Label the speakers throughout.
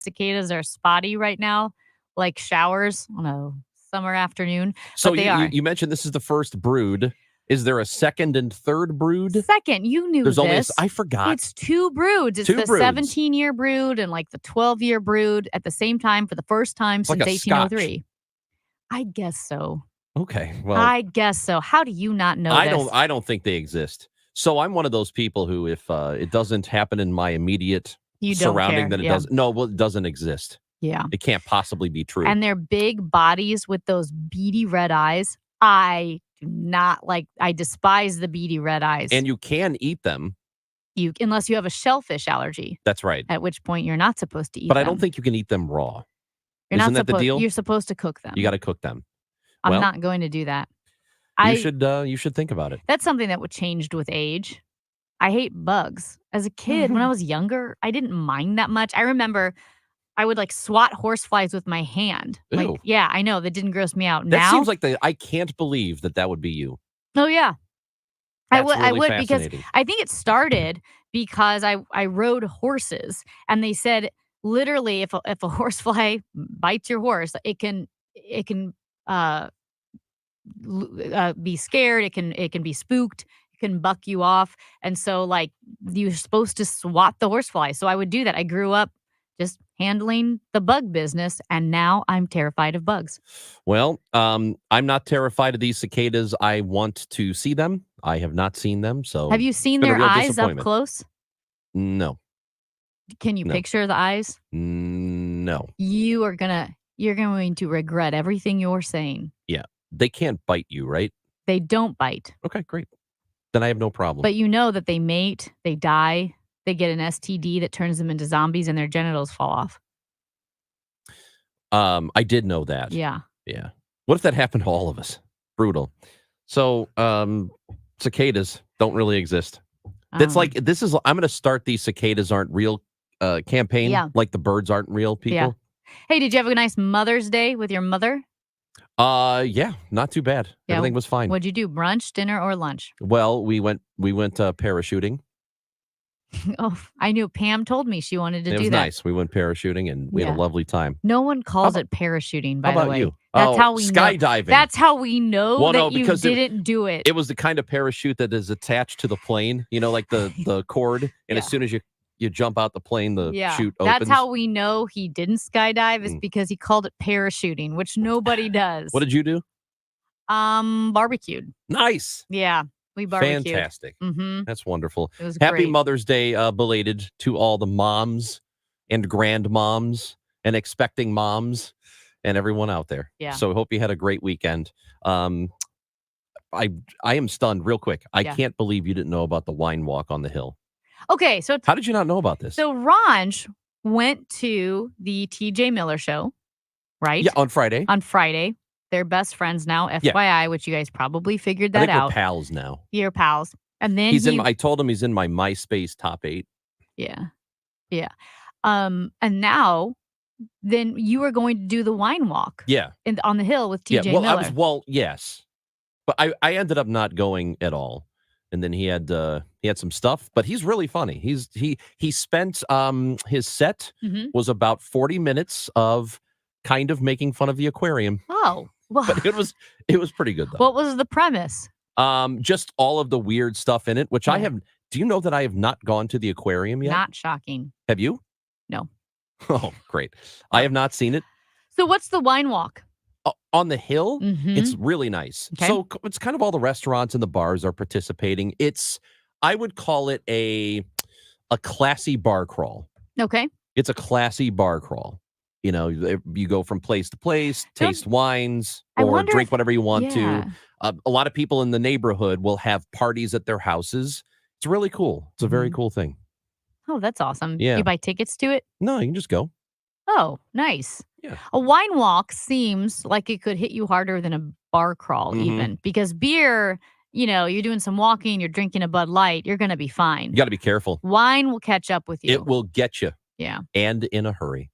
Speaker 1: cicadas are spotty right now, like showers on a summer afternoon,
Speaker 2: So
Speaker 1: but they
Speaker 2: you, you,
Speaker 1: are.
Speaker 2: you mentioned this is the first brood. Is there a second and third brood?
Speaker 1: Second, you knew
Speaker 2: There's only
Speaker 1: this.
Speaker 2: I forgot.
Speaker 1: It's 2 broods. It's
Speaker 2: Two
Speaker 1: the
Speaker 2: broods.
Speaker 1: 17-year brood and like the 12-year brood at the same time for the first time
Speaker 2: It's like
Speaker 1: since
Speaker 2: a Scotch.
Speaker 1: 1803. I guess so.
Speaker 2: Okay, well,
Speaker 1: I guess so. How do you not know this?
Speaker 2: I don't think they exist. So I'm one of those people who, if it doesn't happen in my immediate
Speaker 1: You don't
Speaker 2: surrounding,
Speaker 1: care.
Speaker 2: then it
Speaker 1: Yeah.
Speaker 2: doesn't. No, well, it doesn't exist.
Speaker 1: Yeah.
Speaker 2: It can't possibly be true.
Speaker 1: And their big bodies with those beady red eyes. I do not like. I despise the beady red eyes.
Speaker 2: And you can eat them.
Speaker 1: Unless you have a shellfish allergy.
Speaker 2: That's right.
Speaker 1: At which point you're not supposed to eat
Speaker 2: But
Speaker 1: them.
Speaker 2: I don't think you can eat them raw.
Speaker 1: You're
Speaker 2: Isn't
Speaker 1: not
Speaker 2: that the deal?
Speaker 1: You're supposed to cook them.
Speaker 2: You got to cook them.
Speaker 1: I'm
Speaker 2: Well,
Speaker 1: not going to do that.
Speaker 2: You should think about it.
Speaker 1: That's something that would changed with age. I hate bugs. As a kid, when I was younger, I didn't mind that much. I remember I would like swat horseflies with my hand. Like,
Speaker 2: Ew.
Speaker 1: yeah, I know that didn't gross me out.
Speaker 2: That
Speaker 1: Now,
Speaker 2: seems like I can't believe that would be you.
Speaker 1: oh yeah,
Speaker 2: That's
Speaker 1: I
Speaker 2: really
Speaker 1: would because
Speaker 2: fascinating.
Speaker 1: I think it started because I rode horses and they said literally if a horsefly bites your horse, it can be scared. It can be spooked. It can buck you off. And so like you're supposed to swat the horsefly. So I would do that. I grew up just handling the bug business, and now I'm terrified of bugs.
Speaker 2: Well, I'm not terrified of these cicadas. I want to see them. I have not seen them. So
Speaker 1: Have you seen
Speaker 2: it's been a
Speaker 1: their
Speaker 2: real
Speaker 1: eyes up
Speaker 2: disappointment.
Speaker 1: close?
Speaker 2: No.
Speaker 1: Can you
Speaker 2: No.
Speaker 1: picture the eyes?
Speaker 2: No.
Speaker 1: You're going to regret everything you're saying.
Speaker 2: Yeah. They can't bite you, right?
Speaker 1: They don't bite.
Speaker 2: Okay, great. Then I have no problem.
Speaker 1: But you know that they mate, they die, they get an STD that turns them into zombies and their genitals fall off.
Speaker 2: I did know that.
Speaker 1: Yeah.
Speaker 2: Yeah. What if that happened to all of us? Brutal. So, cicadas don't really exist. That's like, I'm going to start the cicadas aren't real campaign.
Speaker 1: Yeah.
Speaker 2: Like the birds aren't real people.
Speaker 1: Yeah. Hey, did you have a nice Mother's Day with your mother?
Speaker 2: Yeah, not too bad.
Speaker 1: Yeah.
Speaker 2: Everything was fine.
Speaker 1: What'd you do? Brunch, dinner, or lunch?
Speaker 2: Well, we went parachuting.
Speaker 1: Oh, I knew Pam told me she wanted to
Speaker 2: It
Speaker 1: do
Speaker 2: was
Speaker 1: that.
Speaker 2: nice. We went parachuting and we had a
Speaker 1: Yeah.
Speaker 2: lovely time.
Speaker 1: No one calls it parachuting, by
Speaker 2: How
Speaker 1: the
Speaker 2: about
Speaker 1: way.
Speaker 2: you?
Speaker 1: That's how we know.
Speaker 2: skydiving.
Speaker 1: That's how we know
Speaker 2: Well, no,
Speaker 1: that you
Speaker 2: because
Speaker 1: didn't do it.
Speaker 2: It was the kind of parachute that is attached to the plane, like the cord. And
Speaker 1: Yeah.
Speaker 2: as soon as you jump out the plane, the chute opens.
Speaker 1: That's how we know he didn't skydive is
Speaker 2: Mm.
Speaker 1: because he called it parachuting, which nobody does.
Speaker 2: What did you do?
Speaker 1: Barbecued.
Speaker 2: Nice.
Speaker 1: Yeah, we barbecued.
Speaker 2: Fantastic.
Speaker 1: Mm-hmm.
Speaker 2: That's wonderful.
Speaker 1: It was
Speaker 2: Happy
Speaker 1: great.
Speaker 2: Mother's Day belated to all the moms and grandmoms and expecting moms and everyone out there.
Speaker 1: Yeah.
Speaker 2: So I hope you had a great weekend. I am stunned real quick. I
Speaker 1: Yeah.
Speaker 2: can't believe you didn't know about the wine walk on the hill.
Speaker 1: Okay, so
Speaker 2: How did you not know about this?
Speaker 1: so Ranj went to the TJ Miller show, right?
Speaker 2: Yeah, on Friday.
Speaker 1: On Friday. They're best friends now,
Speaker 2: Yeah.
Speaker 1: FYI, which you guys probably figured
Speaker 2: I
Speaker 1: that
Speaker 2: think
Speaker 1: out.
Speaker 2: we're pals now.
Speaker 1: You're pals. And then
Speaker 2: I told him he's in my MySpace top 8.
Speaker 1: Yeah. Yeah. And now then you were going to do the wine walk
Speaker 2: Yeah.
Speaker 1: on the hill with TJ
Speaker 2: Yeah. Well,
Speaker 1: Miller.
Speaker 2: yes. But I ended up not going at all. And then he had some stuff, but he's really funny. He spent his set
Speaker 1: Mhm.
Speaker 2: was about 40 minutes of kind of making fun of the aquarium.
Speaker 1: Oh. Well,
Speaker 2: But it was pretty good though.
Speaker 1: what was the premise?
Speaker 2: Just all of the weird stuff in it, which I
Speaker 1: Yeah.
Speaker 2: have. Do you know that I have not gone to the aquarium yet?
Speaker 1: Not shocking.
Speaker 2: Have you?
Speaker 1: No.
Speaker 2: Oh, great. I have not seen it.
Speaker 1: So what's the wine walk?
Speaker 2: On the hill,
Speaker 1: Mhm.
Speaker 2: it's really nice.
Speaker 1: Okay.
Speaker 2: So it's kind of all the restaurants and the bars are participating. I would call it a classy bar crawl.
Speaker 1: Okay.
Speaker 2: It's a classy bar crawl. You go from place to place, taste wines,
Speaker 1: I
Speaker 2: or
Speaker 1: wonder
Speaker 2: drink
Speaker 1: if-
Speaker 2: whatever you want
Speaker 1: yeah.
Speaker 2: to. A lot of people in the neighborhood will have parties at their houses. It's really cool. It's a very
Speaker 1: Mhm.
Speaker 2: cool thing.
Speaker 1: Oh, that's awesome.
Speaker 2: Yeah.
Speaker 1: You buy tickets to it?
Speaker 2: No, you can just go.
Speaker 1: Oh, nice.
Speaker 2: Yeah.
Speaker 1: A wine walk seems like it could hit you harder than a bar crawl,
Speaker 2: Mhm.
Speaker 1: even because beer, you're doing some walking, you're drinking a Bud Light, you're going to be fine.
Speaker 2: You got to be careful.
Speaker 1: Wine will catch up with you.
Speaker 2: It will get you.
Speaker 1: Yeah.
Speaker 2: And in a hurry.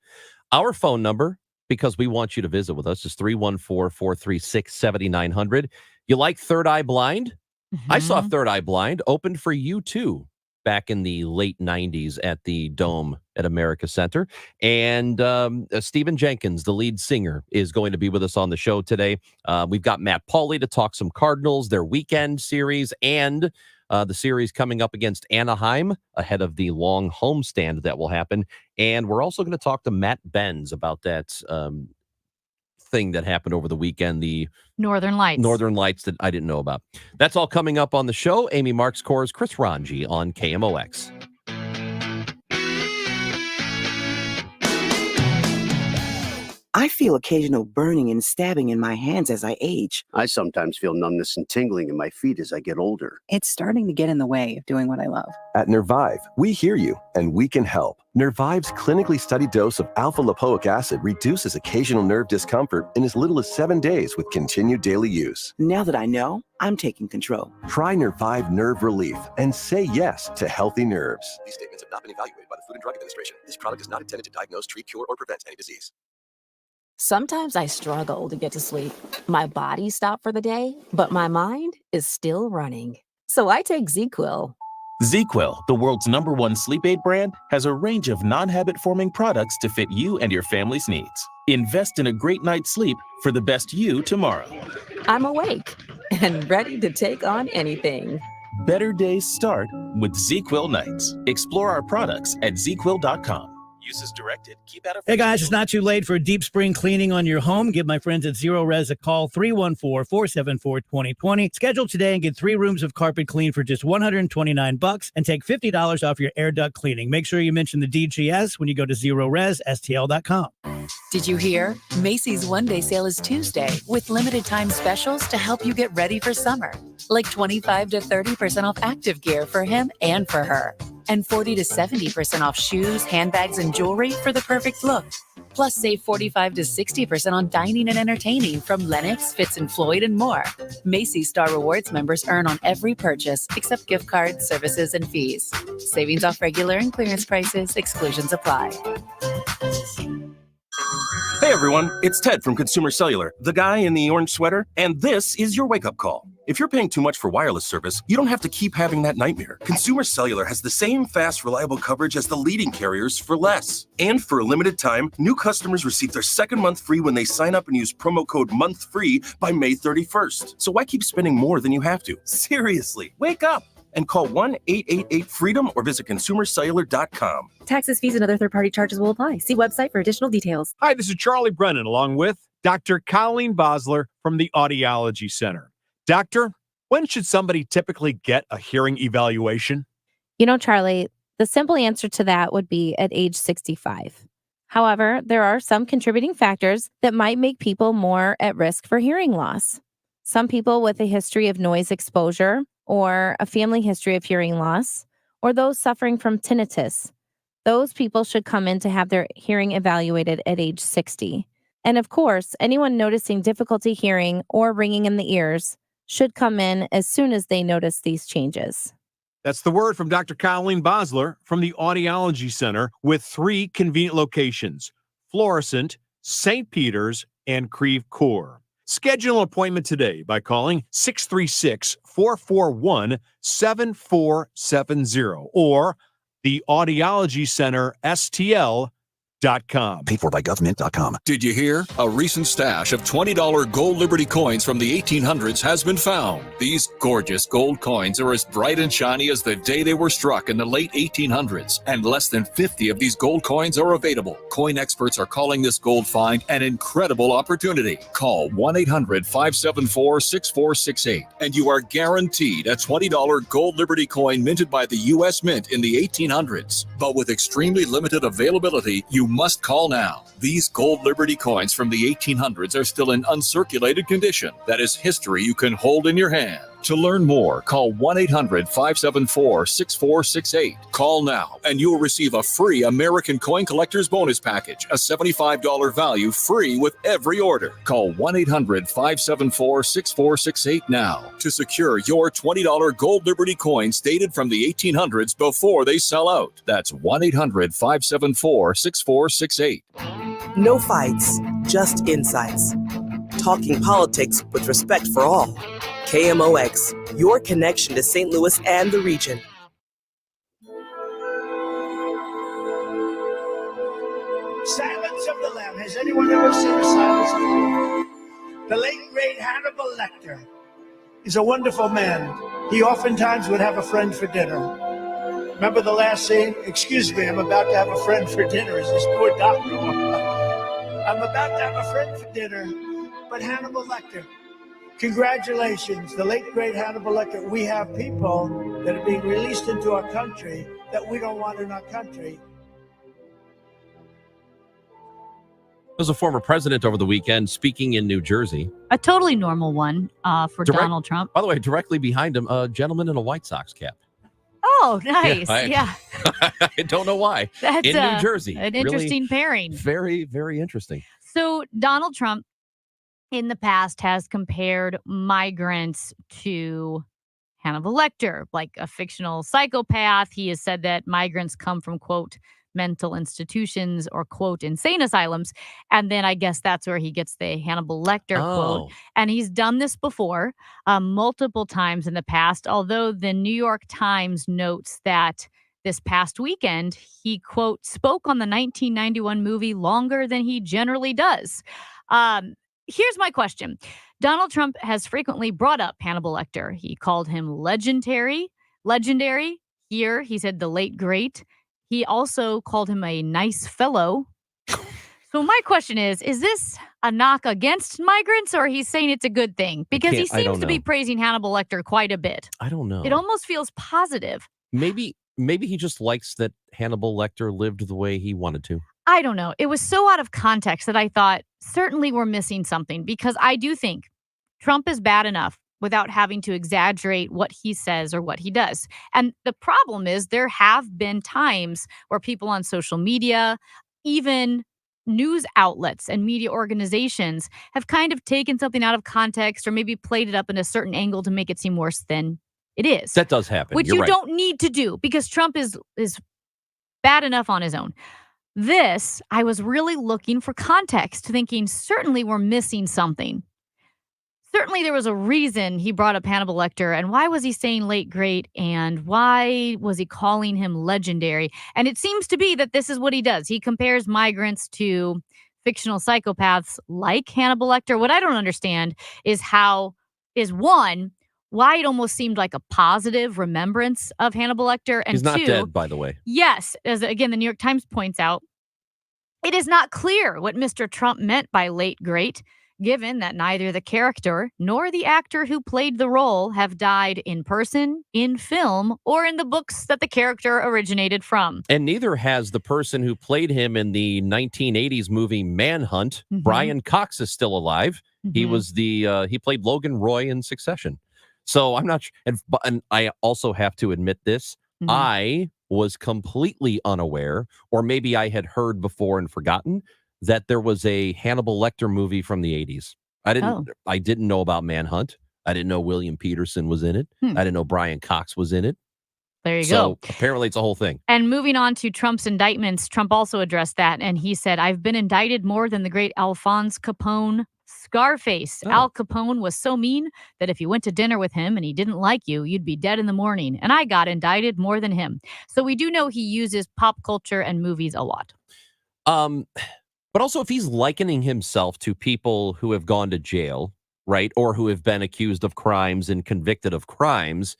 Speaker 2: Our phone number, because we want you to visit with us, is 314-436-7900. You like Third Eye Blind? I saw
Speaker 1: Mhm.
Speaker 2: Third Eye Blind opened for U2 back in the late 90s at the Dome at America Center. And Stephen Jenkins, the lead singer, is going to be with us on the show today. We've got Matt Pauley to talk some Cardinals, their weekend series, and the series coming up against Anaheim ahead of the long homestand that will happen. And we're also going to talk to Matt Benz about that thing that happened over the weekend, the
Speaker 1: Northern Lights
Speaker 2: that I didn't know about. That's all coming up on the show. Amy Marks Kors, Chris Ranji on KMOX.
Speaker 3: I feel occasional burning and stabbing in my hands as I age.
Speaker 4: I sometimes feel numbness and tingling in my feet as I get older.
Speaker 5: It's starting to get in the way of doing what I love.
Speaker 6: At Nervive, we hear you and we can help. Nervive's clinically studied dose of alpha-lipoic acid reduces occasional nerve discomfort in as little as 7 days with continued daily use.
Speaker 3: Now that I know, I'm taking control.
Speaker 6: Try Nervive Nerve Relief and say yes to healthy nerves. These statements have not been evaluated by the Food and Drug Administration. This product is not intended to diagnose, treat, cure, or prevent any disease.
Speaker 7: Sometimes I struggle to get to sleep. My body stopped for the day, but my mind is still running. So I take ZzzQuil.
Speaker 8: ZzzQuil, the world's #1 sleep aid brand, has a range of non-habit-forming products to fit you and your family's needs. Invest in a great night's sleep for the best you tomorrow.
Speaker 7: I'm awake and ready to take on anything.
Speaker 8: Better days start with ZzzQuil nights. Explore our products at ZzzQuil.com. Use as directed. Keep out of.
Speaker 9: Hey guys, it's not too late for a deep spring cleaning on your home. Give my friends at Zero Res a call, 314-474-2020. Schedule today and get 3 rooms of carpet clean for just $129 and take $50 off your air duct cleaning. Make sure you mention the DGS when you go to ZeroResSTL.com.
Speaker 10: Did you hear? Macy's one-day sale is Tuesday with limited time specials to help you get ready for summer. Like 25 to 30% off active gear for him and for her. And 40 to 70% off shoes, handbags, and jewelry for the perfect look. Plus, save 45 to 60% on dining and entertaining from Lennox, Fitz & Floyd, and more. Macy's Star Rewards members earn on every purchase except gift cards, services, and fees. Savings off regular and clearance prices. Exclusions apply.
Speaker 11: Hey everyone, it's Ted from Consumer Cellular, the guy in the orange sweater, and this is your wake-up call. If you're paying too much for wireless service, you don't have to keep having that nightmare. Consumer Cellular has the same fast, reliable coverage as the leading carriers for less. And for a limited time, new customers receive their second month free when they sign up and use promo code MONTHFREE by May 31st. So why keep spending more than you have to? Seriously, wake up! And call 1-888-FREEDOM or visit consumercellular.com.
Speaker 12: Taxes, fees, and other third-party charges will apply. See website for additional details.
Speaker 13: Hi, this is Charlie Brennan, along with Dr. Colleen Bosler from the Audiology Center. Doctor, when should somebody typically get a hearing evaluation?
Speaker 14: You know, Charlie, the simple answer to that would be at age 65. However, there are some contributing factors that might make people more at risk for hearing loss. Some people with a history of noise exposure, or a family history of hearing loss, or those suffering from tinnitus. Those people should come in to have their hearing evaluated at age 60. And of course, anyone noticing difficulty hearing or ringing in the ears should come in as soon as they notice these changes.
Speaker 13: That's the word from Dr. Colleen Bosler from the Audiology Center with 3 convenient locations: Florissant, St. Peter's, and Creve Coeur. Schedule an appointment today by calling 636-441-7470 or the Audiology Center STL.com.
Speaker 6: Paid for by government.com.
Speaker 15: Did you hear? A recent stash of $20 gold Liberty coins from the 1800s has been found. These gorgeous gold coins are as bright and shiny as the day they were struck in the late 1800s, and less than 50 of these gold coins are available. Coin experts are calling this gold find an incredible opportunity. Call 1-800-574-6468 and you are guaranteed a $20 gold Liberty coin minted by the U.S. Mint in the 1800s. But with extremely limited availability, you must call now. These gold Liberty coins from the 1800s are still in uncirculated condition. That is history you can hold in your hand. To learn more, call 1-800-574-6468. Call now, and you will receive a free American Coin Collector's Bonus Package, a $75 value free with every order. Call 1-800-574-6468 now to secure your $20 gold Liberty coins dated from the 1800s before they sell out. That's 1-800-574-6468.
Speaker 3: No fights, just insights. Talking politics with respect for all. KMOX, your connection to St. Louis and the region.
Speaker 16: Silence of the Lamb. Has anyone ever seen the Silence of the Lamb? The late, great Hannibal Lecter is a wonderful man. He oftentimes would have a friend for dinner. Remember the last scene? Excuse me, I'm about to have a friend for dinner. Is this poor doctor? I'm about to have a friend for dinner. But Hannibal Lecter, congratulations, the late, great Hannibal Lecter. We have people that are being released into our country that we don't want in our country.
Speaker 2: There's a former president over the weekend speaking in New Jersey.
Speaker 1: A totally normal one for Donald Trump.
Speaker 2: By the way, directly behind him, a gentleman in a White Sox cap.
Speaker 1: Oh, nice. Yeah.
Speaker 2: I don't know why.
Speaker 1: That's
Speaker 2: in New Jersey.
Speaker 1: An interesting pairing.
Speaker 2: Very, very interesting.
Speaker 1: So Donald Trump in the past has compared migrants to Hannibal Lecter, like a fictional psychopath. He has said that migrants come from, quote, mental institutions or, quote, insane asylums. And then I guess that's where he gets the Hannibal Lecter quote. And he's done this before multiple times in the past, although the New York Times notes that this past weekend, he, quote, spoke on the 1991 movie longer than he generally does. Here's my question. Donald Trump has frequently brought up Hannibal Lecter. He called him legendary. Here, he said the late great. He also called him a nice fellow. So my question is this a knock against migrants, or he's saying it's a good thing? Because he seems to be praising Hannibal Lecter quite a bit.
Speaker 2: I don't know.
Speaker 1: It almost feels positive.
Speaker 2: Maybe he just likes that Hannibal Lecter lived the way he wanted to.
Speaker 1: I don't know. It was so out of context that I thought certainly we're missing something, because I do think Trump is bad enough without having to exaggerate what he says or what he does. And the problem is there have been times where people on social media, even news outlets and media organizations, have kind of taken something out of context or maybe played it up in a certain angle to make it seem worse than it is.
Speaker 2: That does happen.
Speaker 1: Which
Speaker 2: You're
Speaker 1: you
Speaker 2: right.
Speaker 1: don't need to do, because Trump is bad enough on his own. This, I was really looking for context, thinking certainly we're missing something. Certainly there was a reason he brought up Hannibal Lecter, and why was he saying late great, and why was he calling him legendary? And it seems to be that this is what he does. He compares migrants to fictional psychopaths like Hannibal Lecter. What I don't understand is one, why it almost seemed like a positive remembrance of Hannibal Lecter, and
Speaker 2: He's not
Speaker 1: two,
Speaker 2: dead, by the way.
Speaker 1: yes, as again the New York Times points out, it is not clear what Mr. Trump meant by late great, given that neither the character nor the actor who played the role have died in person, in film, or in the books that the character originated from.
Speaker 2: And neither has the person who played him in the 1980s movie Manhunt. Brian Cox is still alive. He was he played Logan Roy in Succession. So I'm not sure. And I also have to admit this. I was completely unaware, or maybe I had heard before and forgotten, that there was a Hannibal Lecter movie from the 80s. I didn't know about Manhunt. I didn't know William Peterson was in it. I didn't know Brian Cox was in it.
Speaker 1: There you
Speaker 2: So
Speaker 1: go.
Speaker 2: apparently it's a whole thing.
Speaker 1: And moving on to Trump's indictments, Trump also addressed that, and he said, I've been indicted more than the great Alphonse Capone, Scarface. Al Capone was so mean that if you went to dinner with him and he didn't like you, you'd be dead in the morning. And I got indicted more than him. So we do know he uses pop culture and movies a lot.
Speaker 2: But also, if he's likening himself to people who have gone to jail, right, or who have been accused of crimes and convicted of crimes,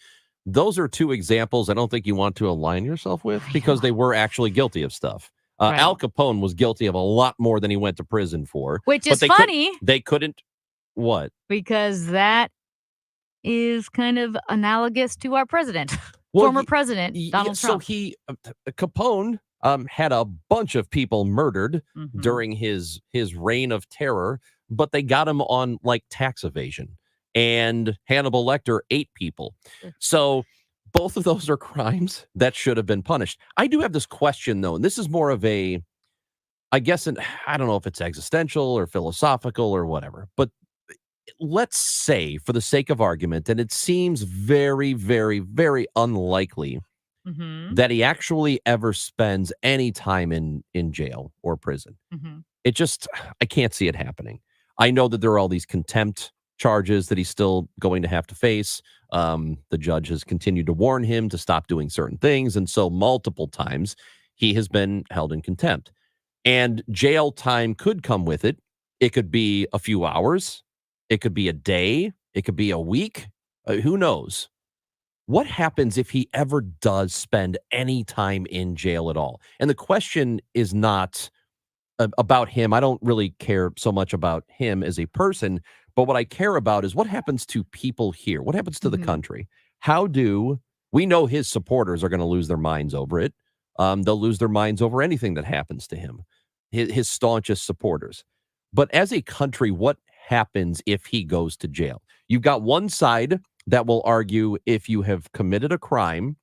Speaker 2: those are two examples I don't think you want to align yourself with, because they were actually guilty of stuff.
Speaker 1: Right.
Speaker 2: Al Capone was guilty of a lot more than he went to prison for.
Speaker 1: Which
Speaker 2: but
Speaker 1: is
Speaker 2: they
Speaker 1: funny.
Speaker 2: They couldn't. What?
Speaker 1: Because that is kind of analogous to our president, former president, Donald Trump.
Speaker 2: So Capone had a bunch of people murdered during his reign of terror, but they got him on like tax evasion. And Hannibal Lecter 8 people. So both of those are crimes that should have been punished. I do have this question, though, and this is more of a, I guess, I don't know if it's existential or philosophical or whatever, but let's say, for the sake of argument, and it seems very, very, very unlikely that he actually ever spends any time in jail or prison. It just, I can't see it happening. I know that there are all these contempt charges that he's still going to have to face. The judge has continued to warn him to stop doing certain things. And so multiple times he has been held in contempt. And jail time could come with it. It could be a few hours. It could be a day. It could be a week. Who knows? What happens if he ever does spend any time in jail at all? And the question is not about him. I don't really care so much about him as a person, but what I care about is what happens to people here? What happens to the country? How do we know his supporters are going to lose their minds over it? They'll lose their minds over anything that happens to him, his staunchest supporters. But as a country, what happens if he goes to jail? You've got one side that will argue if you have committed a crime,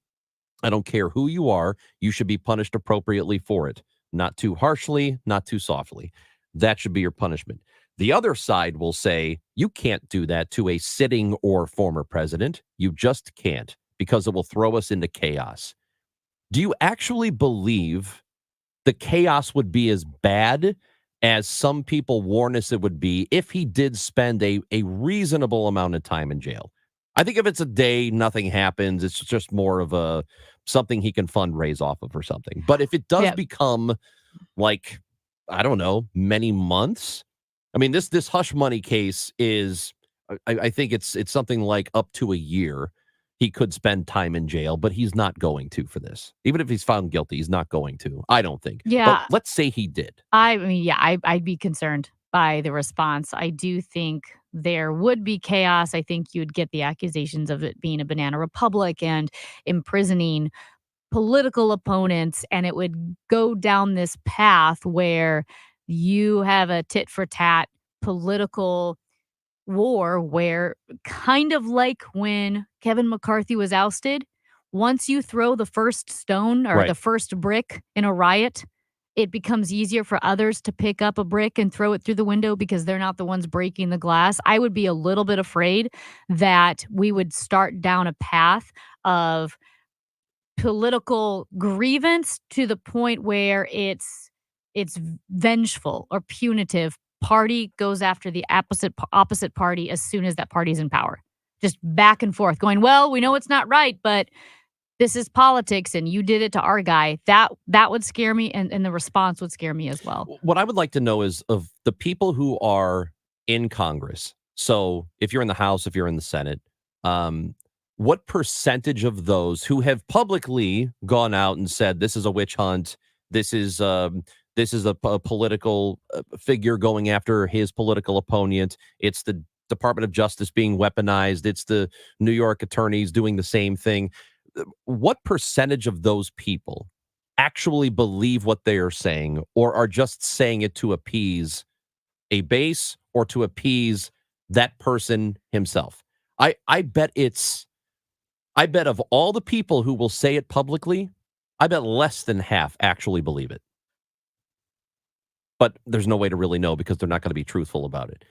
Speaker 2: I don't care who you are, you should be punished appropriately for it. Not too harshly, not too softly. That should be your punishment. The other side will say you can't do that to a sitting or former president. You just can't, because it will throw us into chaos. Do you actually believe the chaos would be as bad as some people warn us it would be if he did spend a reasonable amount of time in jail? I think if it's a day, nothing happens. It's just more of something he can fundraise off of or something. But if it does become like, I don't know, many months. I mean, this hush money case is, I think it's something like up to a year. He could spend time in jail, but he's not going to for this. Even if he's found guilty, he's not going to. I don't think.
Speaker 1: Yeah.
Speaker 2: But let's say he did.
Speaker 1: I mean, yeah, I'd be concerned by the response. I do think there would be chaos. I think you'd get the accusations of it being a banana republic and imprisoning political opponents, and it would go down this path where you have a tit for tat political war where, kind of like when Kevin McCarthy was ousted, once you throw the first stone or the first brick in a riot, it becomes easier for others to pick up a brick and throw it through the window because they're not the ones breaking the glass. I would be a little bit afraid that we would start down a path of political grievance to the point where it's vengeful or punitive. Party goes after the opposite party as soon as that party's in power. Just back and forth going, well, we know it's not right, but this is politics and you did it to our guy. That would scare me, and the response would scare me as well.
Speaker 2: What I would like to know is of the people who are in Congress. So if you're in the House, if you're in the Senate, what percentage of those who have publicly gone out and said this is a witch hunt, this is a political figure going after his political opponent, it's the Department of Justice being weaponized, it's the New York attorneys doing the same thing. What percentage of those people actually believe what they are saying or are just saying it to appease a base or to appease that person himself? I bet of all the people who will say it publicly, I bet less than half actually believe it. But there's no way to really know because they're not going to be truthful about it.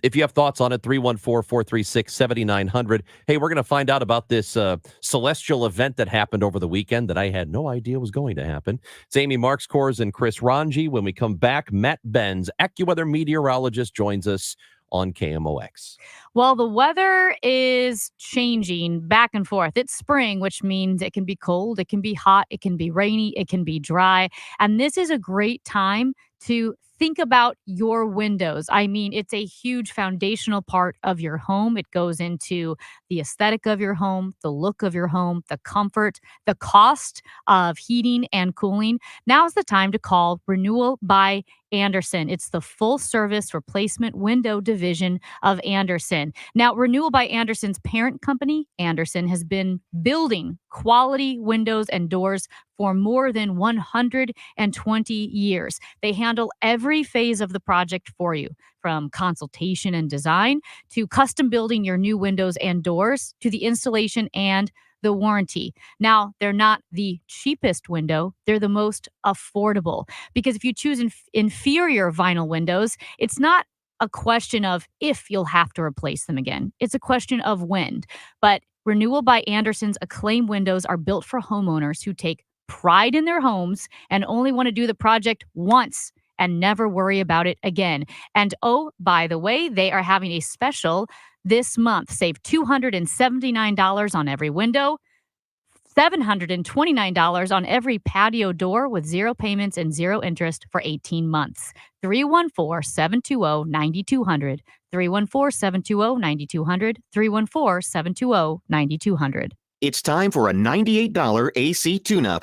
Speaker 2: If you have thoughts on it, 314-436-7900. Hey, we're going to find out about this celestial event that happened over the weekend that I had no idea was going to happen. It's Amy Marxkors and Chris Ranji. When we come back, Matt Benz, AccuWeather meteorologist, joins us on KMOX.
Speaker 1: Well, the weather is changing back and forth. It's spring, which means it can be cold, it can be hot, it can be rainy, it can be dry. And this is a great time to think about your windows. I mean, it's a huge foundational part of your home. It goes into the aesthetic of your home, the look of your home, the comfort, the cost of heating and cooling. Now's the time to call Renewal by Andersen. It's the full service replacement window division of Andersen. Now, Renewal by Andersen's parent company, Andersen, has been building quality windows and doors for more than 120 years. They handle every phase of the project for you, from consultation and design to custom building your new windows and doors to the installation and the warranty. Now, they're not the cheapest window. They're the most affordable, because if you choose inferior vinyl windows, it's not a question of if you'll have to replace them again. It's a question of when. But Renewal by Andersen's acclaimed windows are built for homeowners who take pride in their homes and only want to do the project once and never worry about it again. And oh, by the way, they are having a special this month. Save $279 on every window, $729 on every patio door with 0 payments and 0 interest for 18 months. 314-720-9200. 314-720-9200. 314-720-9200.
Speaker 17: It's time for a $98 AC tune-up.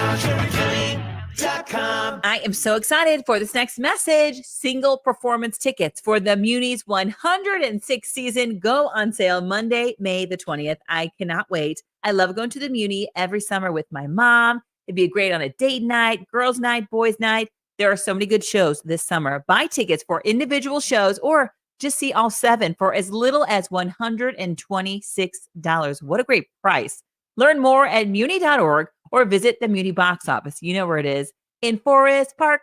Speaker 18: I am so excited for this next message. Single performance tickets for the Muni's 106th season go on sale Monday, May the 20th. I cannot wait. I love going to the Muni every summer with my mom. It'd be great on a date night, girls' night, boys' night. There are so many good shows this summer. Buy tickets for individual shows or just see all 7 for as little as $126. What a great price. Learn more at muni.org or visit the Muni box office. You know where it is, in Forest Park.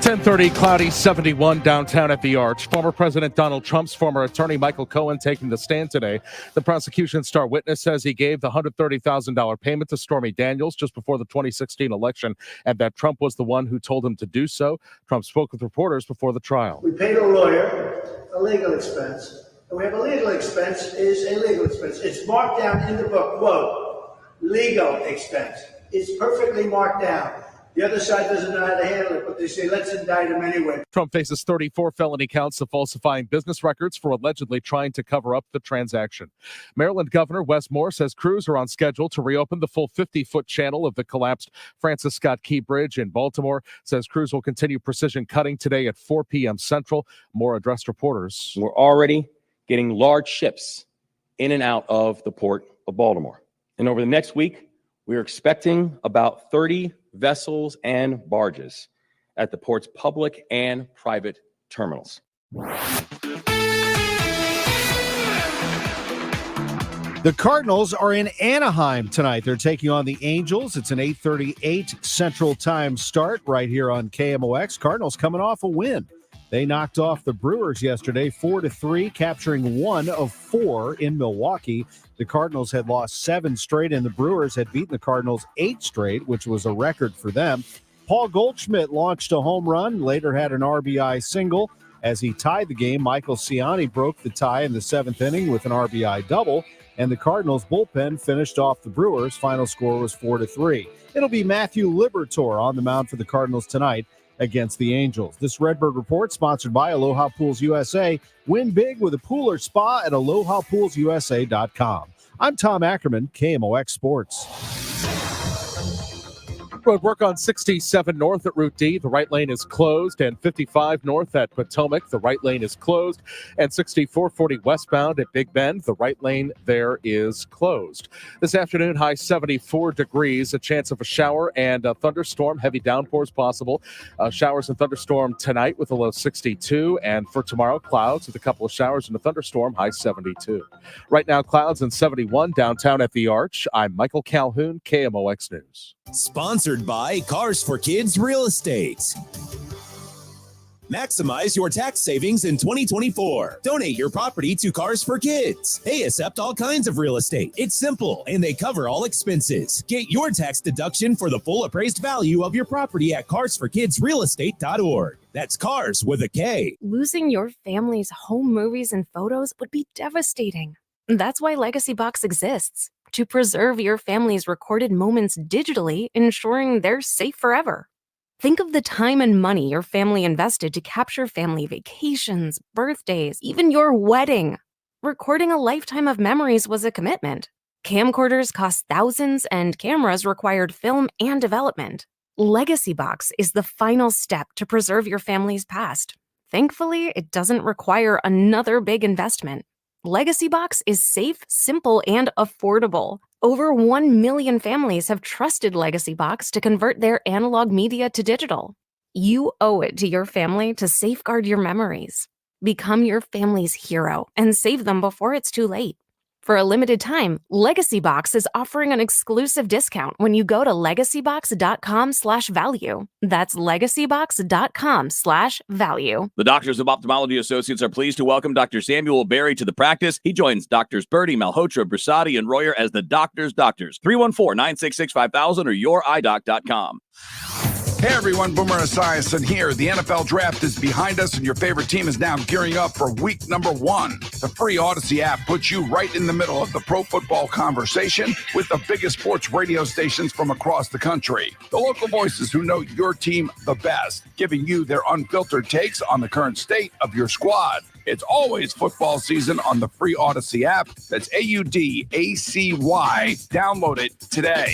Speaker 19: 10:30, cloudy, 71 downtown at the Arch. Former President Donald Trump's former attorney Michael Cohen taking the stand today. The prosecution's star witness says he gave the $130,000 payment to Stormy Daniels just before the 2016 election and that Trump was the one who told him to do so. Trump spoke with reporters before the trial.
Speaker 16: We paid a lawyer a legal expense. And we have a legal expense is a legal expense. It's marked down in the book, quote, legal expense. It's perfectly marked down. The other side doesn't know how to handle it, but they say, let's indict him anyway.
Speaker 19: Trump faces 34 felony counts of falsifying business records for allegedly trying to cover up the transaction. Maryland Governor Wes Moore says crews are on schedule to reopen the full 50-foot channel of the collapsed Francis Scott Key Bridge in Baltimore. Says crews will continue precision cutting today at 4 p.m. Central. Moore addressed reporters.
Speaker 20: We're already getting large ships in and out of the port of Baltimore. And over the next week, we're expecting about 30 vessels and barges at the port's public and private terminals.
Speaker 13: The Cardinals are in Anaheim tonight. They're taking on the Angels. It's an 8:38 Central Time start right here on KMOX. Cardinals coming off a win. They knocked off the Brewers yesterday 4-3, capturing 1 of 4 in Milwaukee. The Cardinals had lost 7 straight, and the Brewers had beaten the Cardinals 8 straight, which was a record for them. Paul Goldschmidt launched a home run, later had an RBI single. As he tied the game, Michael Ciani broke the tie in the 7th inning with an RBI double, and the Cardinals bullpen finished off the Brewers. Final score was 4-3. It'll be Matthew Liberatore on the mound for the Cardinals tonight against the Angels. This Redbird Report sponsored by Aloha Pools USA. Win big with a pool or spa at AlohaPoolsUSA.com. I'm Tom Ackerman, KMOX Sports.
Speaker 19: Road work on 67 north at Route D. The right lane is closed, and 55 north at Potomac. The right lane is closed, and 6440 westbound at Big Bend. The right lane there is closed. This afternoon, high 74 degrees. A chance of a shower and a thunderstorm. Heavy downpours possible. Showers and thunderstorm tonight with a low 62, and for tomorrow, clouds with a couple of showers and a thunderstorm. High 72. Right now, clouds and 71 downtown at the Arch. I'm Michael Calhoun, KMOX News.
Speaker 21: Sponsored by Cars for Kids Real Estate. Maximize your tax savings in 2024. Donate your property to Cars for Kids. They accept all kinds of real estate. It's simple, and they cover all expenses. Get your tax deduction for the full appraised value of your property at carsforkidsrealestate.org. That's Cars with a K.
Speaker 12: Losing your family's home movies and photos would be devastating. That's why Legacy Box exists, to preserve your family's recorded moments digitally, ensuring they're safe forever. Think of the time and money your family invested to capture family vacations, birthdays, even your wedding. Recording a lifetime of memories was a commitment. Camcorders cost thousands, and cameras required film and development. Legacy Box is the final step to preserve your family's past. Thankfully, it doesn't require another big investment. Legacy Box is safe, simple, and affordable. Over 1 million families have trusted Legacy Box to convert their analog media to digital. You owe it to your family to safeguard your memories. Become your family's hero and save them before it's too late. For a limited time, Legacy Box is offering an exclusive discount when you go to legacybox.com/value. That's legacybox.com/value.
Speaker 22: The Doctors of Ophthalmology Associates are pleased to welcome Dr. Samuel Berry to the practice. He joins Doctors Birdie, Malhotra, Brasati, and Royer as the Doctors' Doctors. 314-966-5000 or youridoc.com.
Speaker 4: Hey everyone, Boomer Esiason here. The NFL draft is behind us and your favorite team is now gearing up for week number 1. The free Odyssey app puts you right in the middle of the pro football conversation with the biggest sports radio stations from across the country. The local voices who know your team the best, giving you their unfiltered takes on the current state of your squad. It's always football season on the free Odyssey app. That's AUDACY. Download it today.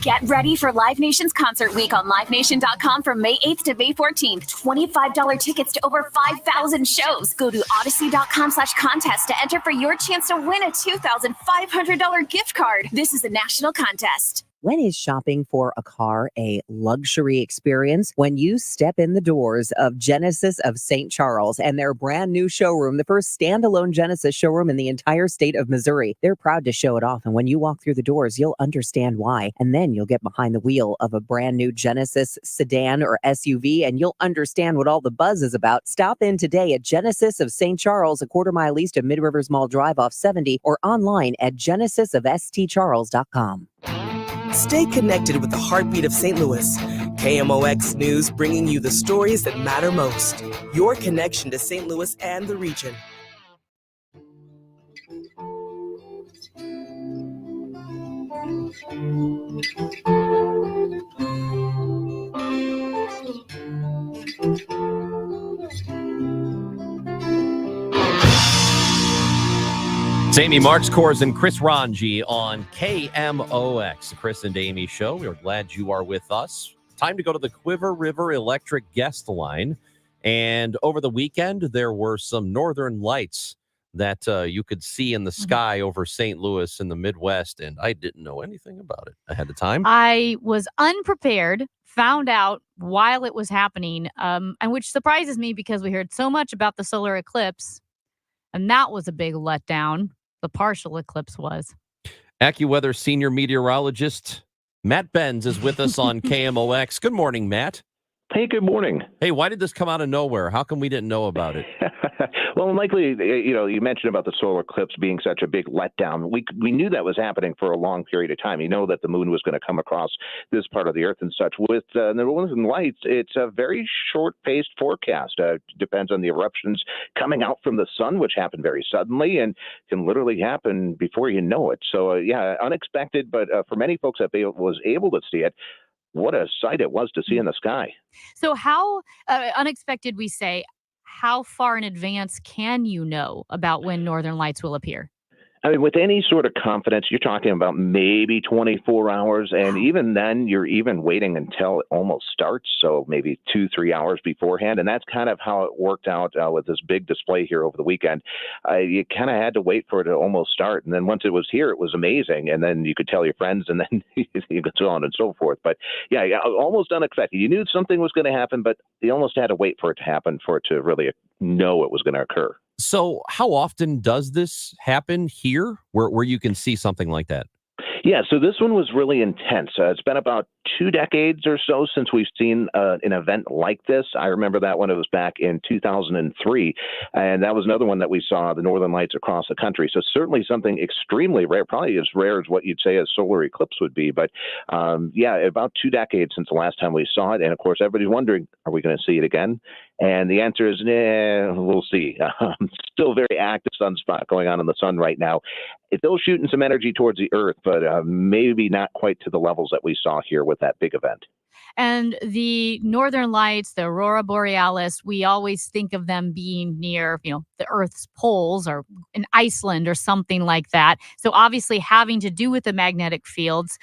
Speaker 5: Get ready for Live Nation's Concert Week on LiveNation.com from May 8th to May 14th. $25 tickets to over 5,000 shows. Go to Odyssey.com/contest to enter for your chance to win a $2,500 gift card. This is a national contest.
Speaker 23: When is shopping for a car a luxury experience? When you step in the doors of Genesis of St. Charles and their brand new showroom, the first standalone Genesis showroom in the entire state of Missouri. They're proud to show it off. And when you walk through the doors, you'll understand why. And then you'll get behind the wheel of a brand new Genesis sedan or SUV, and you'll understand what all the buzz is about. Stop in today at Genesis of St. Charles, a quarter-mile east of Mid-Rivers Mall Drive off 70, or online at genesisofstcharles.com.
Speaker 3: Stay connected with the heartbeat of St. Louis. KMOX News, bringing you the stories that matter most. Your connection to St. Louis and the region.
Speaker 2: It's Amy Marks-Kors and Chris Ranji on KMOX, the Chris and Amy Show. We are glad you are with us. Time to go to the Quiver River Electric guest line. And over the weekend, there were some northern lights that you could see in the sky over St. Louis in the Midwest, and I didn't know anything about it ahead of time.
Speaker 1: I was unprepared, found out while it was happening, and which surprises me because we heard so much about the solar eclipse, and that was a big letdown. The partial eclipse was.
Speaker 2: AccuWeather senior meteorologist Matt Benz is with us on KMOX. Good morning, Matt.
Speaker 24: Hey, good morning.
Speaker 2: Hey, why did this come out of nowhere? How come we didn't know about it?
Speaker 24: Well, likely, you mentioned about the solar eclipse being such a big letdown. We knew that was happening for a long period of time. You know that the moon was going to come across this part of the earth and such. With the Northern Lights, it's a very short-paced forecast. Depends on the eruptions coming out from the sun, which happen very suddenly and can literally happen before you know it. So, unexpected, but for many folks that was able to see it, what a sight it was to see in the sky.
Speaker 1: So how unexpected, we say, how far in advance can you know about when northern lights will appear?
Speaker 24: I mean, with any sort of confidence, you're talking about maybe 24 hours. And even then, you're even waiting until it almost starts. So maybe 2-3 hours beforehand. And that's kind of how it worked out with this big display here over the weekend. You kind of had to wait for it to almost start. And then once it was here, it was amazing. And then you could tell your friends and then you could so on and so forth. But yeah, almost unexpected. You knew something was going to happen, but you almost had to wait for it to happen for it to really know it was going to occur.
Speaker 2: So how often does this happen here where you can see something like that?
Speaker 24: Yeah, so this one was really intense. It's been about 2 decades or so since we've seen an event like this. I remember that one. It was back in 2003, and that was another one that we saw the northern lights across the country. So certainly something extremely rare, probably as rare as what you'd say a solar eclipse would be. But about 2 decades since the last time we saw it. And of course, everybody's wondering, are we going to see it again? And the answer is, we'll see. Still very active sunspot going on in the sun right now. It's still shooting some energy towards the earth, but maybe not quite to the levels that we saw here with that big event.
Speaker 1: And the northern lights, the aurora borealis, we always think of them being near, the Earth's poles or in Iceland or something like that. So obviously having to do with the magnetic fields.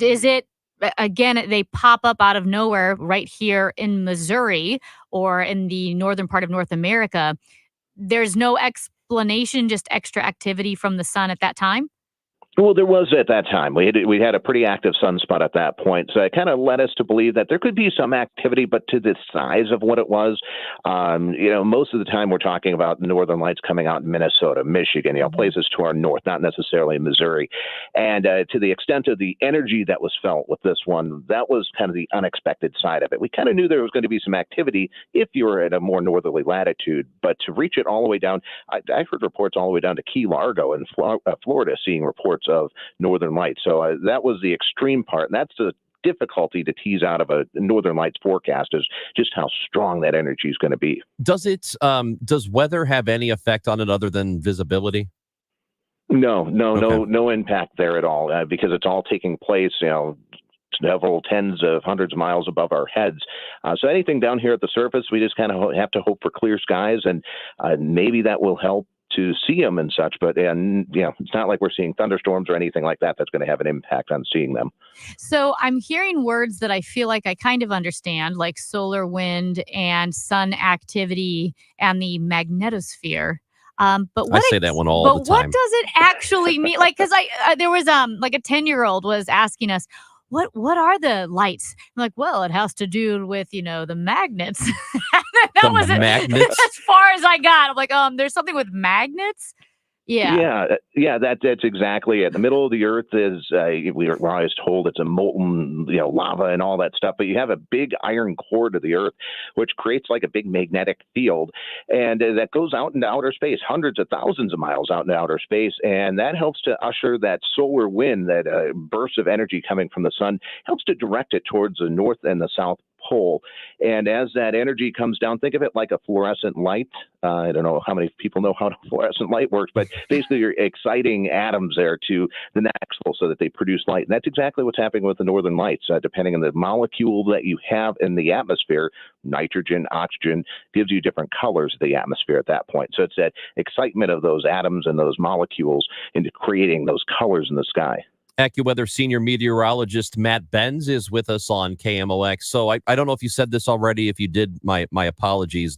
Speaker 1: Is it, again, they pop up out of nowhere right here in Missouri or in the northern part of North America? There's no explanation, just extra activity from the sun at that time?
Speaker 24: Well, there was at that time. We had a pretty active sunspot at that point. So it kind of led us to believe that there could be some activity, but to the size of what it was, most of the time we're talking about northern lights coming out in Minnesota, Michigan, places to our north, not necessarily Missouri. And to the extent of the energy that was felt with this one, that was kind of the unexpected side of it. We kind of knew there was going to be some activity if you were at a more northerly latitude, but to reach it all the way down, I heard reports all the way down to Key Largo in Florida, seeing reports sorts of northern lights. So that was the extreme part. And that's the difficulty to tease out of a northern lights forecast, is just how strong that energy is going to be.
Speaker 2: Does weather have any effect on it other than visibility?
Speaker 24: No impact there at all, because it's all taking place, several tens of hundreds of miles above our heads. So anything down here at the surface, we just kind of have to hope for clear skies, and maybe that will help to see them and such. But it's not like we're seeing thunderstorms or anything like that that's going to have an impact on seeing them.
Speaker 1: So I'm hearing words that I feel like I kind of understand, like solar wind and sun activity and the magnetosphere. But
Speaker 2: I say that one all the time.
Speaker 1: But what does it actually mean? Like, because there was like a 10-year-old was asking us, what are the lights? I'm like, well, it has to do with, the magnets. That was
Speaker 2: magnets?
Speaker 1: as far as I got. I'm like, there's something with magnets? Yeah.
Speaker 24: Yeah, that's exactly it. The middle of the earth is, we're always told it's a molten, lava and all that stuff, but you have a big iron core to the earth, which creates like a big magnetic field, and that goes out into outer space, hundreds of thousands of miles out into outer space, and that helps to usher that solar wind, that burst of energy coming from the sun, helps to direct it towards the north and the south pole. And as that energy comes down, think of it like a fluorescent light. I don't know how many people know how fluorescent light works, but basically you're exciting atoms there to the next level so that they produce light. And that's exactly what's happening with the northern lights. Depending on the molecule that you have in the atmosphere, nitrogen, oxygen, gives you different colors of the atmosphere at that point. So it's that excitement of those atoms and those molecules into creating those colors in the sky.
Speaker 2: AccuWeather senior meteorologist Matt Benz is with us on KMOX. So I don't know if you said this already. If you did, my apologies.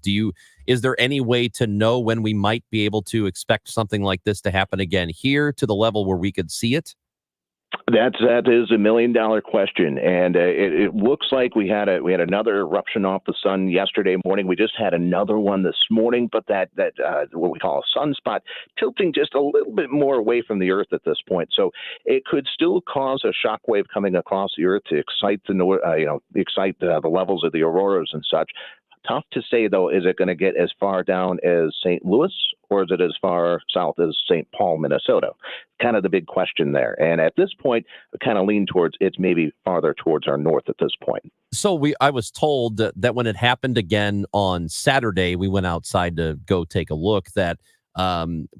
Speaker 2: Is there any way to know when we might be able to expect something like this to happen again here to the level where we could see it?
Speaker 24: That is $1 million question, and it looks like we had another eruption off the sun yesterday morning. We just had another one this morning, but that what we call a sunspot tilting just a little bit more away from the Earth at this point. So it could still cause a shock wave coming across the Earth to excite the levels of the auroras and such. Tough to say, though, is it going to get as far down as St. Louis, or is it as far south as St. Paul, Minnesota? Kind of the big question there. And at this point, I kind of lean towards it's maybe farther towards our north at this point.
Speaker 2: So I was told that when it happened again on Saturday, we went outside to go take a look, that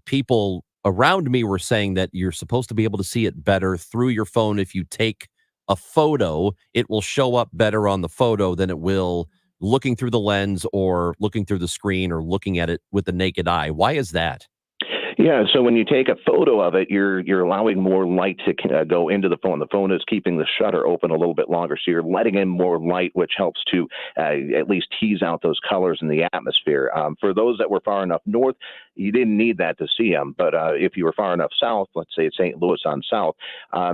Speaker 2: people around me were saying that you're supposed to be able to see it better through your phone. If you take a photo, it will show up better on the photo than it will looking through the lens or looking through the screen or looking at it with the naked eye. Why is that?
Speaker 24: Yeah, so when you take a photo of it, you're allowing more light to go into the phone. The phone is keeping the shutter open a little bit longer, so you're letting in more light, which helps to at least tease out those colors in the atmosphere. For those that were far enough north, you didn't need that to see them. But if you were far enough south, let's say it's St. Louis on south,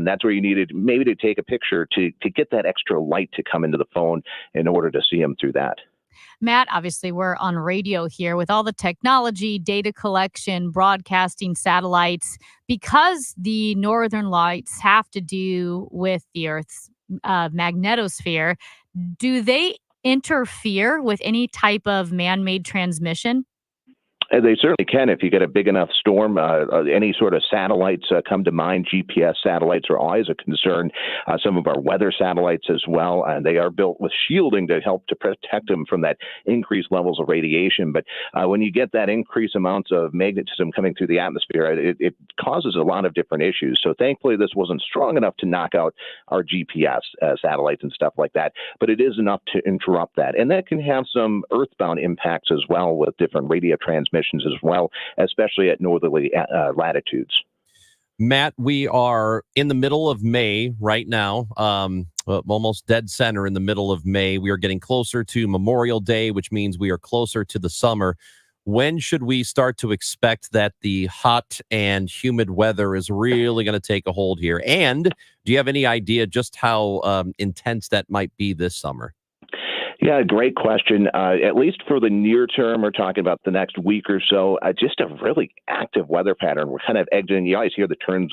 Speaker 24: that's where you needed maybe to take a picture to get that extra light to come into the phone in order to see them through that.
Speaker 1: Matt, obviously, we're on radio here with all the technology, data collection, broadcasting, satellites. Because the northern lights have to do with the Earth's magnetosphere, do they interfere with any type of man-made transmission?
Speaker 24: They certainly can if you get a big enough storm. Any sort of satellites come to mind. GPS satellites are always a concern. Some of our weather satellites as well. They are built with shielding to help to protect them from that increased levels of radiation. But when you get that increased amounts of magnetism coming through the atmosphere, it causes a lot of different issues. So thankfully, this wasn't strong enough to knock out our GPS satellites and stuff like that. But it is enough to interrupt that. And that can have some earthbound impacts as well with different radio transmissions as well, especially at northerly latitudes.
Speaker 2: Matt, we are in the middle of May right now, almost dead center in the middle of May. We are getting closer to Memorial Day, which means we are closer to the summer. When should we start to expect that the hot and humid weather is really going to take a hold here? And do you have any idea just how intense that might be this summer?
Speaker 24: Yeah, great question. At least for the near term, we're talking about the next week or so, just a really active weather pattern. We're kind of exiting. You always hear the terms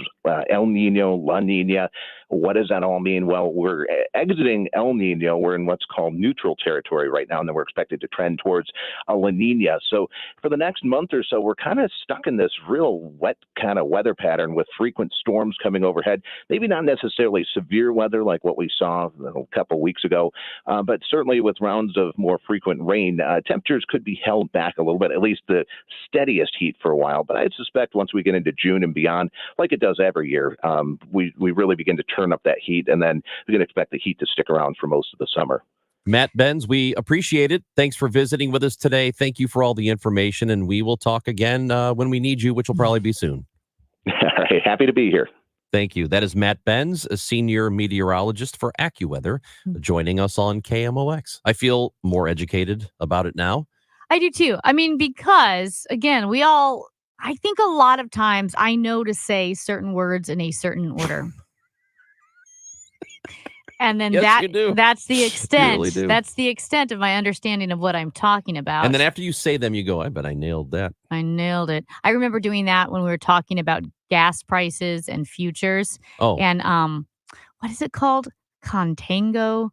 Speaker 24: El Nino, La Nina. What does that all mean? Well, we're exiting El Nino. We're in what's called neutral territory right now, and then we're expected to trend towards a La Nina. So for the next month or so, we're kind of stuck in this real wet kind of weather pattern with frequent storms coming overhead. Maybe not necessarily severe weather like what we saw a couple weeks ago, but certainly with rounds of more frequent rain, temperatures could be held back a little bit, at least the steadiest heat for a while. But I suspect once we get into June and beyond, like it does every year, we really begin to turn up that heat, and then we can expect the heat to stick around for most of the summer.
Speaker 2: Matt Benz, we appreciate it. Thanks for visiting with us today. Thank you for all the information, and we will talk again when we need you, which will probably be soon.
Speaker 24: All right, happy to be here.
Speaker 2: Thank you. That is Matt Benz, a senior meteorologist for AccuWeather, joining us on KMOX. I feel more educated about it now.
Speaker 1: I do too. I mean, because again, I think a lot of times I know to say certain words in a certain order. And then
Speaker 2: Yes, you do.
Speaker 1: that's the extent.
Speaker 2: You really do.
Speaker 1: That's the extent of my understanding of what I'm talking about.
Speaker 2: And then after you say them, you go, I bet I nailed that.
Speaker 1: I nailed it. I remember doing that when we were talking about gas prices and futures.
Speaker 2: Oh.
Speaker 1: And what is it called? Contango.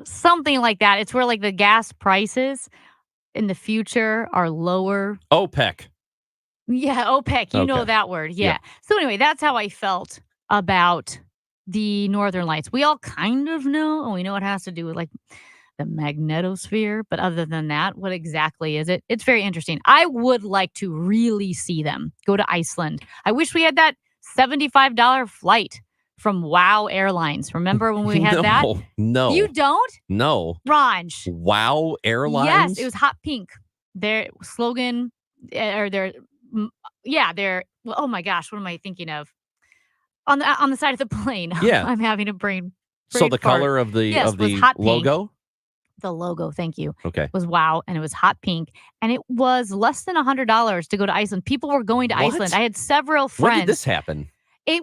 Speaker 1: Something like that. It's where like the gas prices in the future are lower.
Speaker 2: OPEC.
Speaker 1: Yeah, OPEC. You know
Speaker 2: Okay.
Speaker 1: that word. Yeah.
Speaker 2: Yeah.
Speaker 1: So anyway, that's how I felt about the Northern Lights. We all kind of know, and we know it has to do with like the magnetosphere. But other than that, what exactly is it? It's very interesting. I would like to really see them go to Iceland. I wish we had that $75 flight from WOW Airlines. Remember when we had that?
Speaker 2: No.
Speaker 1: You don't?
Speaker 2: No.
Speaker 1: Ranj.
Speaker 2: WOW Airlines?
Speaker 1: Yes, it was hot pink. Their slogan, or their, oh my gosh, what am I thinking of? On the side of the plane.
Speaker 2: Yeah.
Speaker 1: I'm having a brain
Speaker 2: So the
Speaker 1: fart.
Speaker 2: color of the
Speaker 1: Yes,
Speaker 2: of
Speaker 1: was
Speaker 2: the
Speaker 1: hot pink.
Speaker 2: logo?
Speaker 1: The logo, thank you.
Speaker 2: Okay.
Speaker 1: Was WOW, and it was hot pink, and it was less than $100 to go to Iceland. People were going to
Speaker 2: What?
Speaker 1: Iceland. I had several friends.
Speaker 2: When did this happen?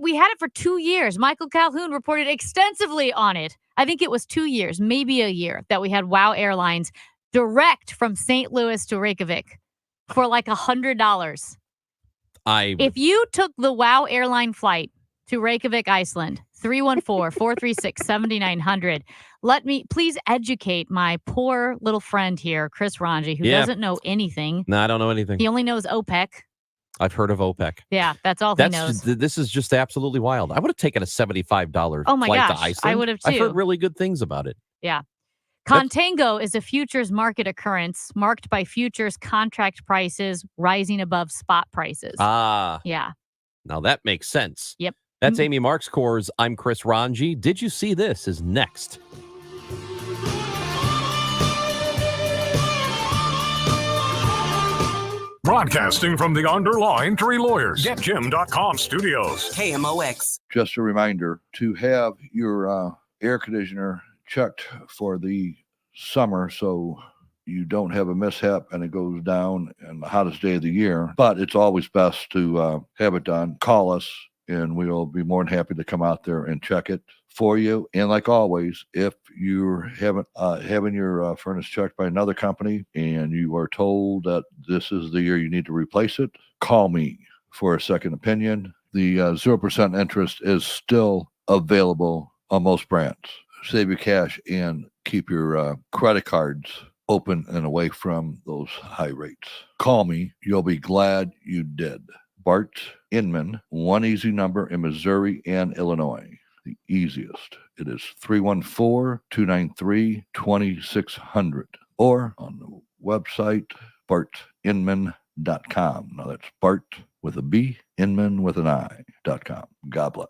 Speaker 1: We had it for 2 years. Michael Calhoun reported extensively on it. I think it was 2 years, maybe a year, that we had WOW Airlines direct from St. Louis to Reykjavik for like $100. If you took the WOW airline flight to Reykjavik, Iceland, 314-436-7900. Please educate my poor little friend here, Chris Ranji, who doesn't know anything.
Speaker 2: No, I don't know anything.
Speaker 1: He only knows OPEC.
Speaker 2: I've heard of OPEC.
Speaker 1: Yeah, that's all he knows.
Speaker 2: This is just absolutely wild. I would have taken a $75
Speaker 1: Oh my
Speaker 2: flight
Speaker 1: gosh,
Speaker 2: to Iceland.
Speaker 1: I would have
Speaker 2: I've
Speaker 1: too.
Speaker 2: heard really good things about it.
Speaker 1: Yeah. Contango is a futures market occurrence marked by futures contract prices rising above spot prices.
Speaker 2: Ah.
Speaker 1: Yeah.
Speaker 2: Now that makes sense.
Speaker 1: Yep.
Speaker 2: That's Amy Marks Core's I'm Chris Ranji. Did you see this is next?
Speaker 7: Broadcasting from the Underlaw Injury Lawyers, GetJim.com studios.
Speaker 3: KMOX.
Speaker 8: Just a reminder to have your air conditioner checked for the summer so you don't have a mishap and it goes down in the hottest day of the year. But it's always best to have it done. Call us and we'll be more than happy to come out there and check it for you. And like always, if you're having your furnace checked by another company and you are told that this is the year you need to replace it, call me for a second opinion. The 0% interest is still available on most brands. Save your cash and keep your credit cards open and away from those high rates. Call me. You'll be glad you did. Bart Inman, one easy number in Missouri and Illinois. The easiest. It is 314-293-2600 or on the website bartinman.com. Now that's Bart with a B, Inman with an I.com. God bless.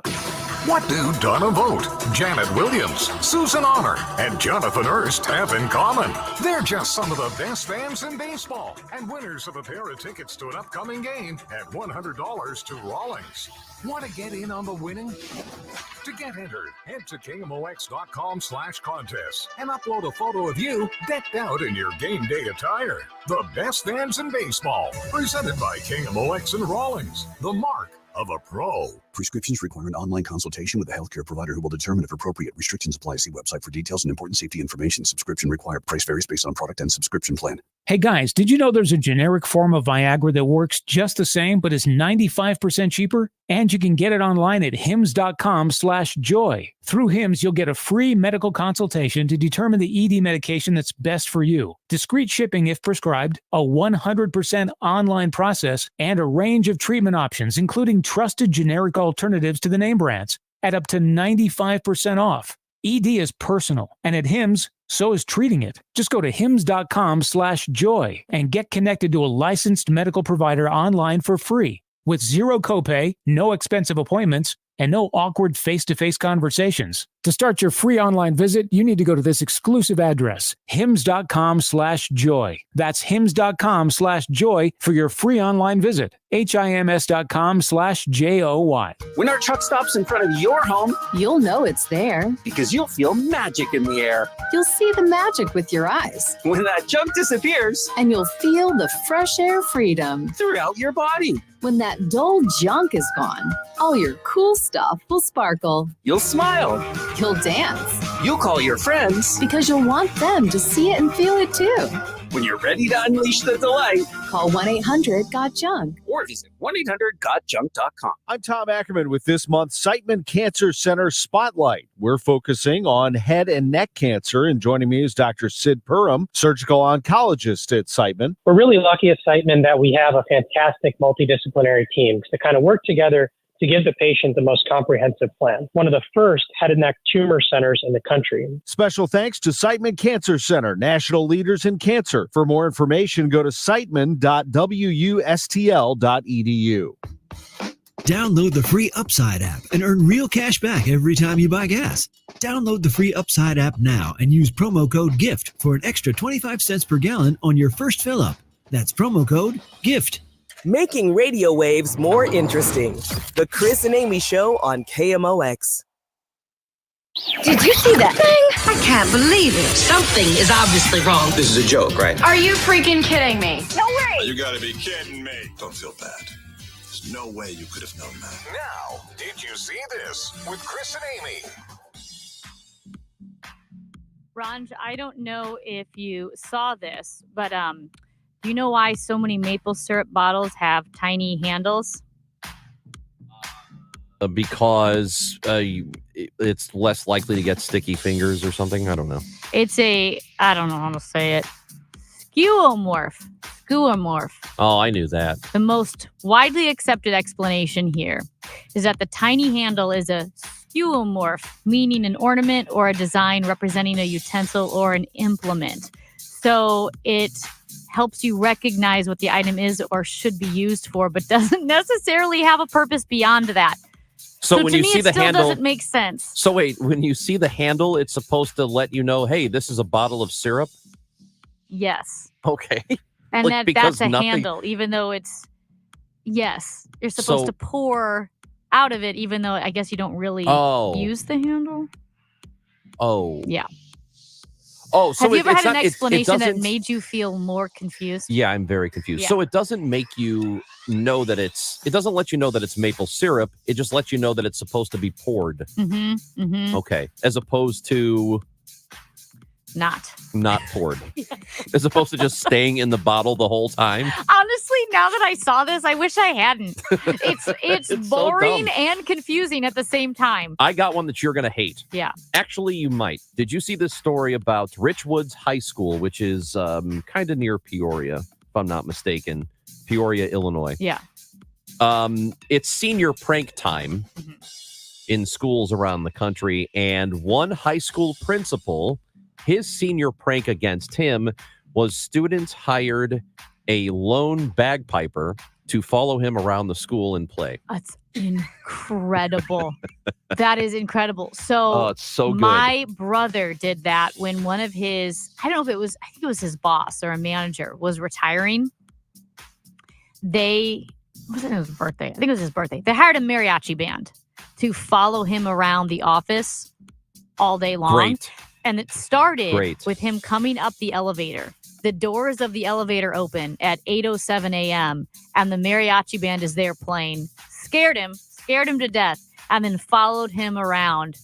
Speaker 7: What do Donna Vogt, Janet Williams, Susan Honor, and Jonathan Erst have in common? They're just some of the best fans in baseball and winners of a pair of tickets to an upcoming game at $100 to Rawlings. Want to get in on the winning? To get entered, head to KMOX.com/contest and upload a photo of you decked out in your game day attire. The best fans in baseball, presented by KMOX and Rawlings, the mark of a pro.
Speaker 9: Prescriptions require an online consultation with a healthcare provider who will determine if appropriate. Restrictions apply. See website for details and important safety information. Subscription required. Price varies based on product and subscription plan.
Speaker 10: Hey guys, did you know there's a generic form of Viagra that works just the same but is 95% cheaper? And you can get it online at hims.com/joy. Through Hims, you'll get a free medical consultation to determine the ED medication that's best for you. Discreet shipping if prescribed, a 100% online process, and a range of treatment options, including trusted generic alternatives to the name brands, at up to 95% off. ED is personal, and at Hims, so is treating it. Just go to hims.com/joy and get connected to a licensed medical provider online for free with zero copay, no expensive appointments, and no awkward face-to-face conversations. To start your free online visit, you need to go to this exclusive address, hims.com/joy. That's hims.com/joy for your free online visit. HIMS.com/JOY.
Speaker 11: When our truck stops in front of your home, you'll know it's there because you'll feel magic in the air.
Speaker 14: You'll see the magic with your eyes.
Speaker 11: When that junk disappears,
Speaker 14: And you'll feel the fresh air freedom
Speaker 11: throughout your body.
Speaker 14: When that dull junk is gone, all your cool stuff will sparkle.
Speaker 11: You'll smile.
Speaker 14: You'll dance.
Speaker 11: You'll call your friends.
Speaker 14: Because you'll want them to see it and feel it too.
Speaker 11: When you're ready to unleash the delight,
Speaker 14: call 1-800-GOT-JUNK.
Speaker 11: or visit 1-800-GOT-JUNK.com.
Speaker 13: I'm Tom Ackerman with this month's Siteman Cancer Center Spotlight. We're focusing on head and neck cancer, and joining me is Dr. Sid Perham, surgical oncologist at Siteman.
Speaker 25: We're really lucky at Siteman that we have a fantastic multidisciplinary team to kind of work together to give the patient the most comprehensive plan. One of the first head and neck tumor centers in the country.
Speaker 13: Special thanks to Siteman Cancer Center, national leaders in cancer. For more information, go to siteman.wustl.edu.
Speaker 26: Download the free Upside app and earn real cash back every time you buy gas. Download the free Upside app now and use promo code GIFT for an extra 25 cents per gallon on your first fill up. That's promo code GIFT.
Speaker 3: Making radio waves more interesting. The Chris and Amy Show on KMOX.
Speaker 27: Did you see that thing? I can't believe it. Something is obviously wrong.
Speaker 28: This is a joke, right?
Speaker 27: Are you freaking kidding me? No way!
Speaker 28: You gotta be kidding me. Don't feel bad. There's no way you could have known that.
Speaker 7: Now, did you see this with Chris and Amy?
Speaker 1: Ranj, I don't know if you saw this, but do you know why so many maple syrup bottles have tiny handles?
Speaker 2: Because it's less likely to get sticky fingers or something. I don't know.
Speaker 1: I don't know how to say it. Skeuomorph.
Speaker 2: Oh, I knew that.
Speaker 1: The most widely accepted explanation here is that the tiny handle is a skeuomorph, meaning an ornament or a design representing a utensil or an implement. So it helps you recognize what the item is or should be used for, but doesn't necessarily have a purpose beyond that.
Speaker 2: So when
Speaker 1: to
Speaker 2: you
Speaker 1: me,
Speaker 2: see
Speaker 1: it
Speaker 2: the
Speaker 1: still
Speaker 2: handle,
Speaker 1: doesn't make sense.
Speaker 2: So wait, when you see the handle, it's supposed to let you know, hey, this is a bottle of syrup.
Speaker 1: Yes.
Speaker 2: Okay.
Speaker 1: And
Speaker 2: Like,
Speaker 1: that's a
Speaker 2: nothing-
Speaker 1: handle, even though it's, yes, you're supposed
Speaker 2: So-
Speaker 1: to pour out of it, even though I guess you don't really use the handle.
Speaker 2: Oh.
Speaker 1: Yeah.
Speaker 2: Oh, so
Speaker 1: Have you ever
Speaker 2: it's
Speaker 1: had an
Speaker 2: not- it
Speaker 1: explanation that
Speaker 2: doesn't-
Speaker 1: made you feel more confused?
Speaker 2: Yeah, I'm very confused.
Speaker 1: Yeah.
Speaker 2: So it doesn't make you know that it doesn't let you know that it's maple syrup. It just lets you know that it's supposed to be poured.
Speaker 1: Mm-hmm. Mm-hmm.
Speaker 2: Okay. As opposed to not poured. As opposed to just staying in the bottle the whole time.
Speaker 1: Honestly, now that I saw this, I wish I hadn't. It's
Speaker 2: It's so
Speaker 1: boring
Speaker 2: dumb.
Speaker 1: and confusing at the same time.
Speaker 2: I got one that you're going to hate.
Speaker 1: Yeah.
Speaker 2: Actually, you might. Did you see this story about Richwoods High School, which is kind of near Peoria, if I'm not mistaken? Peoria, Illinois.
Speaker 1: Yeah.
Speaker 2: It's senior prank time in schools around the country, and one high school principal, his senior prank against him was students hired a lone bagpiper to follow him around the school and play.
Speaker 1: That's incredible. That is incredible. So,
Speaker 2: Oh, it's so good.
Speaker 1: My brother did that when one of his, I think it was his boss or a manager was retiring. Wasn't it his birthday? I think it was his birthday. They hired a mariachi band to follow him around the office all day long.
Speaker 2: Great.
Speaker 1: And it started
Speaker 2: Great.
Speaker 1: with him coming up the elevator. The doors of the elevator open at 8:07 a.m. and the mariachi band is there playing. Scared him, scared him to death, and then followed him around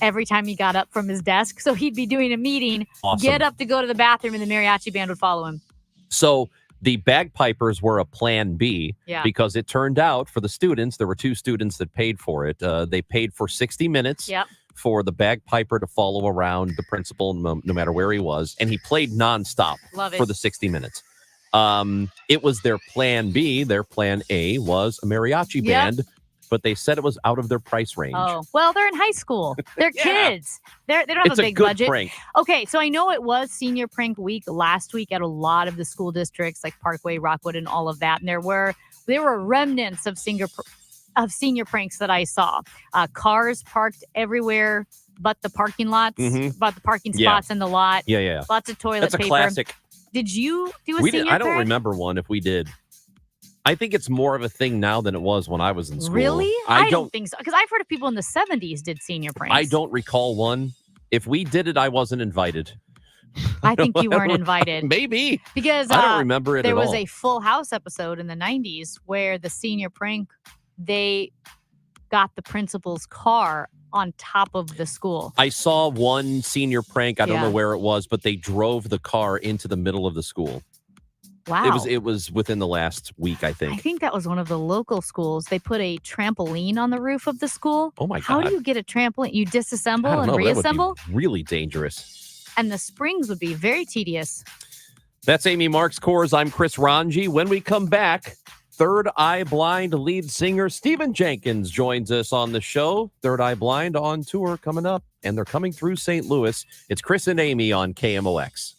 Speaker 1: every time he got up from his desk. So he'd be doing a meeting, get up to go to the bathroom, and the mariachi band would follow him.
Speaker 2: So the bagpipers were a plan B because it turned out for the students, there were 2 students that paid for it. They paid for 60 minutes for the bagpiper to follow around the principal no matter where he was. And he played nonstop for the 60 minutes. It was their plan B. Their plan A was a mariachi band, but they said it was out of their price range.
Speaker 1: Oh, well, they're in high school. They're kids. They don't have a big budget.
Speaker 2: Prank.
Speaker 1: Okay, so I know it was senior prank week last week at a lot of the school districts like Parkway, Rockwood, and all of that. And there were remnants of senior pranks that I saw. Cars parked everywhere but the parking lots, but the parking spots in the lot.
Speaker 2: Yeah.
Speaker 1: Lots of toilet paper.
Speaker 2: That's a classic.
Speaker 1: Did you do a senior prank?
Speaker 2: I don't remember one if we did. I think it's more of a thing now than it was when I was in school.
Speaker 1: Really? I don't think so. Because I've heard of people in the 70s did senior pranks.
Speaker 2: I don't recall one. If we did it, I wasn't invited.
Speaker 1: I think you weren't invited.
Speaker 2: Maybe.
Speaker 1: Because
Speaker 2: I don't remember it at all.
Speaker 1: There was a Full House episode in the 90s where the senior prank, they got the principal's car on top of the school.
Speaker 2: I saw one senior prank. I don't know where it was, but they drove the car into the middle of the school.
Speaker 1: Wow.
Speaker 2: It was within the last week, I think.
Speaker 1: I think that was one of the local schools. They put a trampoline on the roof of the school.
Speaker 2: Oh my God.
Speaker 1: How do you get a trampoline? You disassemble and reassemble?
Speaker 2: That would be really dangerous.
Speaker 1: And the springs would be very tedious.
Speaker 2: That's Amy Marks Kors. I'm Chris Ranji. When we come back, Third Eye Blind lead singer Stephen Jenkins joins us on the show. Third Eye Blind on tour coming up, and they're coming through St. Louis. It's Chris and Amy on KMOX.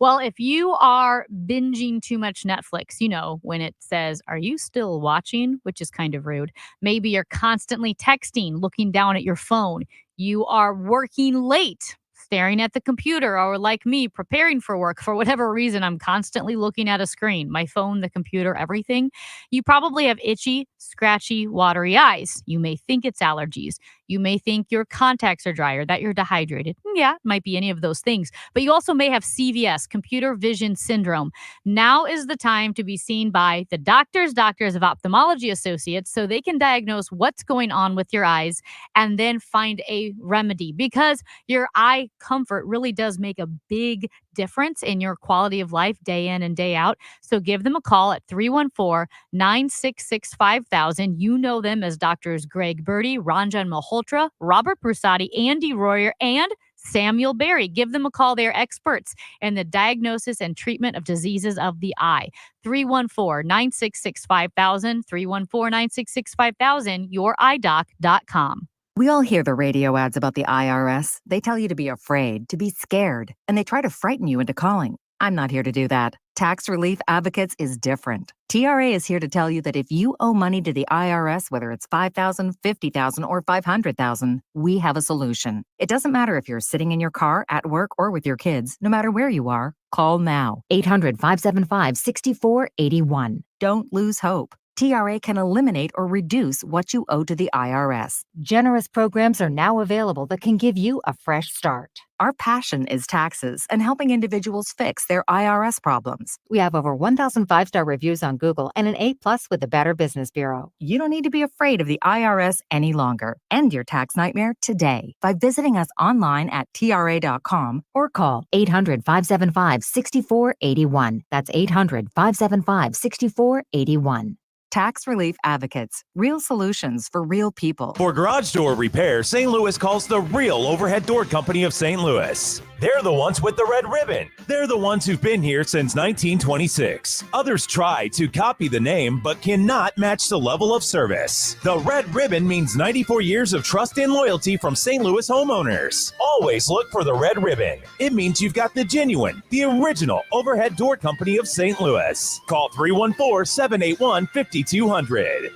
Speaker 1: Well, if you are binging too much Netflix, you know, when it says, "Are you still watching?" which is kind of rude. Maybe you're constantly texting, looking down at your phone. You are working late, staring at the computer, or like me, preparing for work. For whatever reason, I'm constantly looking at a screen, my phone, the computer, everything. You probably have itchy, scratchy, watery eyes. You may think it's allergies. You may think your contacts are dry or that you're dehydrated. Yeah, it might be any of those things. But you also may have CVS, computer vision syndrome. Now is the time to be seen by the doctors of Ophthalmology Associates so they can diagnose what's going on with your eyes and then find a remedy, because your eye comfort really does make a big difference in your quality of life day in and day out. So give them a call at 314-966-5000. You know them as Doctors Greg Birdie, Ranjan Malhotra, Robert Brusati, Andy Royer, and Samuel Berry. Give them a call. They're experts in the diagnosis and treatment of diseases of the eye. 314-966-5000, 314-966-5000, youridoc.com.
Speaker 6: We all hear the radio ads about the IRS. They tell you to be afraid, to be scared, and they try to frighten you into calling. I'm not here to do that. Tax Relief Advocates is different. TRA is here to tell you that if you owe money to the IRS, whether it's $5,000, $50,000, or $500,000, we have a solution. It doesn't matter if you're sitting in your car, at work, or with your kids. No matter where you are, call now. 800-575-6481. Don't lose hope. TRA can eliminate or reduce what you owe to the IRS. Generous programs are now available that can give you a fresh start. Our passion is taxes and helping individuals fix their IRS problems. We have over 1,000 5-star reviews on Google and an A+ with the Better Business Bureau. You don't need to be afraid of the IRS any longer. End your tax nightmare today by visiting us online at TRA.com or call 800-575-6481. That's 800-575-6481. Tax Relief Advocates. Real solutions for real people.
Speaker 15: For garage door repair, St. Louis calls the Real Overhead Door Company of St. Louis. They're the ones with the red ribbon. They're the ones who've been here since 1926. Others try to copy the name, but cannot match the level of service. The red ribbon means 94 years of trust and loyalty from St. Louis homeowners. Always look for the red ribbon. It means you've got the genuine, the original Overhead Door Company of St. Louis. Call 314-781-5200.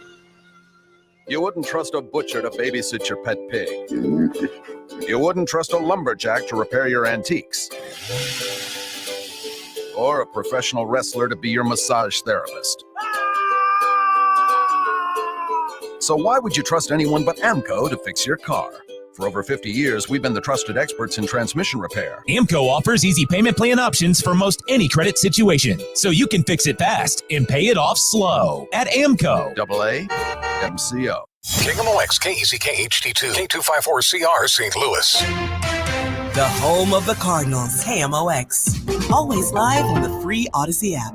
Speaker 16: You wouldn't trust a butcher to babysit your pet pig. You wouldn't trust a lumberjack to repair your antiques. Or a professional wrestler to be your massage therapist. So why would you trust anyone but AMCO to fix your car? For over 50 years, we've been the trusted experts in transmission repair.
Speaker 15: AMCO offers easy payment plan options for most any credit situation, so you can fix it fast and pay it off slow at AMCO.
Speaker 16: AA MCO.
Speaker 7: KMOX, KEZK HD2, K254CR St. Louis.
Speaker 3: The home of the Cardinals, KMOX. Always live on the free Odyssey app.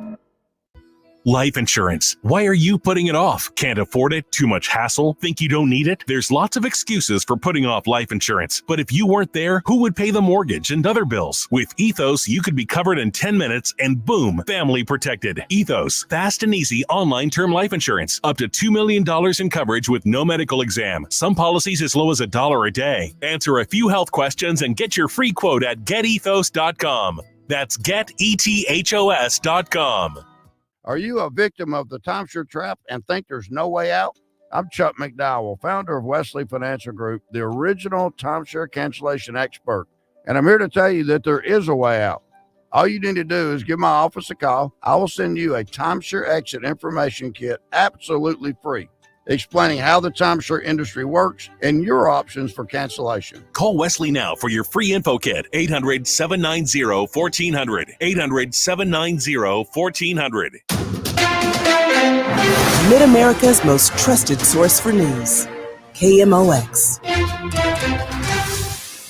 Speaker 4: Life insurance. Why are you putting it off? Can't afford it? Too much hassle? Think you don't need it? There's lots of excuses for putting off life insurance. But if you weren't there, who would pay the mortgage and other bills? With Ethos, you could be covered in 10 minutes and boom, family protected. Ethos, fast and easy online term life insurance. Up to $2 million in coverage with no medical exam. Some policies as low as $1 a day. Answer a few health questions and get your free quote at getethos.com. That's getethos.com.
Speaker 12: Are you a victim of the timeshare trap and think there's no way out? I'm Chuck McDowell, founder of Wesley Financial Group, the original timeshare cancellation expert. And I'm here to tell you that there is a way out. All you need to do is give my office a call. I will send you a timeshare exit information kit absolutely free, explaining how the timeshare industry works and your options for cancellation.
Speaker 4: Call Wesley now for your free info kit. 800-790-1400. 800-790-1400.
Speaker 3: Mid-America's most trusted source for news. KMOX.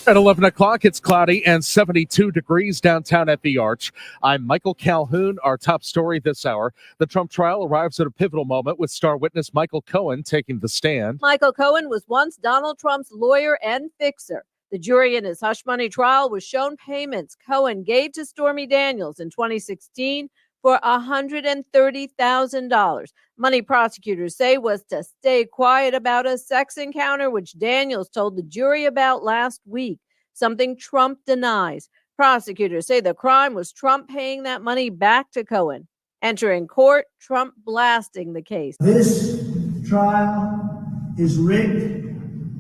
Speaker 17: At 11 o'clock, it's cloudy and 72 degrees downtown at the Arch. I'm Michael Calhoun. Our top story this hour. The Trump trial arrives at a pivotal moment with star witness Michael Cohen taking the stand.
Speaker 18: Michael Cohen was once Donald Trump's lawyer and fixer. The jury in his hush money trial was shown payments Cohen gave to Stormy Daniels in 2016 for $130,000. Money prosecutors say was to stay quiet about a sex encounter which Daniels told the jury about last week, something Trump denies. Prosecutors say the crime was Trump paying that money back to Cohen. Entering court, Trump blasting the case.
Speaker 19: This trial is rigged.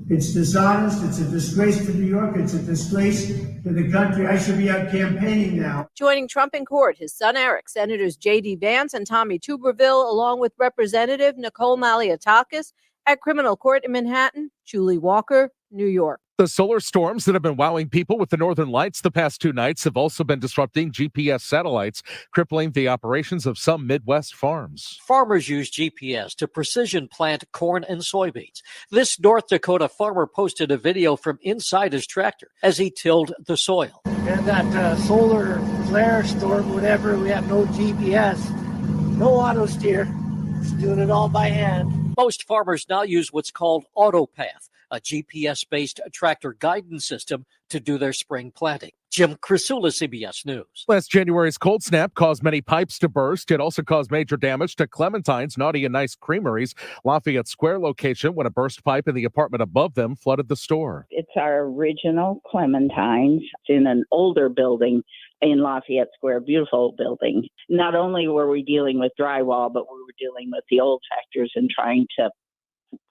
Speaker 19: It's dishonest. It's a disgrace to New York. It's a disgrace to the country. I should be out campaigning now.
Speaker 18: Joining Trump in court, his son Eric, Senators J.D. Vance and Tommy Tuberville, along with Representative Nicole Malliotakis. At criminal court in Manhattan, Julie Walker, New York.
Speaker 17: The solar storms that have been wowing people with the northern lights the past 2 nights have also been disrupting GPS satellites, crippling the operations of some Midwest farms.
Speaker 20: Farmers use GPS to precision plant corn and soybeans. This North Dakota farmer posted a video from inside his tractor as he tilled the soil.
Speaker 19: And that solar flare storm, whatever, we have no GPS, no auto steer. Just doing it all by hand.
Speaker 20: Most farmers now use what's called AutoPath, a GPS-based tractor guidance system to do their spring planting. Jim Crisula, CBS News.
Speaker 17: Last January's cold snap caused many pipes to burst. It also caused major damage to Clementine's Naughty and Nice Creamery's Lafayette Square location when a burst pipe in the apartment above them flooded the store.
Speaker 21: It's our original Clementine's. It's in an older building in Lafayette Square, beautiful building. Not only were we dealing with drywall, but we were dealing with the old factors and trying to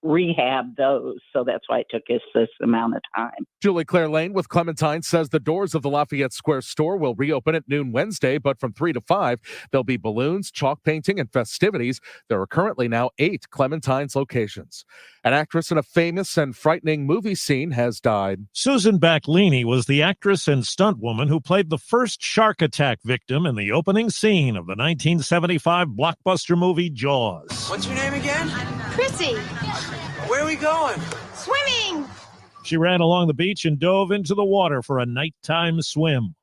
Speaker 21: rehab those. So that's why it took us this amount of time.
Speaker 17: Julie Claire Lane with Clementine says the doors of the Lafayette Square store will reopen at noon Wednesday, but from 3 to 5, there'll be balloons, chalk painting, and festivities. There are currently now 8 Clementine's locations. An actress in a famous and frightening movie scene has died.
Speaker 22: Susan Backlini was the actress and stuntwoman who played the first shark attack victim in the opening scene of the 1975 blockbuster movie Jaws.
Speaker 29: What's your name again?
Speaker 30: Chrissy.
Speaker 29: Where are we going?
Speaker 30: Swimming.
Speaker 22: She ran along the beach and dove into the water for a nighttime swim.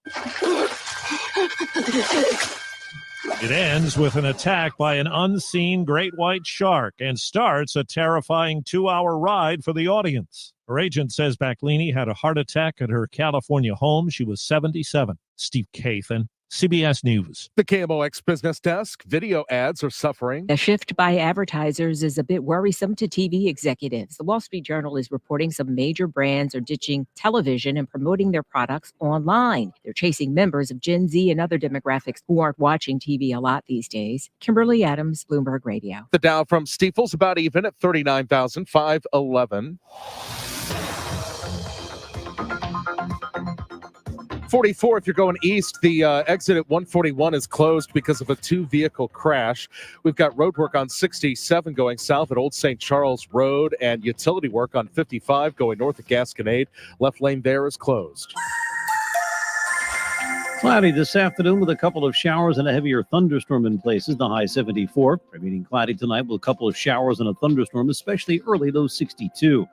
Speaker 22: It ends with an attack by an unseen great white shark and starts a terrifying 2-hour ride for the audience. Her agent says Backlini had a heart attack at her California home. She was 77. Steve Kathan, CBS News.
Speaker 17: The KMOX Business Desk. Video ads are suffering.
Speaker 31: The shift by advertisers is a bit worrisome to TV executives. The Wall Street Journal is reporting some major brands are ditching television and promoting their products online. They're chasing members of Gen Z and other demographics who aren't watching TV a lot these days. Kimberly Adams, Bloomberg Radio.
Speaker 17: The Dow from Stifel's about even at 39,511. 44 if you're going east. The exit at 141 is closed because of a 2-vehicle crash. We've got road work on 67 going south at Old St. Charles Road and utility work on 55 going north at Gasconade. Left lane there is closed.
Speaker 5: Cloudy this afternoon with a couple of showers and a heavier thunderstorm in places. The high 74. Remaining cloudy tonight with a couple of showers and a thunderstorm, especially early, low 62.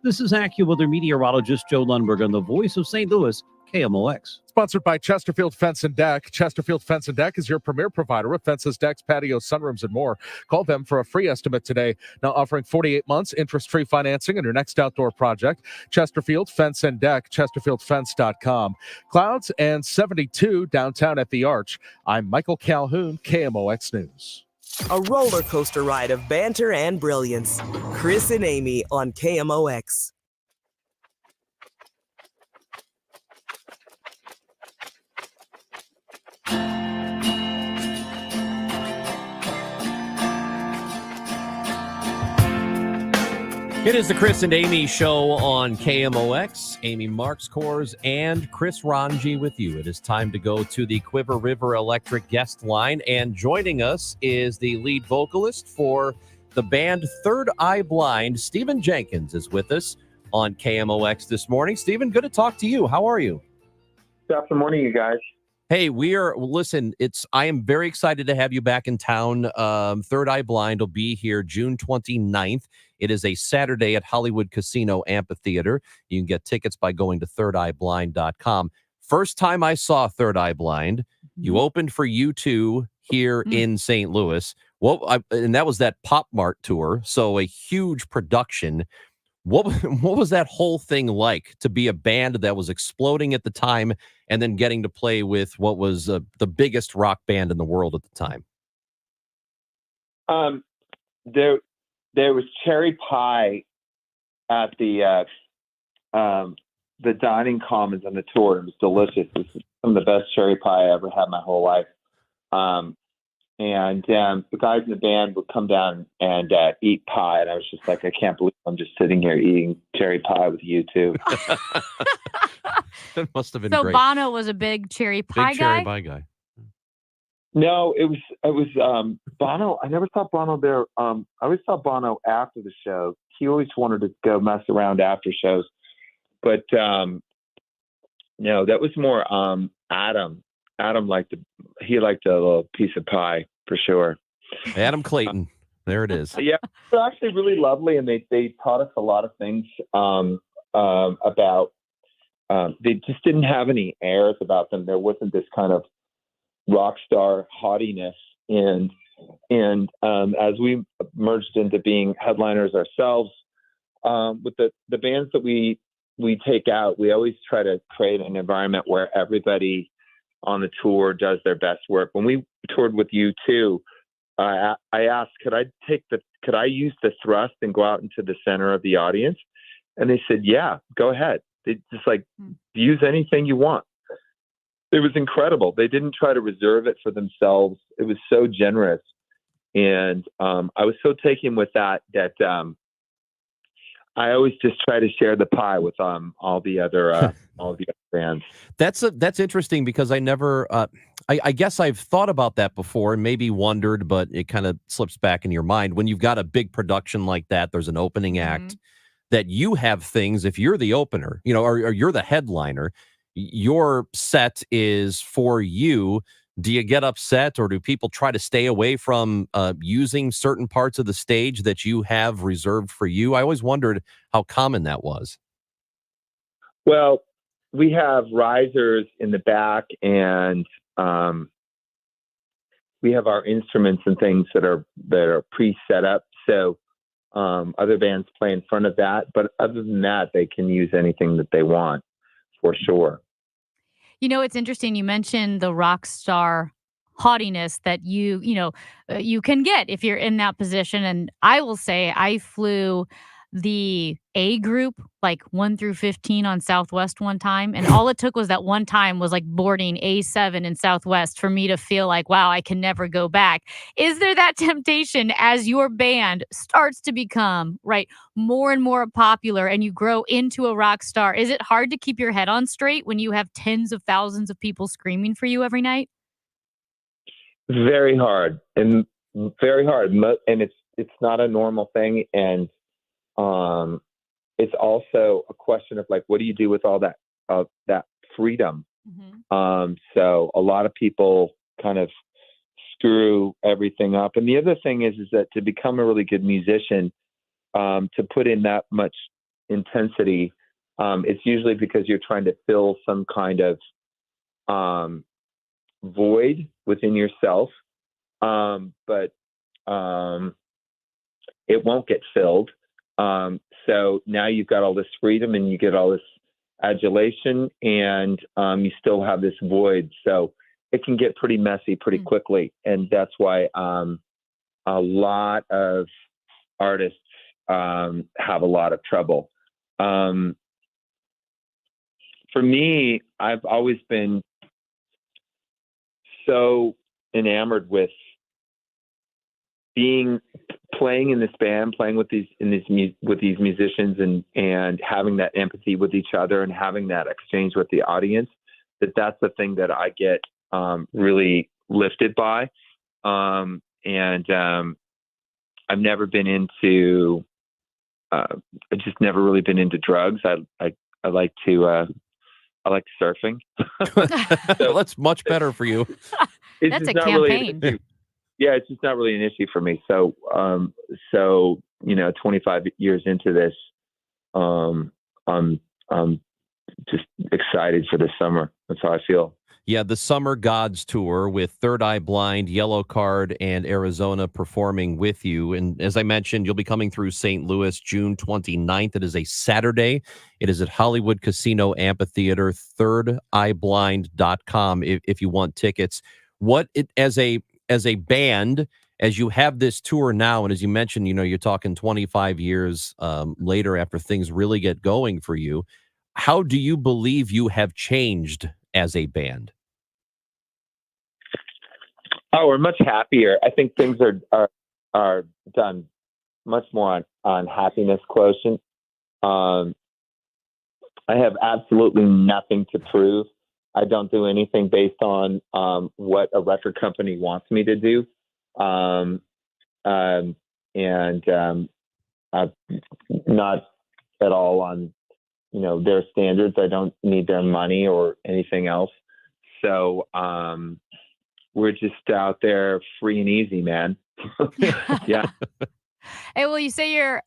Speaker 5: This is AccuWeather meteorologist Joe Lundberg on the voice of St. Louis, KMOX.
Speaker 17: Sponsored by Chesterfield Fence and Deck. Chesterfield Fence and Deck is your premier provider of fences, decks, patios, sunrooms, and more. Call them for a free estimate today. Now offering 48 months interest-free financing on your next outdoor project. Chesterfield Fence and Deck, chesterfieldfence.com. Clouds and 72 downtown at the Arch. I'm Michael Calhoun, KMOX News.
Speaker 3: A roller coaster ride of banter and brilliance. Chris and Amy on KMOX.
Speaker 2: It is the Chris and Amy show on KMOX. Amy Marks Kors and Chris Ranji with you. It is time to go to the Quiver River Electric guest line. And joining us is the lead vocalist for the band Third Eye Blind. Stephen Jenkins is with us on KMOX this morning. Stephen, good to talk to you. How are you?
Speaker 8: Good morning, you guys.
Speaker 2: Hey, I am very excited to have you back in town. Third Eye Blind will be here June 29th. It is a Saturday at Hollywood Casino Amphitheater. You can get tickets by going to thirdeyeblind.com. First time I saw Third Eye Blind, you opened for U2 here in St. Louis. And that was that Pop Mart tour, so a huge production. What was that whole thing like to be a band that was exploding at the time and then getting to play with what was the biggest rock band in the world at the time?
Speaker 8: There was cherry pie at the dining commons on the tour. It was delicious. This is some of the best cherry pie I ever had in my whole life. And the guys in the band would come down and eat pie, and I was just like, I can't believe I'm just sitting here eating cherry pie with you two.
Speaker 2: That must have been
Speaker 1: so
Speaker 2: great.
Speaker 1: Bono was a big cherry pie
Speaker 2: Big
Speaker 1: guy?
Speaker 2: cherry pie guy.
Speaker 8: No, it was Bono. I never saw Bono there. I always saw Bono after the show. He always wanted to go mess around after shows, but no, that was more Adam. Adam liked a little piece of pie for sure.
Speaker 2: Adam Clayton. There it is.
Speaker 8: Yeah, they're actually really lovely, and they taught us a lot of things about. They just didn't have any airs about them. There wasn't this kind of rock star haughtiness, and as we merged into being headliners ourselves, with the bands that we take out, we always try to create an environment where everybody on the tour does their best work. When we toured with U2, I asked, could I use the thrust and go out into the center of the audience? And they said, yeah, go ahead. They just use anything you want. It was incredible. They didn't try to reserve it for themselves. It was so generous. And I was so taken with that I always just try to share the pie with all the other bands.
Speaker 2: That's interesting because I never I guess I've thought about that before and maybe wondered, but it kind of slips back in your mind when you've got a big production like that. There's an opening act that you have things. If you're the opener, or you're the headliner, your set is for you. Do you get upset, or do people try to stay away from using certain parts of the stage that you have reserved for you? I always wondered how common that was.
Speaker 8: Well, we have risers in the back, and we have our instruments and things that are pre-set up. So other bands play in front of that, but other than that, they can use anything that they want, for sure.
Speaker 1: It's interesting. You mentioned the rock star haughtiness that you can get if you're in that position. And I will say I flew the A group, 1 through 15 on Southwest one time. And all it took was that one time was boarding A7 in Southwest for me to feel like, wow, I can never go back. Is there that temptation as your band starts to become more and more popular and you grow into a rock star? Is it hard to keep your head on straight when you have tens of thousands of people screaming for you every night?
Speaker 8: Very hard, and it's not a normal thing. And it's also a question of what do you do with all that freedom So a lot of people kind of screw everything up. And the other thing is that to become a really good musician, to put in that much intensity, it's usually because you're trying to fill some kind of void within yourself. But it won't get filled. So now you've got all this freedom and you get all this adulation, and you still have this void. So it can get pretty messy pretty quickly. And that's why a lot of artists have a lot of trouble. For me, I've always been so enamored with playing in this band, playing with these musicians, and having that empathy with each other and having that exchange with the audience. That's the thing that I get really lifted by. And I've never been into. I've just never really been into drugs. I like to. I like surfing.
Speaker 2: So that's much better for you.
Speaker 1: That's a campaign.
Speaker 8: Yeah, it's just not really an issue for me. So, 25 years into this, I'm just excited for the summer. That's how I feel.
Speaker 2: Yeah, the Summer Gods Tour with Third Eye Blind, Yellow Card, and Arizona performing with you. And as I mentioned, you'll be coming through St. Louis June 29th. It is a Saturday. It is at Hollywood Casino Amphitheater, thirdeyeblind.com if you want tickets. As a band, as you have this tour now, and as you mentioned, you're talking 25 years later after things really get going for you, how do you believe you have changed as a band?
Speaker 8: Oh, we're much happier. I think things are done much more on happiness quotient. I have absolutely nothing to prove. I don't do anything based on what a record company wants me to do. I'm not at all on, their standards. I don't need their money or anything else. So we're just out there free and easy, man. Yeah.
Speaker 1: Hey, well, you say you're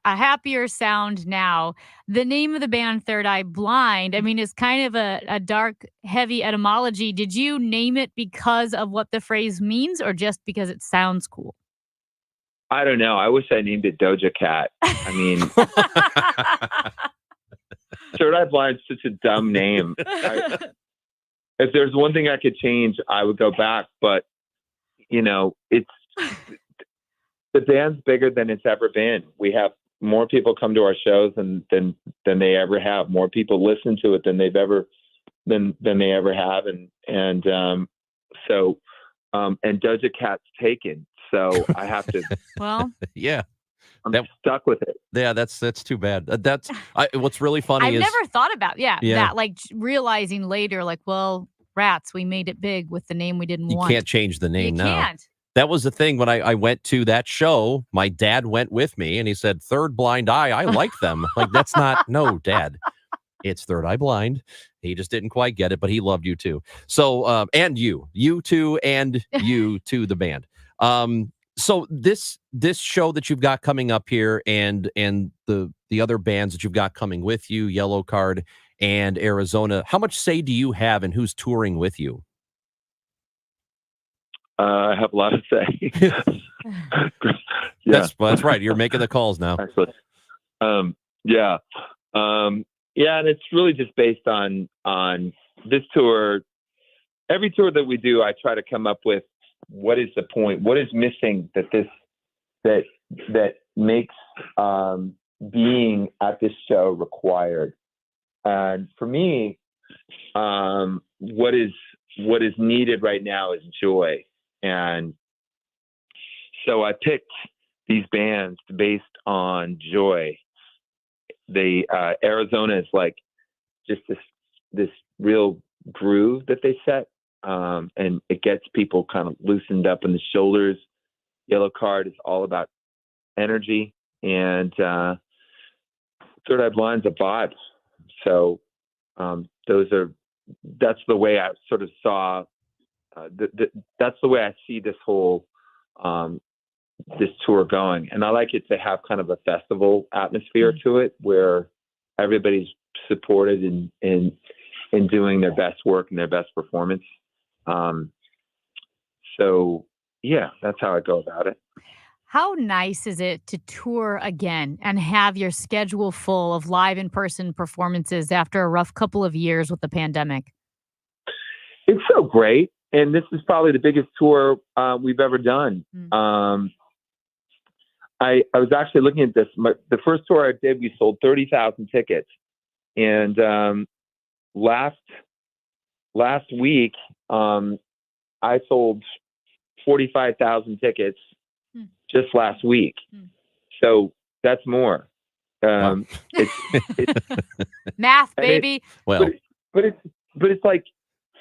Speaker 1: a happier sound now. The name of the band, Third Eye Blind, I mean, is kind of a dark, heavy etymology. Did you name it because of what the phrase means, or just because it sounds cool?
Speaker 8: I don't know. I wish I named it Doja Cat. I mean, Third Eye Blind is such a dumb name. If there's one thing I could change, I would go back. But, it's the band's bigger than it's ever been. We have more people come to our shows than they ever have. More people listen to it than they ever have. And Doja Cat's taken. So I have to.
Speaker 1: Well,
Speaker 2: yeah.
Speaker 8: I'm stuck with it.
Speaker 2: Yeah, that's too bad. What's really funny
Speaker 1: I've
Speaker 2: is
Speaker 1: never thought about that, like realizing later, like, well, rats, we made it big with the name we didn't
Speaker 2: you
Speaker 1: want.
Speaker 2: can't change the name
Speaker 1: You
Speaker 2: now.
Speaker 1: can't.
Speaker 2: That was the thing when I went to that show. My dad went with me, and he said, "Third Blind Eye, I like them." Like, that's not, no, Dad. It's Third Eye Blind. He just didn't quite get it, but he loved you too. So, and you too, and you too, the band. So this show that you've got coming up here, and the other bands that you've got coming with you, Yellow Card and Arizona, how much say do you have in who's touring with you?
Speaker 8: I have a lot to say.
Speaker 2: Yeah. That's right. You're making the calls now.
Speaker 8: Actually. Yeah. And it's really just based on this tour. Every tour that we do, I try to come up with what is the point, what is missing that makes being at this show required. And for me, what is needed right now is joy. And so I picked these bands based on joy. Arizona is like just this real groove that they set, and it gets people kind of loosened up in the shoulders. Yellow Card is all about energy, and Third Eye Blind's a vibe. So those are that's the way I sort of saw. That's the way I see this whole this tour going, and I like it to have kind of a festival atmosphere to it, where everybody's supported in doing their best work and their best performance. So yeah, that's how I go about it.
Speaker 1: How nice is it to tour again and have your schedule full of live in-person performances after a rough couple of years with the pandemic?
Speaker 8: It's so great, and this is probably the biggest tour we've ever done. I was actually looking at this. The first tour I did, we sold 30,000 tickets, and last week I sold 45,000 tickets just last week. So that's more. It's
Speaker 1: math, baby.
Speaker 2: Well,
Speaker 8: but it's like,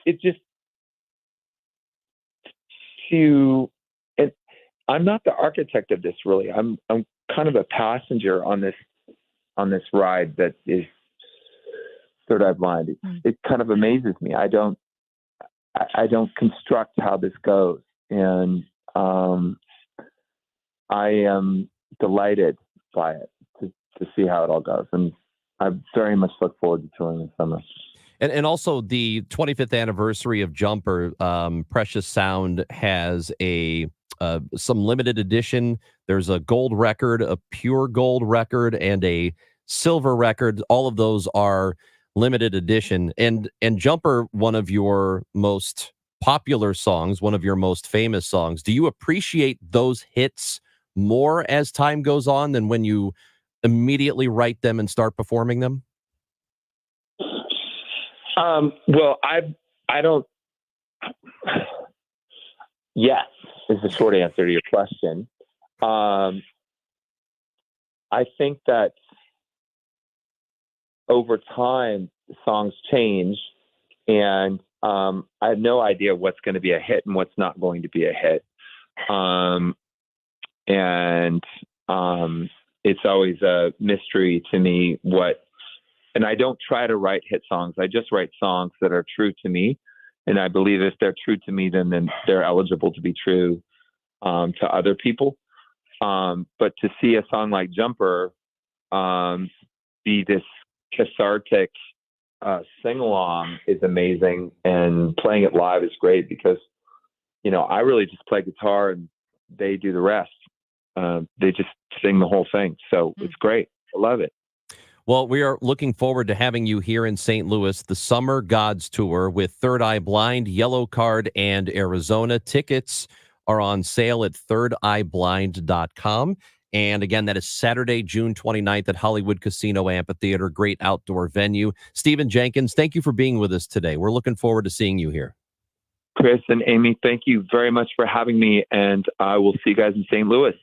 Speaker 8: it just and I'm not the architect of this, really. I'm kind of a passenger on this ride that is Third Eye Blind. It kind of amazes me. I don't construct how this goes, and I am delighted by it to see how it all goes, and I very much look forward to touring this summer.
Speaker 2: And also the 25th anniversary of Jumper, Precious Sound has some limited edition. There's a gold record, a pure gold record, and a silver record. All of those are limited edition. And Jumper, one of your most popular songs, one of your most famous songs. Do you appreciate those hits more as time goes on than when you immediately write them and start performing them?
Speaker 8: Well, I don't. Yes, is the short answer to your question. I think that over time, songs change, and I have no idea what's going to be a hit and what's not going to be a hit. It's always a mystery to me and I don't try to write hit songs. I just write songs that are true to me. And I believe if they're true to me, then they're eligible to be true to other people. But to see a song like Jumper be this cathartic sing-along is amazing. And playing it live is great because, I really just play guitar and they do the rest. They just sing the whole thing. So it's great. I love it.
Speaker 2: Well, we are looking forward to having you here in St. Louis, the Summer Gods Tour with Third Eye Blind, Yellow Card, and Arizona. Tickets are on sale at thirdeyeblind.com. And again, that is Saturday, June 29th at Hollywood Casino Amphitheater. Great outdoor venue. Stephen Jenkins, thank you for being with us today. We're looking forward to seeing you here.
Speaker 8: Chris and Amy, thank you very much for having me, and I will see you guys in St. Louis.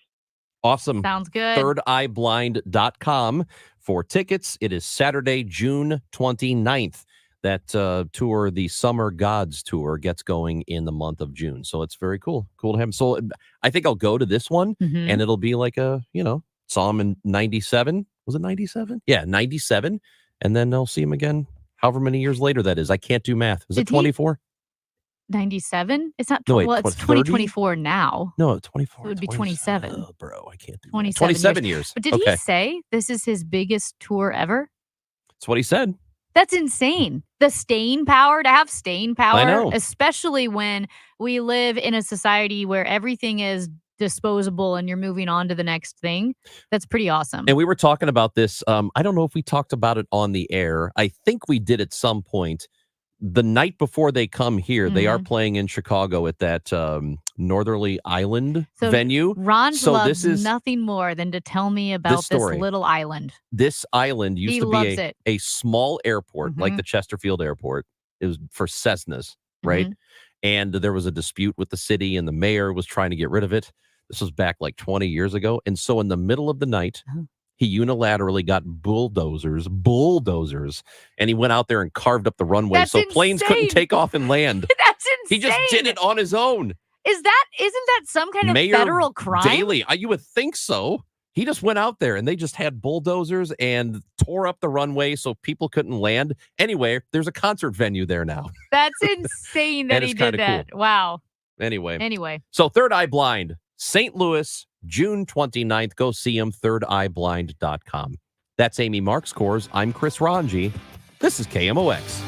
Speaker 2: Awesome.
Speaker 1: Sounds good.
Speaker 2: Thirdeyeblind.com for tickets. It is Saturday, June 29th. That tour, the Summer Gods Tour, gets going in the month of June. So it's very cool. Cool to have him. So I think I'll go to this one, and it'll be like saw him in 97. Was it 97? Yeah, 97. And then I'll see him again however many years later that is. I can't do math. Is it 24?
Speaker 1: 97? It's not.
Speaker 2: No, wait,
Speaker 1: well, it's 2024 now.
Speaker 2: No, 24.
Speaker 1: It would be 27.
Speaker 2: Oh, bro, I can't do
Speaker 1: 27
Speaker 2: years.
Speaker 1: But did he say this is his biggest tour ever?
Speaker 2: That's what he said.
Speaker 1: That's insane. The staying power, to have staying power,
Speaker 2: I know.
Speaker 1: Especially when we live in a society where everything is disposable and you're moving on to the next thing. That's pretty awesome.
Speaker 2: And we were talking about this. I don't know if we talked about it on the air. I think we did at some point. The night before they come here, they are playing in Chicago at that Northerly Island venue.
Speaker 1: Ron loves
Speaker 2: this is
Speaker 1: nothing more than to tell me about this little island.
Speaker 2: This island used
Speaker 1: He
Speaker 2: to
Speaker 1: loves
Speaker 2: be
Speaker 1: it.
Speaker 2: a small airport, like the Chesterfield Airport. It was for Cessnas, right? And there was a dispute with the city, and the mayor was trying to get rid of it. This was back like 20 years ago. And so in the middle of the night, he unilaterally got bulldozers, and he went out there and carved up the runway so planes couldn't take off and land.
Speaker 1: That's insane.
Speaker 2: He just did it on his own.
Speaker 1: Isn't that some kind of
Speaker 2: Mayor
Speaker 1: federal crime?
Speaker 2: Daley, you would think so. He just went out there and they just had bulldozers and tore up the runway so people couldn't land. Anyway, there's a concert venue there now.
Speaker 1: That's insane that
Speaker 2: And
Speaker 1: he
Speaker 2: it's
Speaker 1: did
Speaker 2: kinda
Speaker 1: that.
Speaker 2: cool.
Speaker 1: Wow.
Speaker 2: Anyway. So Third Eye Blind, St. Louis, June 29th. Go see him, thirdeyeblind.com. That's Amy Markscores. I'm Chris Ranji. This is KMOX.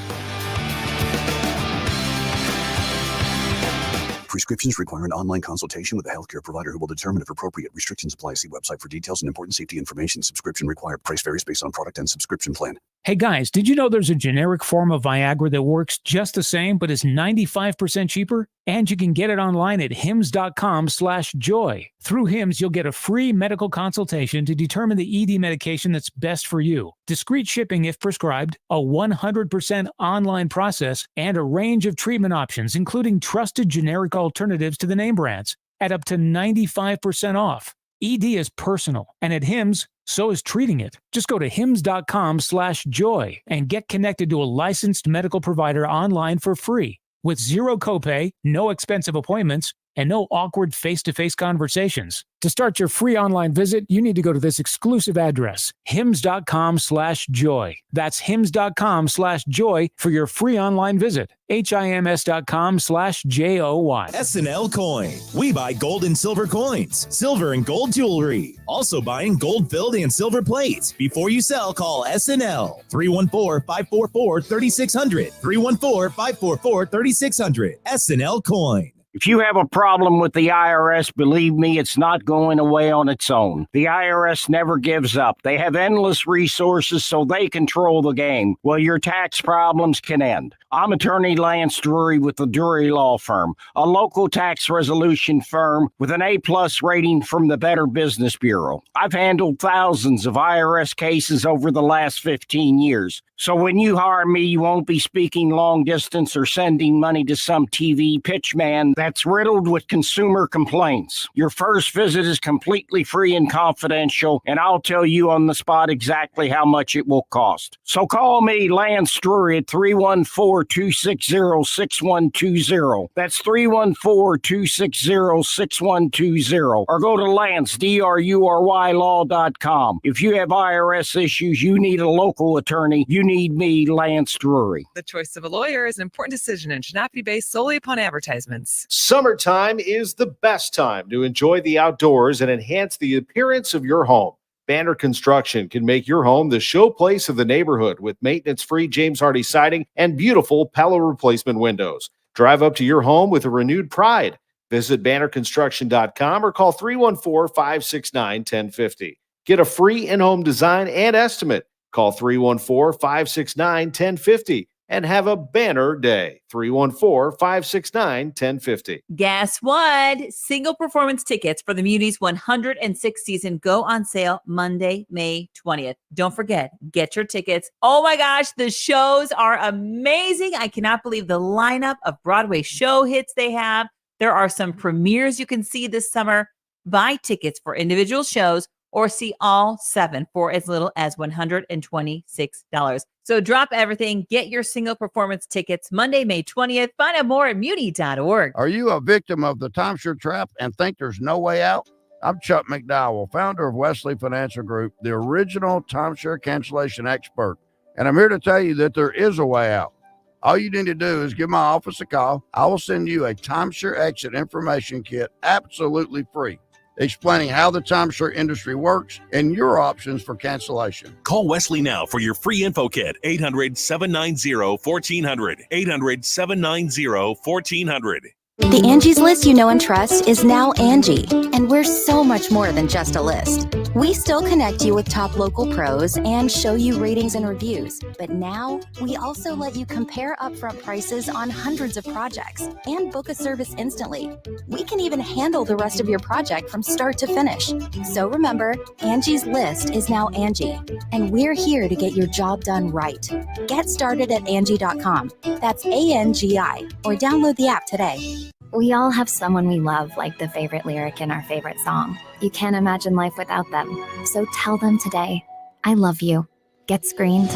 Speaker 16: Prescriptions require an online consultation with a healthcare provider who will determine if appropriate. Restrictions apply. See website for details and important safety information. Subscription required. Price varies based on product and subscription plan.
Speaker 9: Hey guys, did you know there's a generic form of Viagra that works just the same but is 95% cheaper? And you can get it online at hims.com/joy. Through Hims, you'll get a free medical consultation to determine the ED medication that's best for you. Discreet shipping if prescribed, a 100% online process, and a range of treatment options, including trusted generic alternatives to the name brands, at up to 95% off. ED is personal, and at Hims, so is treating it. Just go to hims.com/joy and get connected to a licensed medical provider online for free with zero copay, no expensive appointments, and no awkward face-to-face conversations. To start your free online visit, you need to go to this exclusive address, hims.com/joy. That's hims.com/joy for your free online visit. HIMS.com/JOY.
Speaker 15: SNL Coin. We buy gold and silver coins, silver and gold jewelry. Also buying gold-filled and silver plates. Before you sell, call SNL. 314-544-3600. 314-544-3600. SNL Coin.
Speaker 10: If you have a problem with the IRS, believe me, it's not going away on its own. The IRS never gives up. They have endless resources, so they control the game. Well, your tax problems can end. I'm attorney Lance Drury with the Drury Law Firm, a local tax resolution firm with an A+ rating from the Better Business Bureau. I've handled thousands of IRS cases over the last 15 years. So when you hire me, you won't be speaking long distance or sending money to some TV pitchman that's riddled with consumer complaints. Your first visit is completely free and confidential, and I'll tell you on the spot exactly how much it will cost. So call me, Lance Drury, at 314-260-6120. That's 314-260-6120. Or go to Lance, DRURYlaw.com. If you have IRS issues, you need a local attorney, you need me, Lance Drury.
Speaker 11: The choice of a lawyer is an important decision and should not be based solely upon advertisements.
Speaker 13: Summertime is the best time to enjoy the outdoors and enhance the appearance of your home. Banner Construction can make your home the showplace of the neighborhood with maintenance-free James Hardy siding and beautiful Pella replacement windows. Drive up to your home with a renewed pride. Visit bannerconstruction.com or call 314-569-1050. Get a free in-home design and estimate. Call 314-569-1050 and have a banner day. 314-569-1050.
Speaker 14: Guess what? Single performance tickets for the Muni's 106th season go on sale Monday, May 20th. Don't forget, get your tickets. Oh my gosh, the shows are amazing. I cannot believe the lineup of Broadway show hits they have. There are some premieres you can see this summer. Buy tickets for individual shows or see all 7 for as little as $126. So drop everything, get your single performance tickets Monday, May 20th. Find out more at muni.org.
Speaker 12: Are you a victim of the timeshare trap and think there's no way out? I'm Chuck McDowell, founder of Wesley Financial Group, the original timeshare cancellation expert. And I'm here to tell you that there is a way out. All you need to do is give my office a call. I will send you a timeshare exit information kit absolutely free, explaining how the timeshare industry works and your options for cancellation.
Speaker 4: Call Wesley now for your free info kit. 800-790-1400. 800-790-1400.
Speaker 23: The Angie's List you know and trust is now Angie, and we're so much more than just a list. We still connect you with top local pros and show you ratings and reviews, but now we also let you compare upfront prices on hundreds of projects and book a service instantly. We can even handle the rest of your project from start to finish. So remember, Angie's List is now Angie, and we're here to get your job done right. Get started at Angie.com. That's ANGI, or download the app today.
Speaker 24: We all have someone we love, like the favorite lyric in our favorite song. You can't imagine life without them. So tell them today, I love you. Get screened.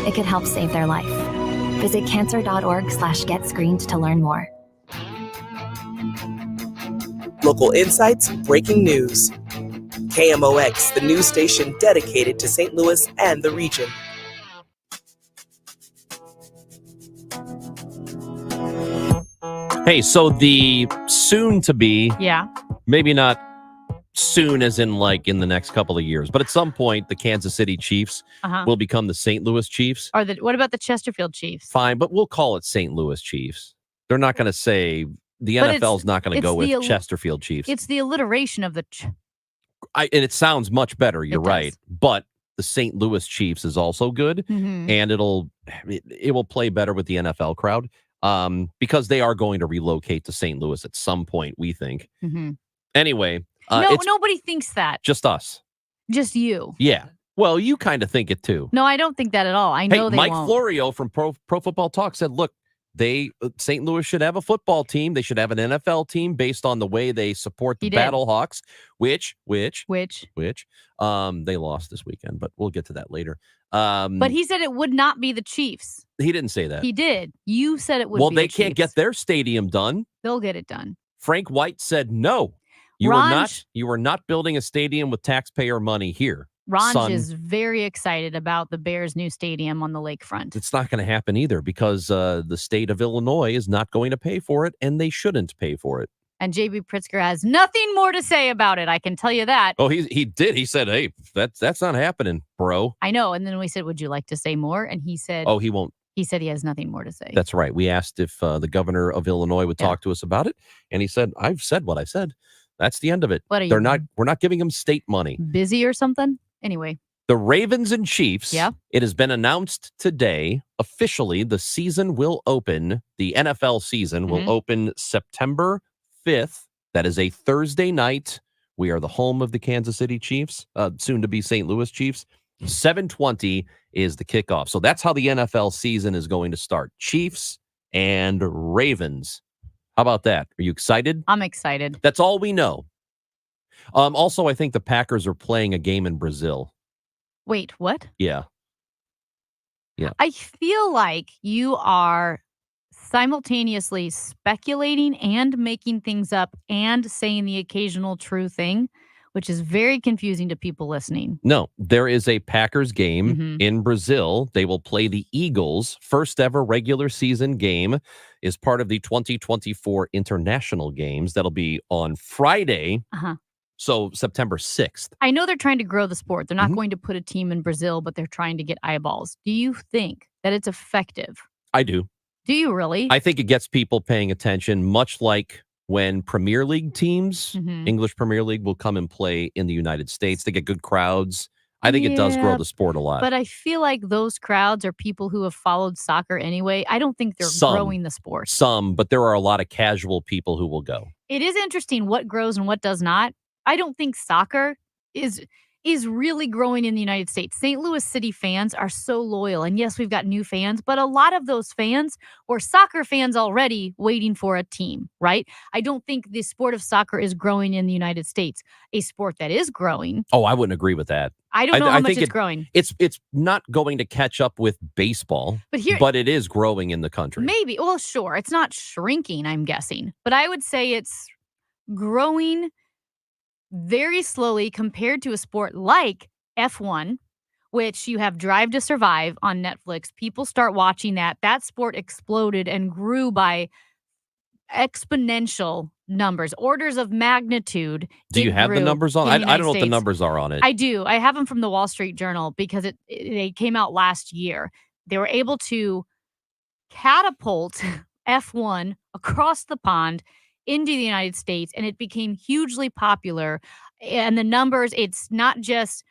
Speaker 24: It could help save their life. Visit cancer.org/getscreened to learn more.
Speaker 3: Local insights, breaking news. KMOX, the news station dedicated to St. Louis and the region.
Speaker 2: Hey, so the soon-to-be,
Speaker 1: Yeah.
Speaker 2: maybe not soon as in like in the next couple of years, but at some point, the Kansas City Chiefs
Speaker 1: Uh-huh.
Speaker 2: will become the St. Louis Chiefs.
Speaker 1: Or what about the Chesterfield Chiefs?
Speaker 2: Fine, but we'll call it St. Louis Chiefs. They're not going to say, the
Speaker 1: But
Speaker 2: NFL's not going to
Speaker 1: it's
Speaker 2: go with
Speaker 1: the
Speaker 2: Chesterfield Chiefs.
Speaker 1: It's the alliteration of the
Speaker 2: And it sounds much better. You're
Speaker 1: It does.
Speaker 2: right. But the St. Louis Chiefs is also good,
Speaker 1: Mhm.
Speaker 2: and it will play better with the NFL crowd because they are going to relocate to St. Louis at some point, we think.
Speaker 1: Mhm.
Speaker 2: Anyway,
Speaker 1: No,
Speaker 2: it's
Speaker 1: nobody thinks that.
Speaker 2: just us.
Speaker 1: Just you.
Speaker 2: Yeah. Well, you kind of think it too.
Speaker 1: No, I don't think that at all. I know
Speaker 2: Hey,
Speaker 1: they
Speaker 2: Mike
Speaker 1: won't.
Speaker 2: Florio from Pro Football Talk said, look, St. Louis should have a football team. They should have an NFL team based on the way they support the
Speaker 1: He did.
Speaker 2: Battlehawks, which they lost this weekend, but we'll get to that later.
Speaker 1: But he said it would not be the Chiefs.
Speaker 2: He didn't say that.
Speaker 1: He did. You said it would
Speaker 2: Well,
Speaker 1: be
Speaker 2: they
Speaker 1: the
Speaker 2: can't get
Speaker 1: Chiefs.
Speaker 2: their stadium done.
Speaker 1: They'll get it done.
Speaker 2: Frank White said no. You are not building a stadium with taxpayer money here.
Speaker 1: Ranj
Speaker 2: son.
Speaker 1: is very excited about the Bears' new stadium on the lakefront.
Speaker 2: It's not going to happen either because the state of Illinois is not going to pay for it, and they shouldn't pay for it.
Speaker 1: And JB Pritzker has nothing more to say about it. I can tell you that.
Speaker 2: Oh, he did. He said, "Hey, that's not happening, bro."
Speaker 1: I know. And then we said, would you like to say more? And he said,
Speaker 2: Oh, he won't.
Speaker 1: He said he has nothing more to say.
Speaker 2: That's right. We asked if the governor of Illinois would talk to us about it, and he said, "I've said what I said. That's the end of it.
Speaker 1: What are
Speaker 2: They're
Speaker 1: you-
Speaker 2: not. We're not giving them state money."
Speaker 1: Busy or something? Anyway.
Speaker 2: The Ravens and Chiefs.
Speaker 1: Yeah.
Speaker 2: It has been announced today officially the season will open. The NFL season
Speaker 1: Mhm.
Speaker 2: will open September 5th. That is a Thursday night. We are the home of the Kansas City Chiefs, soon to be St. Louis Chiefs. 7:20 is the kickoff. So that's how the NFL season is going to start. Chiefs and Ravens. How about that? Are you excited?
Speaker 1: I'm excited.
Speaker 2: That's all we know. Also, I think the Packers are playing a game in Brazil.
Speaker 1: Wait, what?
Speaker 2: Yeah. Yeah.
Speaker 1: I feel like you are simultaneously speculating and making things up and saying the occasional true thing, which is very confusing to people listening.
Speaker 2: No, there is a Packers game
Speaker 1: Mhm.
Speaker 2: in Brazil. They will play the Eagles. First ever regular season game is part of the 2024 international games. That'll be on Friday.
Speaker 1: Uh-huh.
Speaker 2: So September 6th.
Speaker 1: I know they're trying to grow the sport. They're not
Speaker 2: Mhm.
Speaker 1: going to put a team in Brazil, but they're trying to get eyeballs. Do you think that it's effective?
Speaker 2: I do.
Speaker 1: Do you really?
Speaker 2: I think it gets people paying attention, much like when Premier League teams,
Speaker 1: Mhm.
Speaker 2: English Premier League, will come and play in the United States. They get good crowds. I think it does grow
Speaker 1: Yeah,
Speaker 2: the sport a lot.
Speaker 1: But I feel like those crowds are people who have followed soccer anyway. I don't think they're
Speaker 2: Some.
Speaker 1: growing the sport.
Speaker 2: Some, but there are a lot of casual people who will go.
Speaker 1: It is interesting what grows and what does not. I don't think soccer is really growing in the United States. St. Louis City fans are so loyal. And yes, we've got new fans, but a lot of those fans were soccer fans already waiting for a team, right? I don't think the sport of soccer is growing in the United States. A sport that is growing,
Speaker 2: Oh, I wouldn't agree with that.
Speaker 1: I don't know how much
Speaker 2: think
Speaker 1: it's growing.
Speaker 2: It's not going to catch up with baseball,
Speaker 1: But
Speaker 2: it is growing in the country.
Speaker 1: Maybe. Well, sure. It's not shrinking, I'm guessing. But I would say it's growing very slowly compared to a sport like F1, which you have Drive to Survive on Netflix. People start watching that. That sport exploded and grew by exponential numbers, orders of magnitude.
Speaker 2: Do you
Speaker 1: it
Speaker 2: have the
Speaker 1: grew
Speaker 2: numbers on?
Speaker 1: in the
Speaker 2: I don't
Speaker 1: United
Speaker 2: know what the
Speaker 1: States.
Speaker 2: numbers are on it.
Speaker 1: I do. I have them from the Wall Street Journal because they came out last year. They were able to catapult F1 across the pond into the United States, and it became hugely popular. And the numbers, it's not just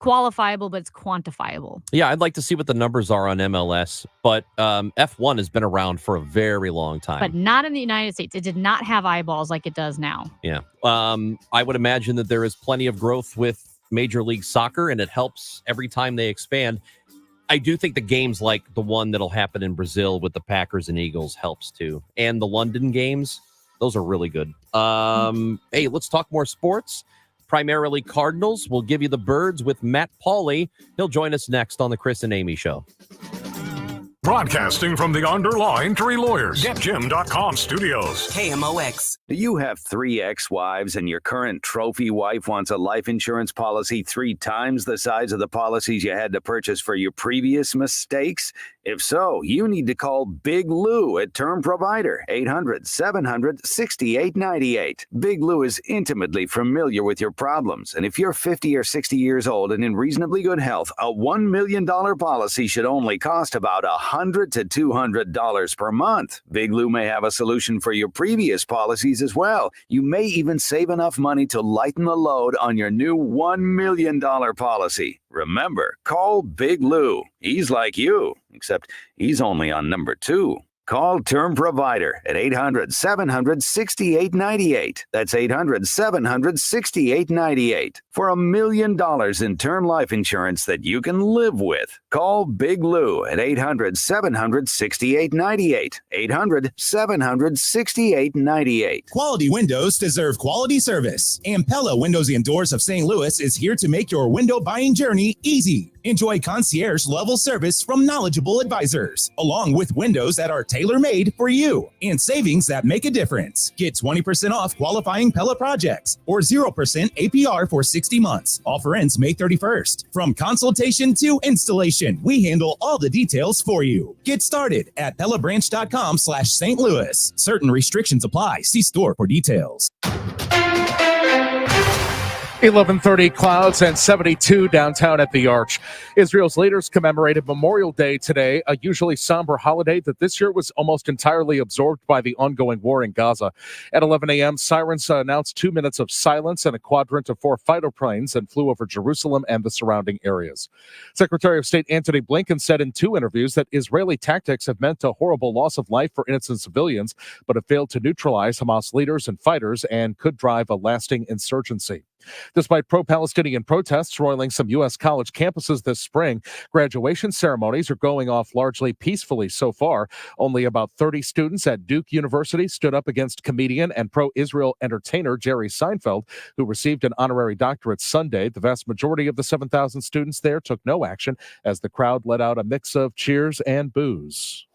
Speaker 1: qualifiable, but it's quantifiable.
Speaker 2: Yeah, I'd like to see what the numbers are on MLS, but F1 has been around for a very long time.
Speaker 1: But not in the United States. It did not have eyeballs like it does now.
Speaker 2: Yeah. I would imagine that there is plenty of growth with Major League Soccer, and it helps every time they expand. I do think the games like the one that'll happen in Brazil with the Packers and Eagles helps too. And the London games, those are really good. Hey, let's talk more sports. Primarily Cardinals. We'll give you the birds with Matt Pauley. He'll join us next on the Chris and Amy Show.
Speaker 6: Broadcasting from the Underlying Tree Lawyers, GetJim.com studios.
Speaker 3: KMOX.
Speaker 7: Do you have 3 ex-wives and your current trophy wife wants a life insurance policy 3 times the size of the policies you had to purchase for your previous mistakes? If so, you need to call Big Lou at Term Provider, 800-700-6898. Big Lou is intimately familiar with your problems, and if you're 50 or 60 years old and in reasonably good health, a $1 million policy should only cost about $100 to $200 per month. Big Lou may have a solution for your previous policies as well. You may even save enough money to lighten the load on your new $1 million policy. Remember, call Big Lou. He's like you, except he's only on number 2. Call Term Provider at 800-700-6898. That's 800-700-6898 for $1 million in term life insurance that you can live with. Call Big Lou at 800-700-6898. 800-700-6898.
Speaker 18: Quality windows deserve quality service. Ampella Windows and Doors of St. Louis is here to make your window buying journey easy. Enjoy concierge-level service from knowledgeable advisors, along with windows that are tailor-made for you and savings that make a difference. Get 20% off qualifying Pella projects or 0% APR for 60 months. Offer ends May 31st. From consultation to installation, we handle all the details for you. Get started at PellaBranch.com/St. Louis. Certain restrictions apply. See store for details.
Speaker 17: 11:30 clouds and 72 downtown at the Arch. Israel's leaders commemorated Memorial Day today, a usually somber holiday that this year was almost entirely absorbed by the ongoing war in Gaza. At 11 a.m., sirens announced 2 minutes of silence and a quadrant of 4 fighter planes and flew over Jerusalem and the surrounding areas. Secretary of State Antony Blinken said in 2 interviews that Israeli tactics have meant a horrible loss of life for innocent civilians, but have failed to neutralize Hamas leaders and fighters and could drive a lasting insurgency. Despite pro-Palestinian protests roiling some U.S. college campuses this spring, graduation ceremonies are going off largely peacefully so far. Only about 30 students at Duke University stood up against comedian and pro-Israel entertainer Jerry Seinfeld, who received an honorary doctorate Sunday. The vast majority of the 7,000 students there took no action as the crowd let out a mix of cheers and boos.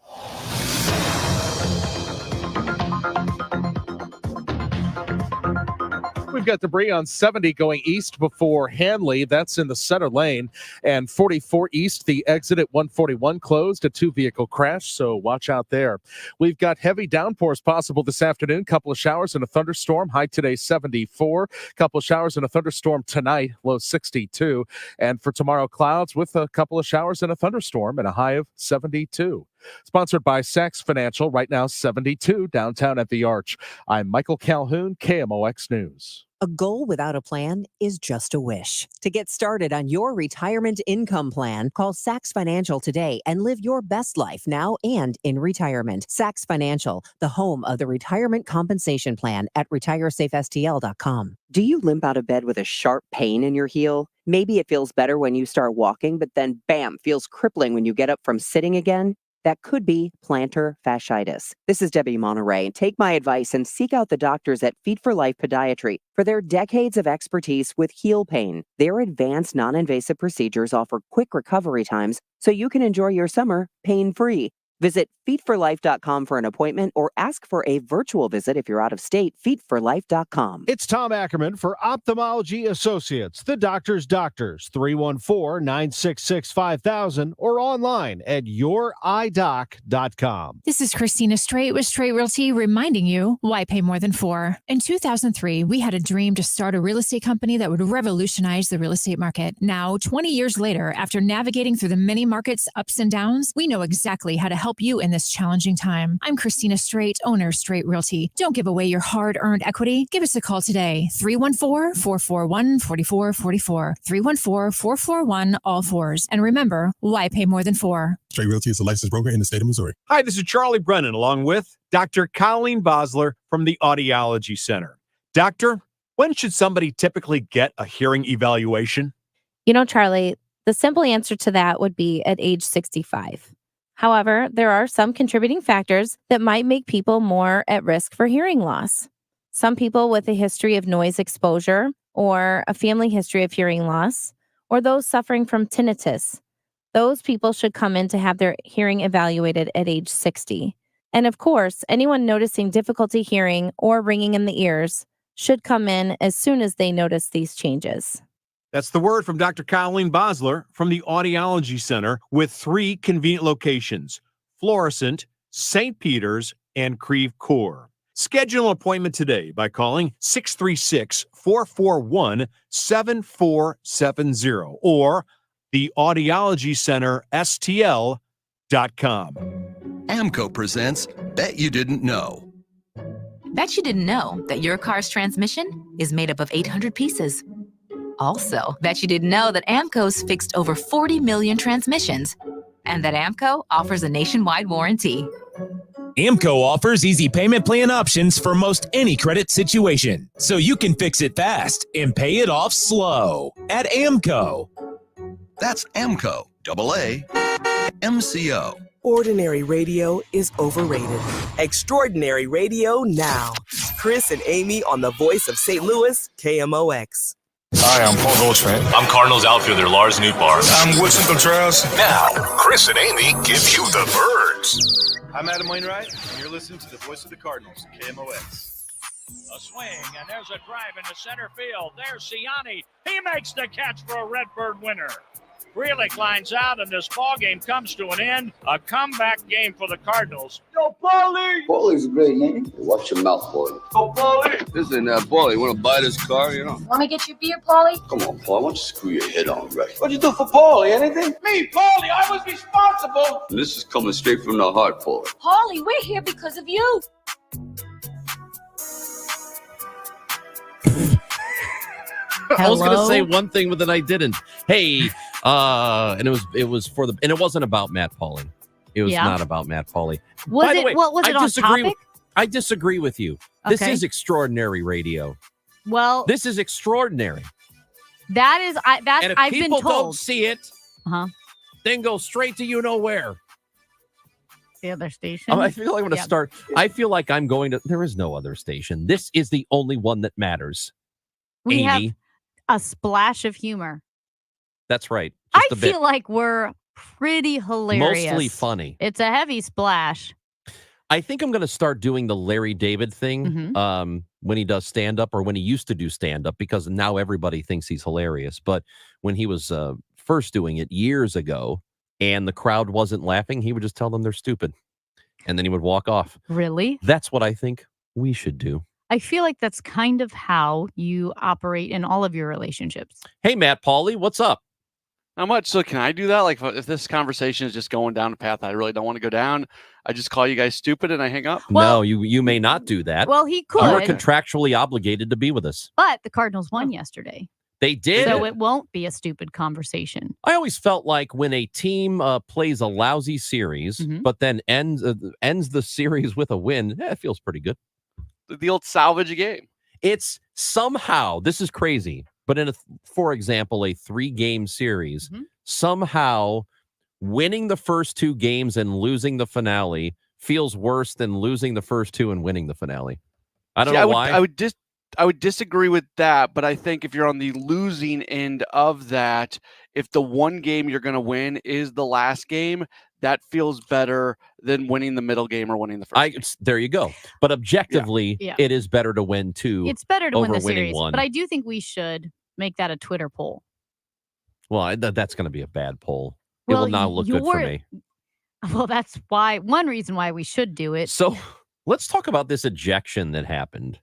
Speaker 17: We've got debris on 70 going east before Hanley. That's in the center lane. And 44 east, the exit at 141 closed. A 2-vehicle crash, so watch out there. We've got heavy downpours possible this afternoon. Couple of showers and a thunderstorm. High today, 74. Couple of showers and a thunderstorm tonight. Low 62. And for tomorrow, clouds with a couple of showers and a thunderstorm and a high of 72. Sponsored by Sachs Financial, right now 72 downtown at the Arch. I'm Michael Calhoun, KMOX News.
Speaker 19: A goal without a plan is just a wish. To get started on your retirement income plan, call Sachs Financial today and live your best life now and in retirement. Sachs Financial, the home of the retirement compensation plan at retiresafestl.com.
Speaker 20: Do you limp out of bed with a sharp pain in your heel? Maybe it feels better when you start walking, but then bam, feels crippling when you get up from sitting again. That could be plantar fasciitis. This is Debbie Monterey. Take my advice and seek out the doctors at Feet for Life Podiatry for their decades of expertise with heel pain. Their advanced non-invasive procedures offer quick recovery times so you can enjoy your summer pain-free. Visit feetforlife.com for an appointment or ask for a virtual visit if you're out of state. Feetforlife.com.
Speaker 21: It's Tom Ackerman for Ophthalmology Associates, the doctor's doctors, 314-966-5000 or online at youridoc.com. This is Christina Straight with Straight Realty reminding you why pay more than 4. In 2003, we had a dream to start a real estate company that would revolutionize the real estate market. Now, 20 years later, after navigating through the many markets' ups and downs, we know exactly how to help you in this challenging time. I'm Christina Straight, owner Straight Realty. Don't give away your hard-earned equity. Give us a call today, 314-441-4444, 314-441-all-4s. And remember, why pay more than 4?
Speaker 22: Straight Realty is a licensed broker in the state of Missouri.
Speaker 25: Hi, this is Charlie Brennan, along with Dr. Colleen Bosler from the Audiology Center. Doctor, when should somebody typically get a hearing evaluation?
Speaker 26: You know, Charlie, the simple answer to that would be at age 65. However, there are some contributing factors that might make people more at risk for hearing loss. Some people with a history of noise exposure or a family history of hearing loss, or those suffering from tinnitus, Those people should come in to have their hearing evaluated at age 60. And of course, anyone noticing difficulty hearing or ringing in the ears should come in as soon as they notice these changes.
Speaker 25: That's the word from Dr. Colleen Bosler from the Audiology Center with 3 convenient locations: Florissant, St. Peter's, and Creve Coeur. Schedule an appointment today by calling 636-441-7470 or the Audiology Center STL.com.
Speaker 5: AMCO presents Bet You Didn't Know.
Speaker 8: Bet you didn't know that your car's transmission is made up of 800 pieces. Also, bet you didn't know that AMCO's fixed over 40 million transmissions and that AMCO offers a nationwide warranty.
Speaker 18: AMCO offers easy payment plan options for most any credit situation, so you can fix it fast and pay it off slow at AMCO.
Speaker 5: That's AMCO, AAMCO.
Speaker 3: Ordinary radio is overrated. Extraordinary radio now. Chris and Amy on the voice of St. Louis, KMOX.
Speaker 6: Hi, I'm Paul Goldschmidt. I'm Cardinals outfielder Lars Nootbaar. I'm Woodson Contreras. Now, Chris and Amy give you the birds.
Speaker 9: I'm Adam Wainwright, and you're listening to the voice of the Cardinals, KMOX.
Speaker 10: A swing, and there's a drive into center field. There's Siani. He makes the catch for a Redbird winner. Greeley lines out, and this ball game comes to an end. A comeback game for the Cardinals.
Speaker 9: Go, Paulie!
Speaker 15: Paulie's a great name. Watch your mouth, boy.
Speaker 9: Go, Paulie!
Speaker 15: Listen, Paulie, you want to buy this car, you know?
Speaker 24: Want me to get you a beer, Paulie?
Speaker 15: Come on, Paul, why don't you screw your head on right?
Speaker 9: What'd you do for Paulie? Anything? Me, Paulie, I was responsible!
Speaker 15: And this is coming straight from the heart, Paulie.
Speaker 24: Paulie, we're here because of you.
Speaker 2: I was going to
Speaker 1: Hello?
Speaker 2: say one thing, but then I didn't. Hey, and it was for the, and it wasn't about Matt Pauley. It was
Speaker 1: Yeah.
Speaker 2: not about Matt Pauley.
Speaker 1: Was
Speaker 2: By the
Speaker 1: it-
Speaker 2: way,
Speaker 1: well, was it
Speaker 2: I
Speaker 1: on
Speaker 2: disagree.
Speaker 1: topic?
Speaker 2: I disagree with you. This
Speaker 1: Okay.
Speaker 2: is extraordinary radio.
Speaker 1: Well,
Speaker 2: This is extraordinary.
Speaker 1: that is that's
Speaker 2: And if
Speaker 1: I've been
Speaker 2: people don't
Speaker 1: told.
Speaker 2: see it,
Speaker 1: Uh-huh.
Speaker 2: then go straight to you know where.
Speaker 1: The other station.
Speaker 2: I feel like I'm going to
Speaker 1: Yeah.
Speaker 2: start. I feel like I'm going to. There is no other station. This is the only one that matters.
Speaker 1: We
Speaker 2: Amy,
Speaker 1: have a splash of humor.
Speaker 2: that's right.
Speaker 1: I
Speaker 2: Just a bit.
Speaker 1: feel like we're pretty hilarious.
Speaker 2: Mostly funny.
Speaker 1: It's a heavy splash.
Speaker 2: I think I'm going to start doing the Larry David thing
Speaker 1: Mhm.
Speaker 2: when he does stand up, or when he used to do stand up, because now everybody thinks he's hilarious. But when he was first doing it years ago and the crowd wasn't laughing, he would just tell them they're stupid. And then he would walk off.
Speaker 1: Really?
Speaker 2: That's what I think we should do.
Speaker 1: I feel like that's kind of how you operate in all of your relationships.
Speaker 2: Hey, Matt Pauley, what's up?
Speaker 16: Not much. So can I do that? Like if this conversation is just going down a path I really don't want to go down, I just call you guys stupid and I hang up?
Speaker 2: No, you may not do that.
Speaker 1: Well, he
Speaker 2: You are
Speaker 1: could,
Speaker 2: contractually obligated to be with us.
Speaker 1: but the Cardinals won yesterday.
Speaker 2: They did.
Speaker 1: So it won't be a stupid conversation.
Speaker 2: I always felt like when a team plays a lousy series,
Speaker 1: Mm-hmm.
Speaker 2: but then ends the series with a win, it feels pretty good.
Speaker 16: The old salvage game.
Speaker 2: It's somehow, this is crazy, but for example, a 3-game series,
Speaker 1: Mm-hmm.
Speaker 2: somehow winning the first 2 games and losing the finale feels worse than losing the first 2 and winning the finale. I don't know why.
Speaker 16: I would disagree with that, but I think if you're on the losing end of that, if the one game you're going to win is the last game, that feels better than winning the middle game or winning the first game.
Speaker 2: There you go. But objectively,
Speaker 1: Yeah.
Speaker 2: it is better to win 2.
Speaker 1: It's better to win
Speaker 2: over
Speaker 1: the
Speaker 2: winning
Speaker 1: series,
Speaker 2: 1.
Speaker 1: but I do think we should make that a Twitter poll.
Speaker 2: Well, that's going to be a bad poll. It will not look good for me.
Speaker 1: Well, that's why one reason why we should do it.
Speaker 2: So let's talk about this ejection that happened,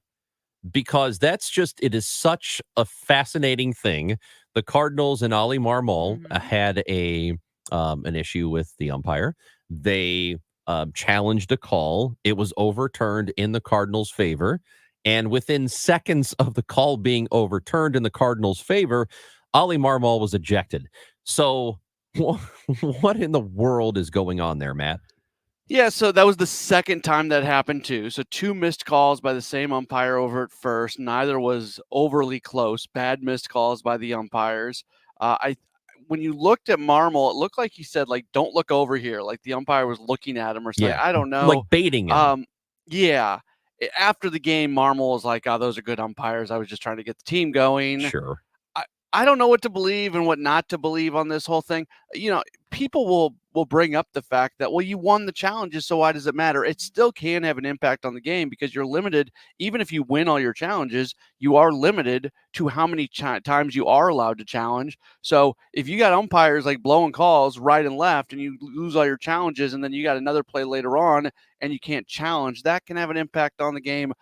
Speaker 2: because it is such a fascinating thing. The Cardinals and Oli Marmol had an issue with the umpire. They challenged a call. It was overturned in the Cardinals' favor. And within seconds of the call being overturned in the Cardinals' favor, Oli Marmol was ejected. So what in the world is going on there, Matt?
Speaker 16: Yeah, so that was the second time that happened too. So 2 missed calls by the same umpire over at first. Neither was overly close. Bad missed calls by the umpires. When you looked at Marmol, it looked like he said, like, don't look over here. Like the umpire was looking at him or something.
Speaker 2: Yeah,
Speaker 16: I don't know.
Speaker 2: like baiting him.
Speaker 16: Yeah. After the game, Marmol was like, oh, those are good umpires. I was just trying to get the team going.
Speaker 2: Sure.
Speaker 16: I don't know what to believe and what not to believe on this whole thing. You know, people will bring up the fact that, well, you won the challenges, so why does it matter? It still can have an impact on the game because you're limited. Even if you win all your challenges, you are limited to how many times you are allowed to challenge. So if you got umpires like blowing calls right and left and you lose all your challenges and then you got another play later on and you can't challenge, that can have an impact on the game.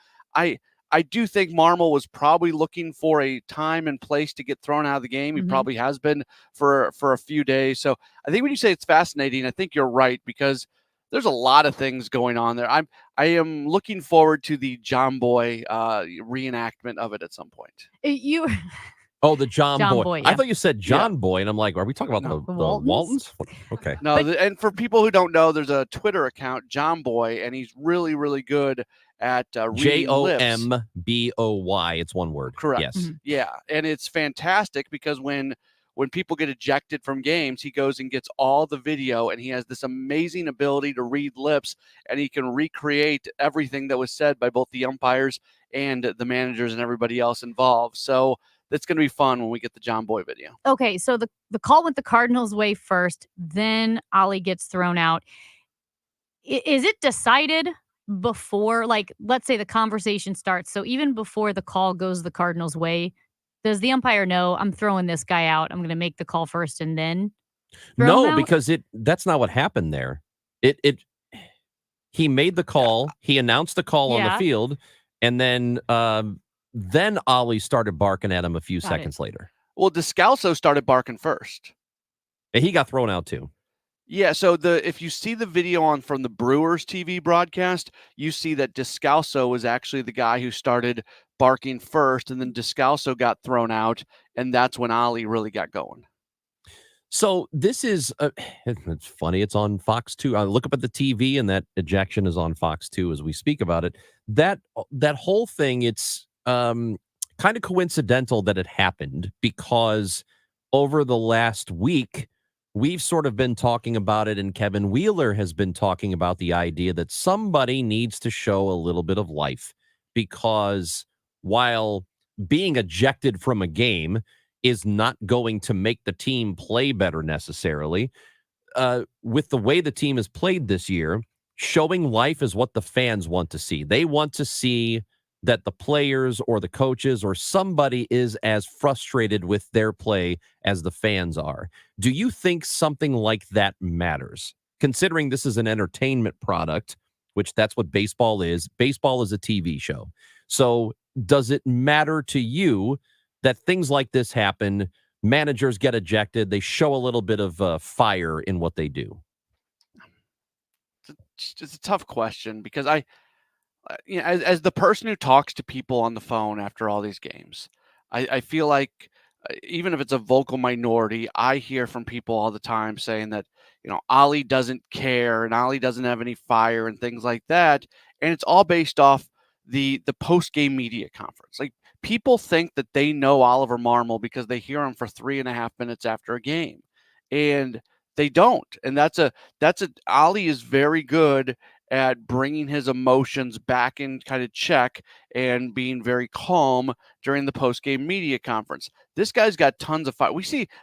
Speaker 16: I do think Marmol was probably looking for a time and place to get thrown out of the game. He probably has been for a few days. So I think when you say it's fascinating, I think you're right because there's a lot of things going on there. I am looking forward to the John Boy reenactment of it at some point.
Speaker 2: Oh, the John Boy.
Speaker 1: Boy,
Speaker 2: I
Speaker 1: yeah.
Speaker 2: thought you said John Boy, and I'm like, are we talking about the Waltons? Okay.
Speaker 16: No, and for people who don't know, there's a Twitter account, John Boy, and he's really, really good at reading lips.
Speaker 2: JOMBOY. It's one word.
Speaker 16: Correct.
Speaker 2: Yes.
Speaker 16: Yeah, and it's fantastic because when people get ejected from games, he goes and gets all the video, and he has this amazing ability to read lips, and he can recreate everything that was said by both the umpires and the managers and everybody else involved. So that's going to be fun when we get the John Boy video.
Speaker 1: Okay, so the call went the Cardinals' way first, then Ollie gets thrown out. Is it decided before, like, let's say the conversation starts, so even before the call goes the Cardinals' way, does the umpire know, I'm throwing this guy out, I'm going to make the call first and then throw him
Speaker 2: No,
Speaker 1: out?
Speaker 2: because that's not what happened there. He made the call, he announced the call on the
Speaker 1: Yeah.
Speaker 2: field, and then Ollie started barking at him a few
Speaker 1: Got
Speaker 2: seconds later.
Speaker 16: Well, Descalso started barking first.
Speaker 2: And he got thrown out too.
Speaker 16: Yeah, so if you see the video from the Brewers TV broadcast, you see that Descalso was actually the guy who started barking first, and then Descalso got thrown out, and that's when Ollie really got going.
Speaker 2: So this is it's funny. It's on Fox 2. I look up at the TV, and that ejection is on Fox 2 as we speak about it. That whole thing, it's kind of coincidental that it happened because over the last week, we've sort of been talking about it, and Kevin Wheeler has been talking about the idea that somebody needs to show a little bit of life because while being ejected from a game is not going to make the team play better necessarily, with the way the team has played this year, showing life is what the fans want to see. They want to see that the players or the coaches or somebody is as frustrated with their play as the fans are. Do you think something like that matters? Considering this is an entertainment product, which that's what baseball is. Baseball is a TV show. So does it matter to you that things like this happen, managers get ejected, they show a little bit of fire in what they do?
Speaker 16: It's a tough question because as the person who talks to people on the phone after all these games, I feel like even if it's a vocal minority, I hear from people all the time saying that, Ollie doesn't care and Ollie doesn't have any fire and things like that. And it's all based off the post-game media conference. Like, people think that they know Oliver Marmol because they hear him for 3.5 minutes after a game, and they don't. And Ollie is very good at bringing his emotions back in kind of check and being very calm during the post-game media conference. This guy's got tons of fire.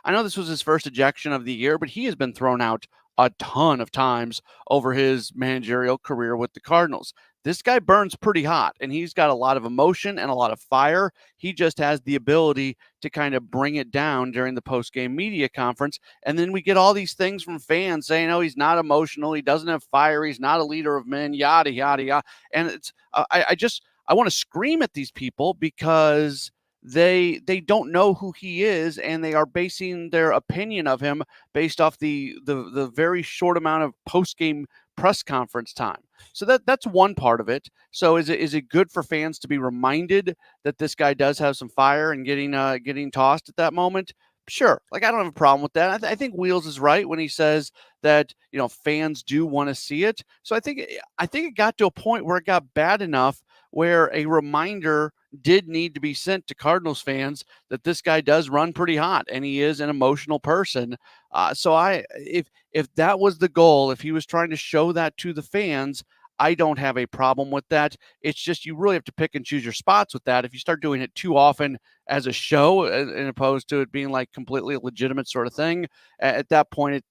Speaker 16: I know this was his first ejection of the year, but he has been thrown out a ton of times over his managerial career with the Cardinals. This guy burns pretty hot, and he's got a lot of emotion and a lot of fire. He just has the ability to kind of bring it down during the post-game media conference. And then we get all these things from fans saying, oh, he's not emotional, he doesn't have fire, he's not a leader of men, yada, yada, yada. And it's I want to scream at these people because they don't know who he is, and they are basing their opinion of him based off the very short amount of post-game press conference time. So that's one part of it. So is it good for fans to be reminded that this guy does have some fire and getting tossed at that moment? Sure. Like, I don't have a problem with that. I think Wheels is right when he says that, fans do want to see it. So I think it got to a point where it got bad enough where a reminder did need to be sent to Cardinals fans that this guy does run pretty hot and he is an emotional person. So if that was the goal, if he was trying to show that to the fans, I don't have a problem with that. It's just you really have to pick and choose your spots with that. If you start doing it too often as a show, as opposed to it being like completely a legitimate sort of thing, at that point,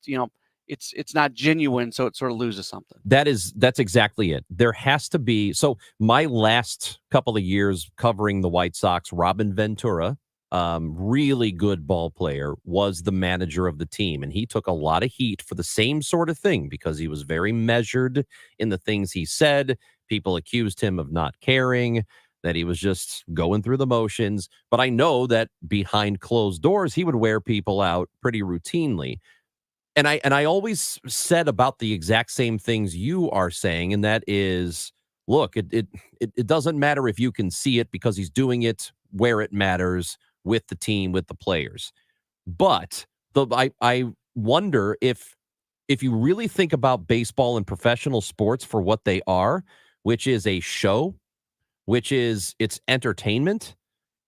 Speaker 16: it's not genuine, so it sort of loses something.
Speaker 2: That's exactly it. There has to be. So my last couple of years covering the White Sox, Robin Ventura, really good ball player, was the manager of the team, and he took a lot of heat for the same sort of thing because he was very measured in the things he said. People accused him of not caring, that he was just going through the motions. But I know that behind closed doors, he would wear people out pretty routinely. And I always said about the exact same things you are saying, and that is, look, it doesn't matter if you can see it because he's doing it where it matters with the team, with the players. But I wonder if you really think about baseball and professional sports for what they are, which is a show, which is it's entertainment,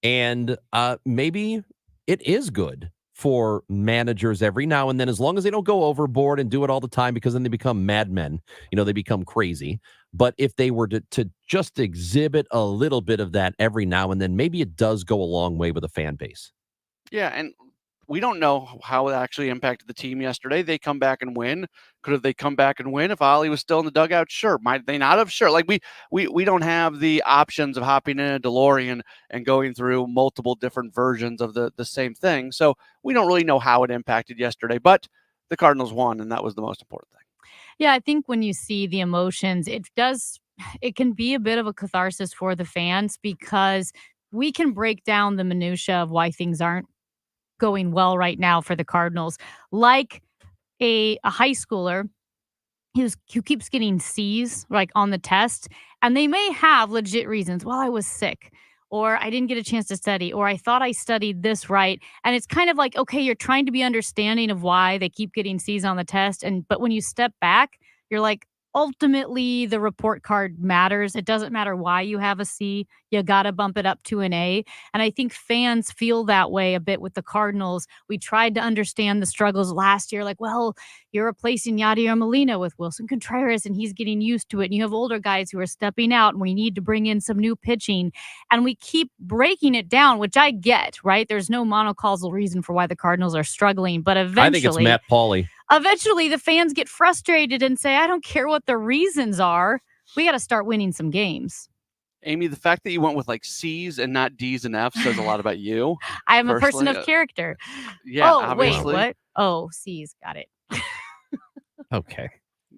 Speaker 2: and maybe it is good for managers every now and then, as long as they don't go overboard and do it all the time, because then they become madmen. They become crazy. But if they were to just exhibit a little bit of that every now and then, maybe it does go a long way with a fan base.
Speaker 16: Yeah, and we don't know how it actually impacted the team yesterday. They come back and win. Could have they come back and win if Ollie was still in the dugout? Sure. Might they not have? Sure. Like we don't have the options of hopping in a DeLorean and going through multiple different versions of the same thing. So we don't really know how it impacted yesterday, but the Cardinals won, and that was the most important thing.
Speaker 1: Yeah, I think when you see the emotions, it can be a bit of a catharsis for the fans, because we can break down the minutia of why things aren't going well right now for the Cardinals, like a high schooler who keeps getting C's like on the test, and they may have legit reasons. Well, I was sick, or I didn't get a chance to study, or I thought I studied this right. And it's kind of like, okay, you're trying to be understanding of why they keep getting C's on the test, but when you step back, you're like, ultimately the report card matters. It doesn't matter why you have a C. You got to bump it up to an A. And I think fans feel that way a bit with the Cardinals. We tried to understand the struggles last year. Like, well, you're replacing Yadier Molina with Wilson Contreras, and he's getting used to it. And you have older guys who are stepping out, and we need to bring in some new pitching. And we keep breaking it down, which I get, right? There's no monocausal reason for why the Cardinals are struggling. But eventually,
Speaker 2: I think it's Matt Pauley.
Speaker 1: Eventually, the fans get frustrated and say, I don't care what the reasons are. We got to start winning some games.
Speaker 16: Amy, the fact that you went with like C's and not D's and F's says a lot about you.
Speaker 1: I am a person of character.
Speaker 16: Yeah,
Speaker 1: oh,
Speaker 16: obviously.
Speaker 1: Wait, what? Oh, C's. Got it.
Speaker 2: Okay.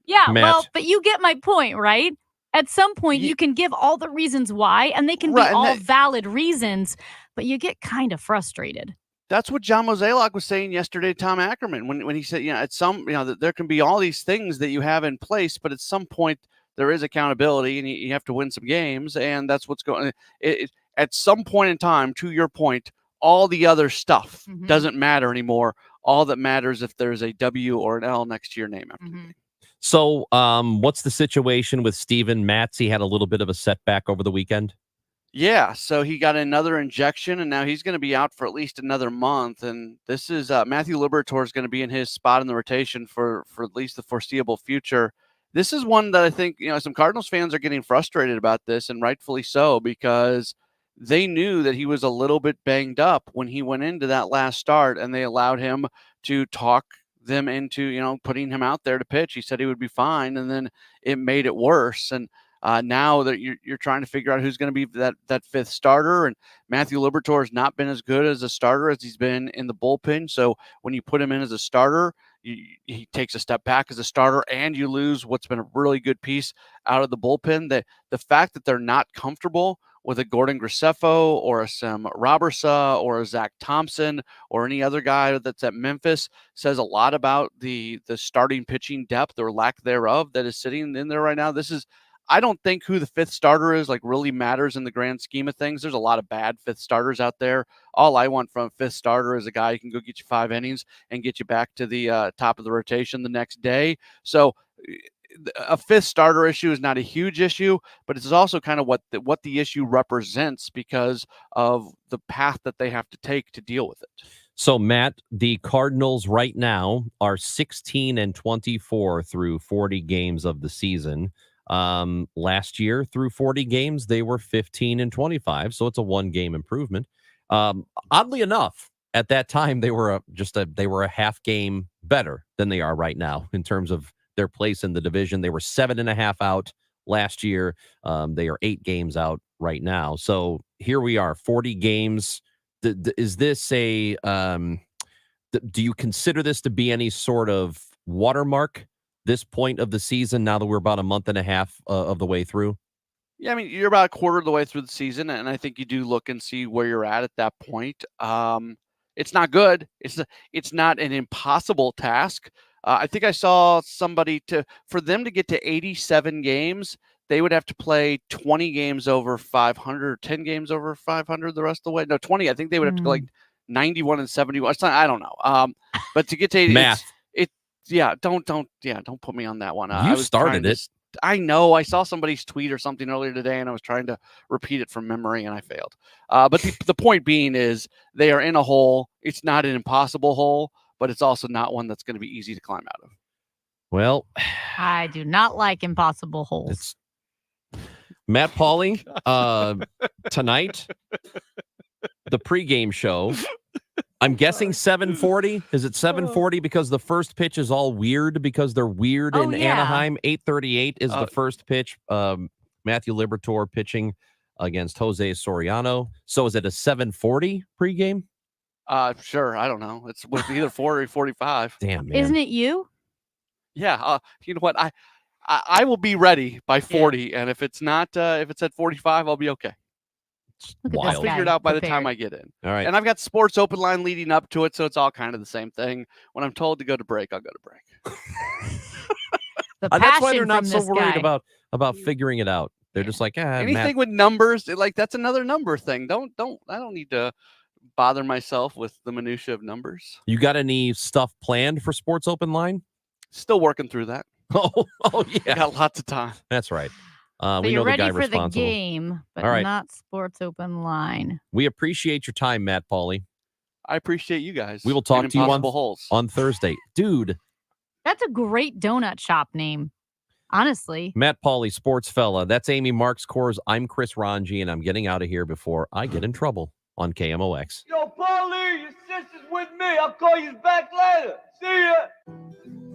Speaker 1: Yeah,
Speaker 2: Matt.
Speaker 1: well, but you get my point, right? At some point, you can give all the reasons why, and they can be all valid reasons, but you get kind of frustrated.
Speaker 16: That's what John Mozeliak was saying yesterday to Tom Ackerman when he said, at some, that there can be all these things that you have in place, but at some point there is accountability and you have to win some games. And that's what's going on. At some point in time, to your point, all the other stuff doesn't matter anymore. All that matters if there's a W or an L next to your name after the game.
Speaker 2: So what's the situation with Steven Matz? He had a little bit of a setback over the weekend.
Speaker 16: Yeah, so he got another injection, and now he's going to be out for at least another month. And this is Matthew Liberatore is going to be in his spot in the rotation for at least the foreseeable future. This is one that I think some Cardinals fans are getting frustrated about this, and rightfully so, because they knew that he was a little bit banged up when he went into that last start, and they allowed him to talk them into putting him out there to pitch. He said he would be fine, and then it made it worse. And now that you're trying to figure out who's going to be that fifth starter, and Matthew Liberatore has not been as good as a starter as he's been in the bullpen. So when you put him in as a starter, he takes a step back as a starter, and you lose what's been a really good piece out of the bullpen. The fact that they're not comfortable with a Gordon Graceffo or a Sam Robertson or a Zach Thompson or any other guy that's at Memphis says a lot about the starting pitching depth or lack thereof that is sitting in there right now. I don't think who the fifth starter is really matters in the grand scheme of things. There's a lot of bad fifth starters out there. All I want from a fifth starter is a guy who can go get you 5 innings and get you back to the top of the rotation the next day. So a fifth starter issue is not a huge issue, but it's also kind of what the issue represents because of the path that they have to take to deal with it.
Speaker 2: So, Matt, the Cardinals right now are 16-24 through 40 games of the season. Last year through 40 games, they were 15-25. So it's a 1-game improvement. Oddly enough, at that time, they were a half game better than they are right now in terms of their place in the division. They were 7.5 out last year. They are 8 games out right now. So here we are, 40 games. Is this a? Do you consider this to be any sort of watermark this point of the season? Now that we're about a month and a half of the way through.
Speaker 16: Yeah, I mean, you're about a quarter of the way through the season, and I think you do look and see where you're at that point. It's not good. It's not an impossible task. I think I saw somebody for them to get to 87 games, they would have to play 20 games over 500, 10 games over 500 the rest of the way. No, 20. I think they would have to go like 91 and 71. I don't know. But to get to 80,
Speaker 2: math.
Speaker 16: Don't put me on that one.
Speaker 2: You started it.
Speaker 16: I know. I saw somebody's tweet or something earlier today, and I was trying to repeat it from memory, and I failed. But the point being is they are in a hole. It's not an impossible hole, but it's also not one that's going to be easy to climb out of.
Speaker 2: Well,
Speaker 1: I do not like impossible holes.
Speaker 2: Matt Pauley, tonight, the pregame show. I'm guessing 7:40. Is it 7:40 because the first pitch is all weird because they're weird in Anaheim? 8:38 is the first pitch. Matthew Liberatore pitching against Jose Soriano. So is it a 7:40 pregame?
Speaker 16: Sure. I don't know. It's either 4 or 45.
Speaker 2: Damn, man.
Speaker 1: Isn't it you?
Speaker 16: Yeah. You know what? I will be ready by 40, and if it's not, if it's at 45, I'll be okay. I'll figure it out by the time I get in.
Speaker 2: All right.
Speaker 16: And I've got Sports Open Line leading up to it, so it's all kind of the same thing. When I'm told to go to break, I'll go to break.
Speaker 2: That's why they're not
Speaker 1: from
Speaker 2: so
Speaker 1: this
Speaker 2: worried
Speaker 1: guy.
Speaker 2: about figuring it out. They're just like,
Speaker 16: Anything
Speaker 2: Matt.
Speaker 16: with numbers, that's another number thing. I don't need to bother myself with the minutia of numbers.
Speaker 2: You got any stuff planned for Sports Open Line?
Speaker 16: Still working through that.
Speaker 2: Oh yeah.
Speaker 16: I got lots of time.
Speaker 2: That's right.
Speaker 1: So
Speaker 2: We
Speaker 1: you're
Speaker 2: know the
Speaker 1: ready
Speaker 2: guy
Speaker 1: for the
Speaker 2: responsible.
Speaker 1: game, but
Speaker 2: All right.
Speaker 1: not Sports Open Line.
Speaker 2: We appreciate your time, Matt Pauley.
Speaker 16: I appreciate you guys.
Speaker 2: We will talk
Speaker 16: And
Speaker 2: to you
Speaker 16: Impossible Holes.
Speaker 2: on Thursday. Dude,
Speaker 1: That's a great donut shop name, honestly.
Speaker 2: Matt Pauley, sports fella. That's Amy Marks Kors. I'm Chris Ranji, and I'm getting out of here before I get in trouble on KMOX.
Speaker 4: Yo, Paulie, your sister's with me. I'll call you back later. See ya.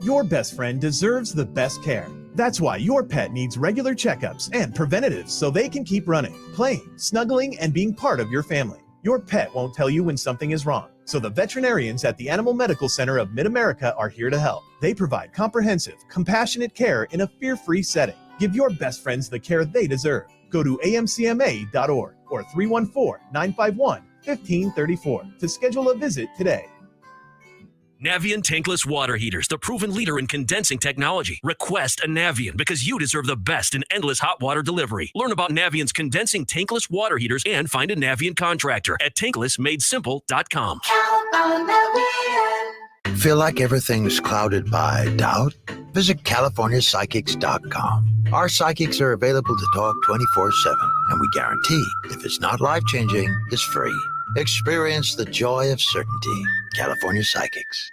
Speaker 11: Your best friend deserves the best care. That's why your pet needs regular checkups and preventatives so they can keep running, playing, snuggling, and being part of your family. Your pet won't tell you when something is wrong, so the veterinarians at the Animal Medical Center of Mid-America are here to help. They provide comprehensive, compassionate care in a fear-free setting. Give your best friends the care they deserve. Go to amcma.org or 314-951-1534 to schedule a visit today.
Speaker 12: Navien tankless water heaters, the proven leader in condensing technology. Request a Navien because you deserve the best in endless hot water delivery. Learn about Navien's condensing tankless water heaters and find a Navien contractor at tanklessmadesimple.com.
Speaker 13: Feel like everything's clouded by doubt? Visit CaliforniaPsychics.com. Our psychics are available to talk 24/7, and we guarantee if it's not life-changing, it's free. Experience the joy of certainty. California Psychics.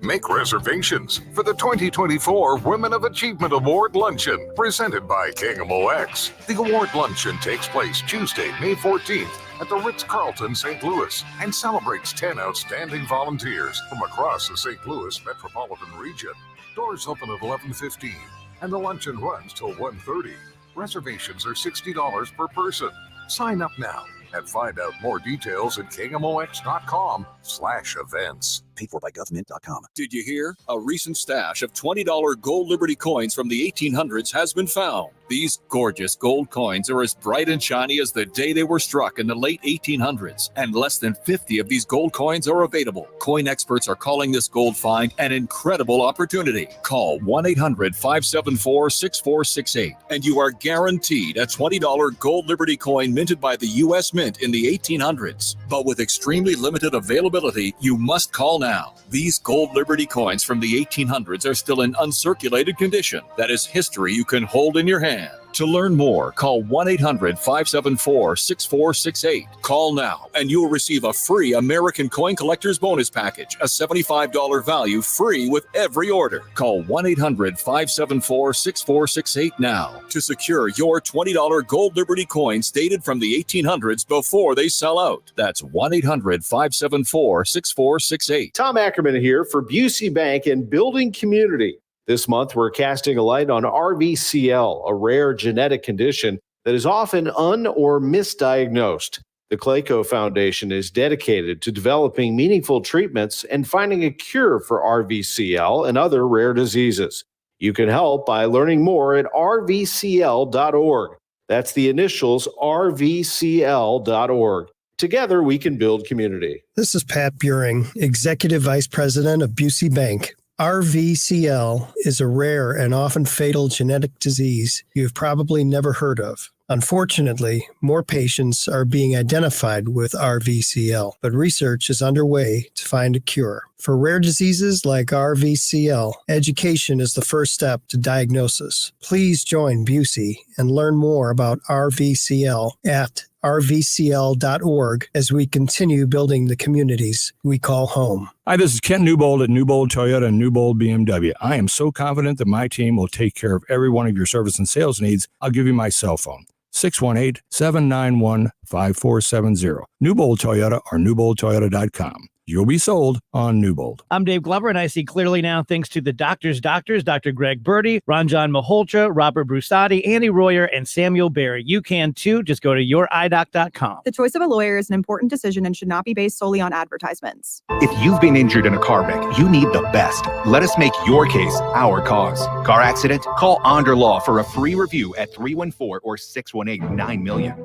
Speaker 6: Make reservations for the 2024 Women of Achievement Award Luncheon, presented by KMOX. The award luncheon takes place Tuesday, May 14th at the Ritz-Carlton, St. Louis, and celebrates 10 outstanding volunteers from across the St. Louis metropolitan region. Doors open at 11:15, and the luncheon runs till 1:30. Reservations are $60 per person. Sign up now and find out more details at KMOX.com/events.
Speaker 14: Paid for by government.com.
Speaker 23: Did you hear? A recent stash of $20 gold Liberty coins from the 1800s has been found. These gorgeous gold coins are as bright and shiny as the day they were struck in the late 1800s, and less than 50 of these gold coins are available. Coin experts are calling this gold find an incredible opportunity. Call 1-800-574-6468, and you are guaranteed a $20 gold Liberty coin minted by the U.S. Mint in the 1800s. But with extremely limited availability, you must call now. These gold Liberty coins from the 1800s are still in uncirculated condition. That is history you can hold in your hand. To learn more, call 1-800-574-6468. Call now and you'll receive a free American Coin Collector's Bonus Package, a $75 value free with every order. Call 1-800-574-6468 now to secure your $20 Gold Liberty coins dated from the 1800s before they sell out. That's 1-800-574-6468.
Speaker 7: Tom Ackerman here for Busey Bank and Building Community. This month, we're casting a light on RVCL, a rare genetic condition that is often or misdiagnosed. The Clayco Foundation is dedicated to developing meaningful treatments and finding a cure for RVCL and other rare diseases. You can help by learning more at rvcl.org. That's the initials rvcl.org. Together, we can build community.
Speaker 14: This is Pat Buring, Executive Vice President of Busey Bank. RVCL is a rare and often fatal genetic disease you've probably never heard of. Unfortunately, more patients are being identified with RVCL, but research is underway to find a cure. For rare diseases like RVCL, education is the first step to diagnosis. Please join Busey and learn more about RVCL at rvcl.org as we continue building the communities we call home.
Speaker 17: Hi, this is Ken Newbold at Newbold Toyota and Newbold BMW. I am so confident that my team will take care of every one of your service and sales needs. I'll give you my cell phone, 618-791-5470. Newbold Toyota or newboldtoyota.com. You'll be sold on Newbold.
Speaker 19: I'm Dave Glover, and I see clearly now thanks to the doctors, Dr. Greg Birdie, Ranjan Malhotra, Robert Brusati, Andy Royer, and Samuel Barry. You can too. Just go to youridoc.com.
Speaker 20: The choice of a lawyer is an important decision and should not be based solely on advertisements.
Speaker 21: If you've been injured in a car wreck, you need the best. Let us make your case our cause. Car accident? Call Onder Law for a free review at 314 or 618-9-million.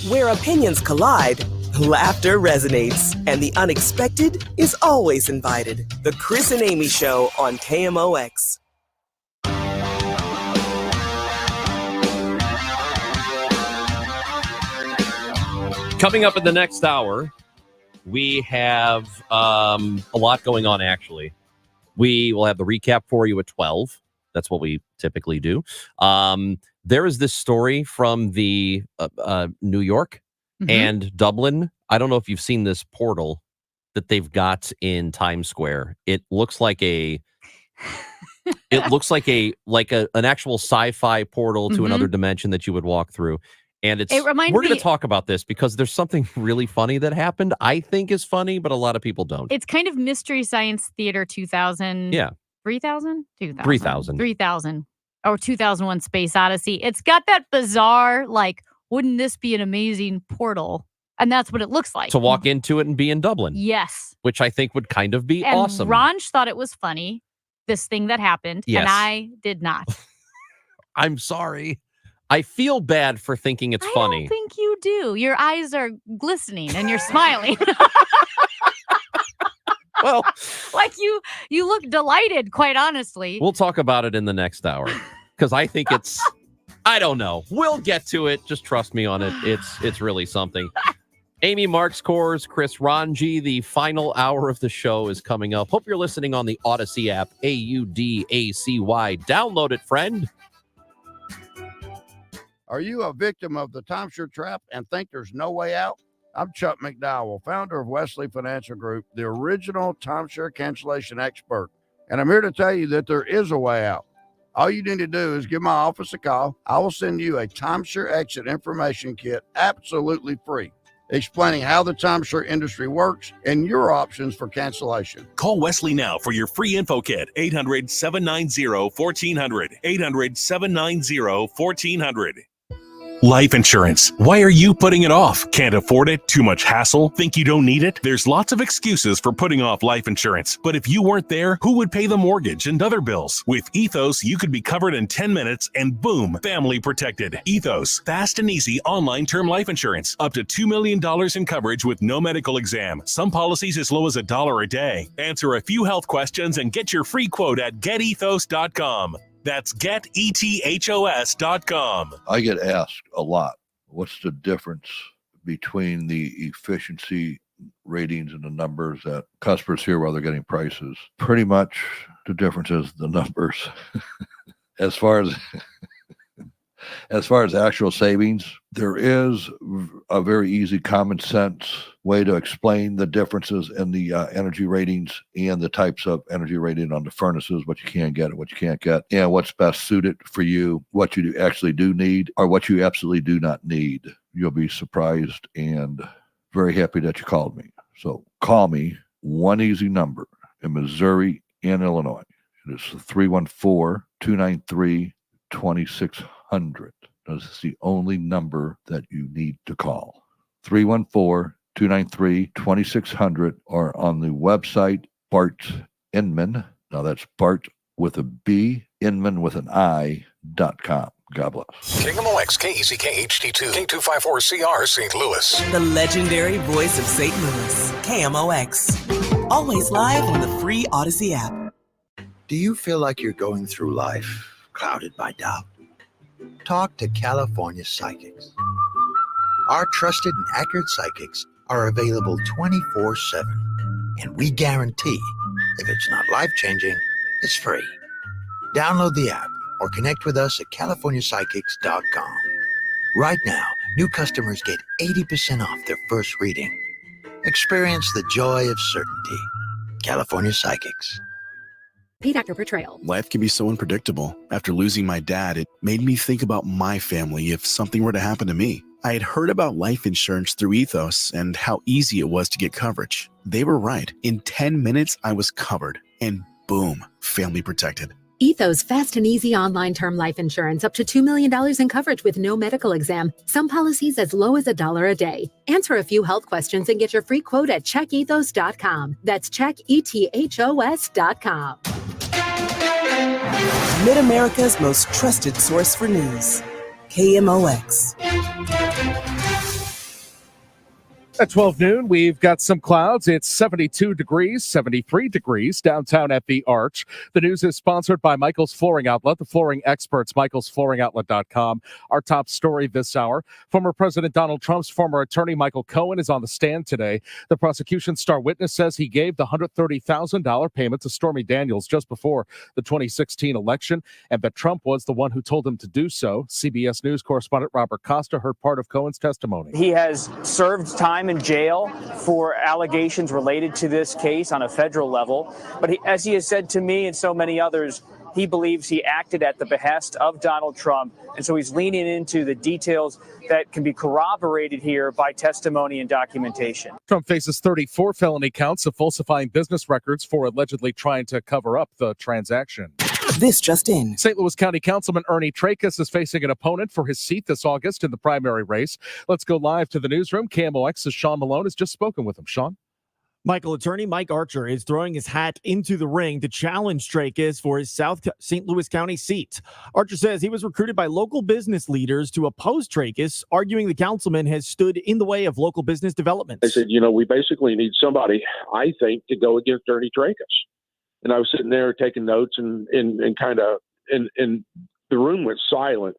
Speaker 3: Where opinions collide, laughter resonates, and the unexpected is always invited. The Chris and Amy Show on KMOX.
Speaker 2: Coming up in the next hour, we have a lot going on, actually. We will have the recap for you at 12. That's what we typically do. There is this story from the New York and Dublin. I don't know if you've seen this portal that they've got in Times Square. It looks like an actual sci-fi portal to another dimension that you would walk through. And we're going to talk about this because there's something really funny that happened. I think is funny, but a lot of people don't.
Speaker 1: It's kind of Mystery Science Theater 2000.
Speaker 2: Yeah.
Speaker 1: 3000?
Speaker 2: 3000.
Speaker 1: Or 2001 Space Odyssey. It's got that bizarre, like, wouldn't this be an amazing portal? And that's what it looks like.
Speaker 2: To walk into it and be in Dublin.
Speaker 1: Yes.
Speaker 2: Which I think would kind of be
Speaker 1: and
Speaker 2: awesome.
Speaker 1: Ranj thought it was funny, this thing that happened,
Speaker 2: Yes.
Speaker 1: and I did not.
Speaker 2: I'm sorry. I feel bad for thinking it's funny.
Speaker 1: I don't think you do. Your eyes are glistening and you're smiling.
Speaker 2: Well,
Speaker 1: like you look delighted, quite honestly.
Speaker 2: We'll talk about it in the next hour because I think I don't know. We'll get to it. Just trust me on it. It's really something. Amy Marks Kors, Chris Ranji, the final hour of the show is coming up. Hope you're listening on the Odyssey app, AUDACY. Download it, friend.
Speaker 27: Are you a victim of the timeshare trap and think there's no way out? I'm Chuck McDowell, founder of Wesley Financial Group, the original timeshare cancellation expert. And I'm here to tell you that there is a way out. All you need to do is give my office a call. I will send you a timeshare exit information kit absolutely free, explaining how the timeshare industry works and your options for cancellation.
Speaker 12: Call Wesley now for your free info kit. 800-790-1400. 800-790-1400. Life insurance. Why are you putting it off? Can't afford it? Too much hassle? Think you don't need it? There's lots of excuses for putting off life insurance. But if you weren't there, who would pay the mortgage and other bills? With Ethos, you could be covered in 10 minutes and boom, family protected. Ethos, fast and easy online term life insurance. Up to $2 million in coverage with no medical exam. Some policies as low as $1 a day. Answer a few health questions and get your free quote at getethos.com. That's getethos.com.
Speaker 28: I get asked a lot, what's the difference between the efficiency ratings and the numbers that customers hear while they're getting prices? Pretty much the difference is the numbers. As far as As far as actual savings, there is a very easy common sense way to explain the differences in the energy ratings and the types of energy rating on the furnaces, what you can get and what you can't get, and what's best suited for you, what you actually do need or what you absolutely do not need. You'll be surprised and very happy that you called me. So call me, one easy number in Missouri and Illinois. It is 314-293-2600. This is the only number that you need to call. 314-293-2600 or on the website Bart Inman. Now that's Bart with a B, Inman with an I.com. God bless.
Speaker 6: KMOX, KECK HD2, K254CR St. Louis.
Speaker 3: The legendary voice of St. Louis, KMOX. Always live on the free Odyssey app.
Speaker 13: Do you feel like you're going through life clouded by doubt? Talk to California Psychics. Our trusted and accurate psychics are available 24/7, and we guarantee if it's not life-changing, it's free. Download the app or connect with us at CaliforniaPsychics.com. Right now, new customers get 80% off their first reading. Experience the joy of certainty. California Psychics.
Speaker 5: Paid actor portrayal.
Speaker 8: Life can be so unpredictable. After losing my dad, it made me think about my family if something were to happen to me. I had heard about life insurance through Ethos and how easy it was to get coverage. They were right. In 10 minutes, I was covered. And boom, family protected.
Speaker 5: Ethos fast and easy online term life insurance up to $2 million in coverage with no medical exam. Some policies as low as $1 a day. Answer a few health questions and get your free quote at checkethos.com. That's checkethos.com.
Speaker 3: Mid-America's most trusted source for news. KMOX.
Speaker 9: At 12 noon, we've got some clouds. It's 72 degrees, 73 degrees downtown at the Arch. The news is sponsored by Michael's Flooring Outlet, the flooring experts, michaelsflooringoutlet.com. Our top story this hour, former President Donald Trump's former attorney Michael Cohen is on the stand today. The prosecution's star witness says he gave the $130,000 payment to Stormy Daniels just before the 2016 election, and that Trump was the one who told him to do so. CBS News correspondent Robert Costa heard part of Cohen's testimony.
Speaker 10: He has served time in jail for allegations related to this case on a federal level. But as he has said to me and so many others, he believes he acted at the behest of Donald Trump. And so he's leaning into the details that can be corroborated here by testimony and documentation.
Speaker 9: Trump faces 34 felony counts of falsifying business records for allegedly trying to cover up the transaction.
Speaker 3: This just in.
Speaker 9: St. Louis County Councilman Ernie Trachis is facing an opponent for his seat this August in the primary race. Let's go live to the newsroom. KMOX's Sean Malone has just spoken with him. Sean?
Speaker 18: Michael attorney Mike Archer is throwing his hat into the ring to challenge Trachis for his South St. Louis County seat. Archer says he was recruited by local business leaders to oppose Trachis, arguing the councilman has stood in the way of local business development.
Speaker 22: I said, we basically need somebody, I think, to go against Ernie Trachis. And I was sitting there taking notes and kind of, and the room was silent.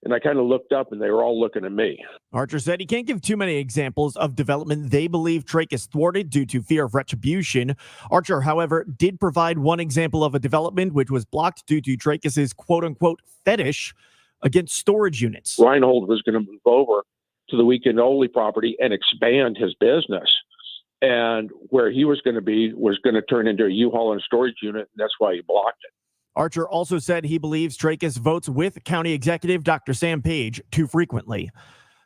Speaker 22: And I kind of looked up and they were all looking at me.
Speaker 18: Archer said he can't give too many examples of development they believe Trachis thwarted due to fear of retribution. Archer, however, did provide one example of a development which was blocked due to Trachis's quote-unquote fetish against storage units.
Speaker 22: Reinhold was going to move over to the Weekend Only property and expand his business. And where he was going to be was going to turn into a U-Haul and storage unit. And that's why he blocked it.
Speaker 18: Archer also said he believes Trachis votes with County Executive Dr. Sam Page too frequently.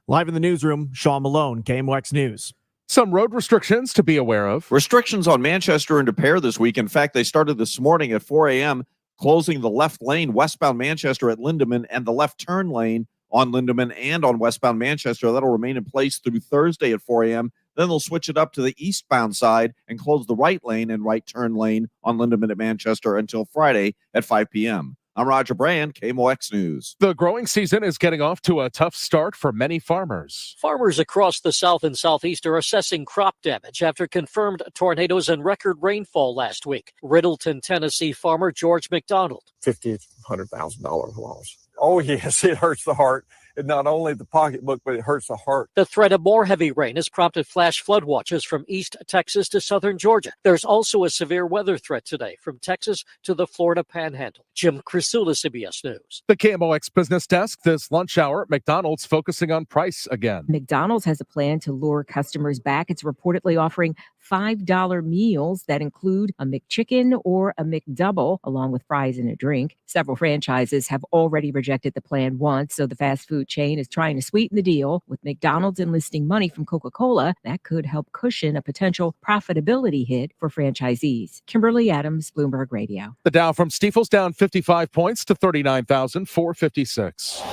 Speaker 18: Live in the newsroom, Sean Malone, KMOX News.
Speaker 9: Some road restrictions to be aware of.
Speaker 25: Restrictions on Manchester and De Pere this week. In fact, they started this morning at 4 a.m., closing the left lane westbound Manchester at Lindeman and the left turn lane on Lindeman and on westbound Manchester. That'll remain in place through Thursday at 4 a.m. Then they'll switch it up to the eastbound side and close the right lane and right turn lane on Lindeman at Manchester until Friday at 5 p.m. I'm Roger Brand, KMOX News.
Speaker 9: The growing season is getting off to a tough start for many farmers.
Speaker 26: Farmers across the South and Southeast are assessing crop damage after confirmed tornadoes and record rainfall last week. Riddleton, Tennessee farmer George McDonald.
Speaker 29: $50,000 to $100,000 loss. Oh, yes, it hurts the heart.
Speaker 4: not only the pocketbook, but it hurts the heart.
Speaker 26: The threat of more heavy rain has prompted flash flood watches from East Texas to southern Georgia. There's also a severe weather threat today from Texas to the Florida Panhandle. Jim Crisula, CBS News.
Speaker 9: The KMOX Business Desk this lunch hour. McDonald's focusing on price again.
Speaker 7: McDonald's has a plan to lure customers back. It's reportedly offering $5 meals that include a McChicken or a McDouble, along with fries and a drink. Several franchises have already rejected the plan once, so the fast food chain is trying to sweeten the deal with McDonald's enlisting money from Coca-Cola that could help cushion a potential profitability hit for franchisees. Kimberly Adams, Bloomberg Radio.
Speaker 9: The Dow from Stifel's down 55 points to 39,456.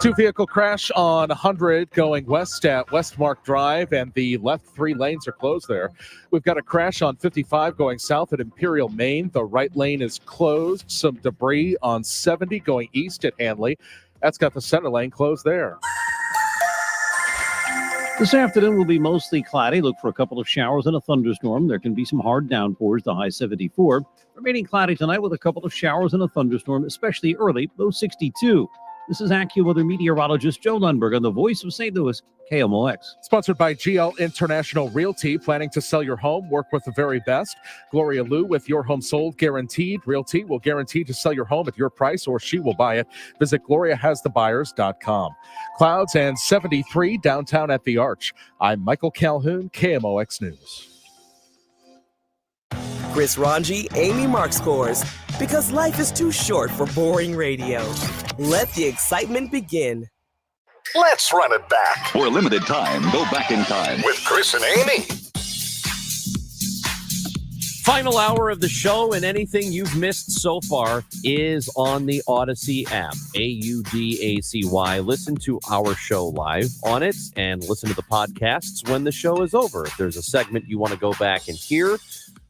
Speaker 9: Two-vehicle crash on 100 going west at Westmark Drive, and the left 3 lanes are closed there. We've got a crash on 55 going south at Imperial, Maine. The right lane is closed. Some debris on 70 going east at Hanley. That's got the center lane closed there.
Speaker 11: This afternoon will be mostly cloudy. Look for a couple of showers and a thunderstorm. There can be some hard downpours, the high 74. Remaining cloudy tonight with a couple of showers and a thunderstorm, especially early, low 62. This is AccuWeather meteorologist Joe Lundberg on the Voice of St. Louis, KMOX.
Speaker 9: Sponsored by GL International Realty. Planning to sell your home? Work with the very best. Gloria Liu with Your Home Sold Guaranteed. Realty will guarantee to sell your home at your price or she will buy it. Visit GloriaHasTheBuyers.com. Clouds and 73 downtown at the Arch. I'm Michael Calhoun, KMOX News.
Speaker 3: Chris Ranji, Amy Mark scores. Because life is too short for boring radio. Let the excitement begin.
Speaker 6: Let's run it back
Speaker 14: For a limited time, go back in time.
Speaker 6: with Chris and Amy.
Speaker 2: Final hour of the show, and anything you've missed so far is on the Odyssey app, AUDACY. Listen to our show live on it and listen to the podcasts when the show is over. If there's a segment you want to go back and hear,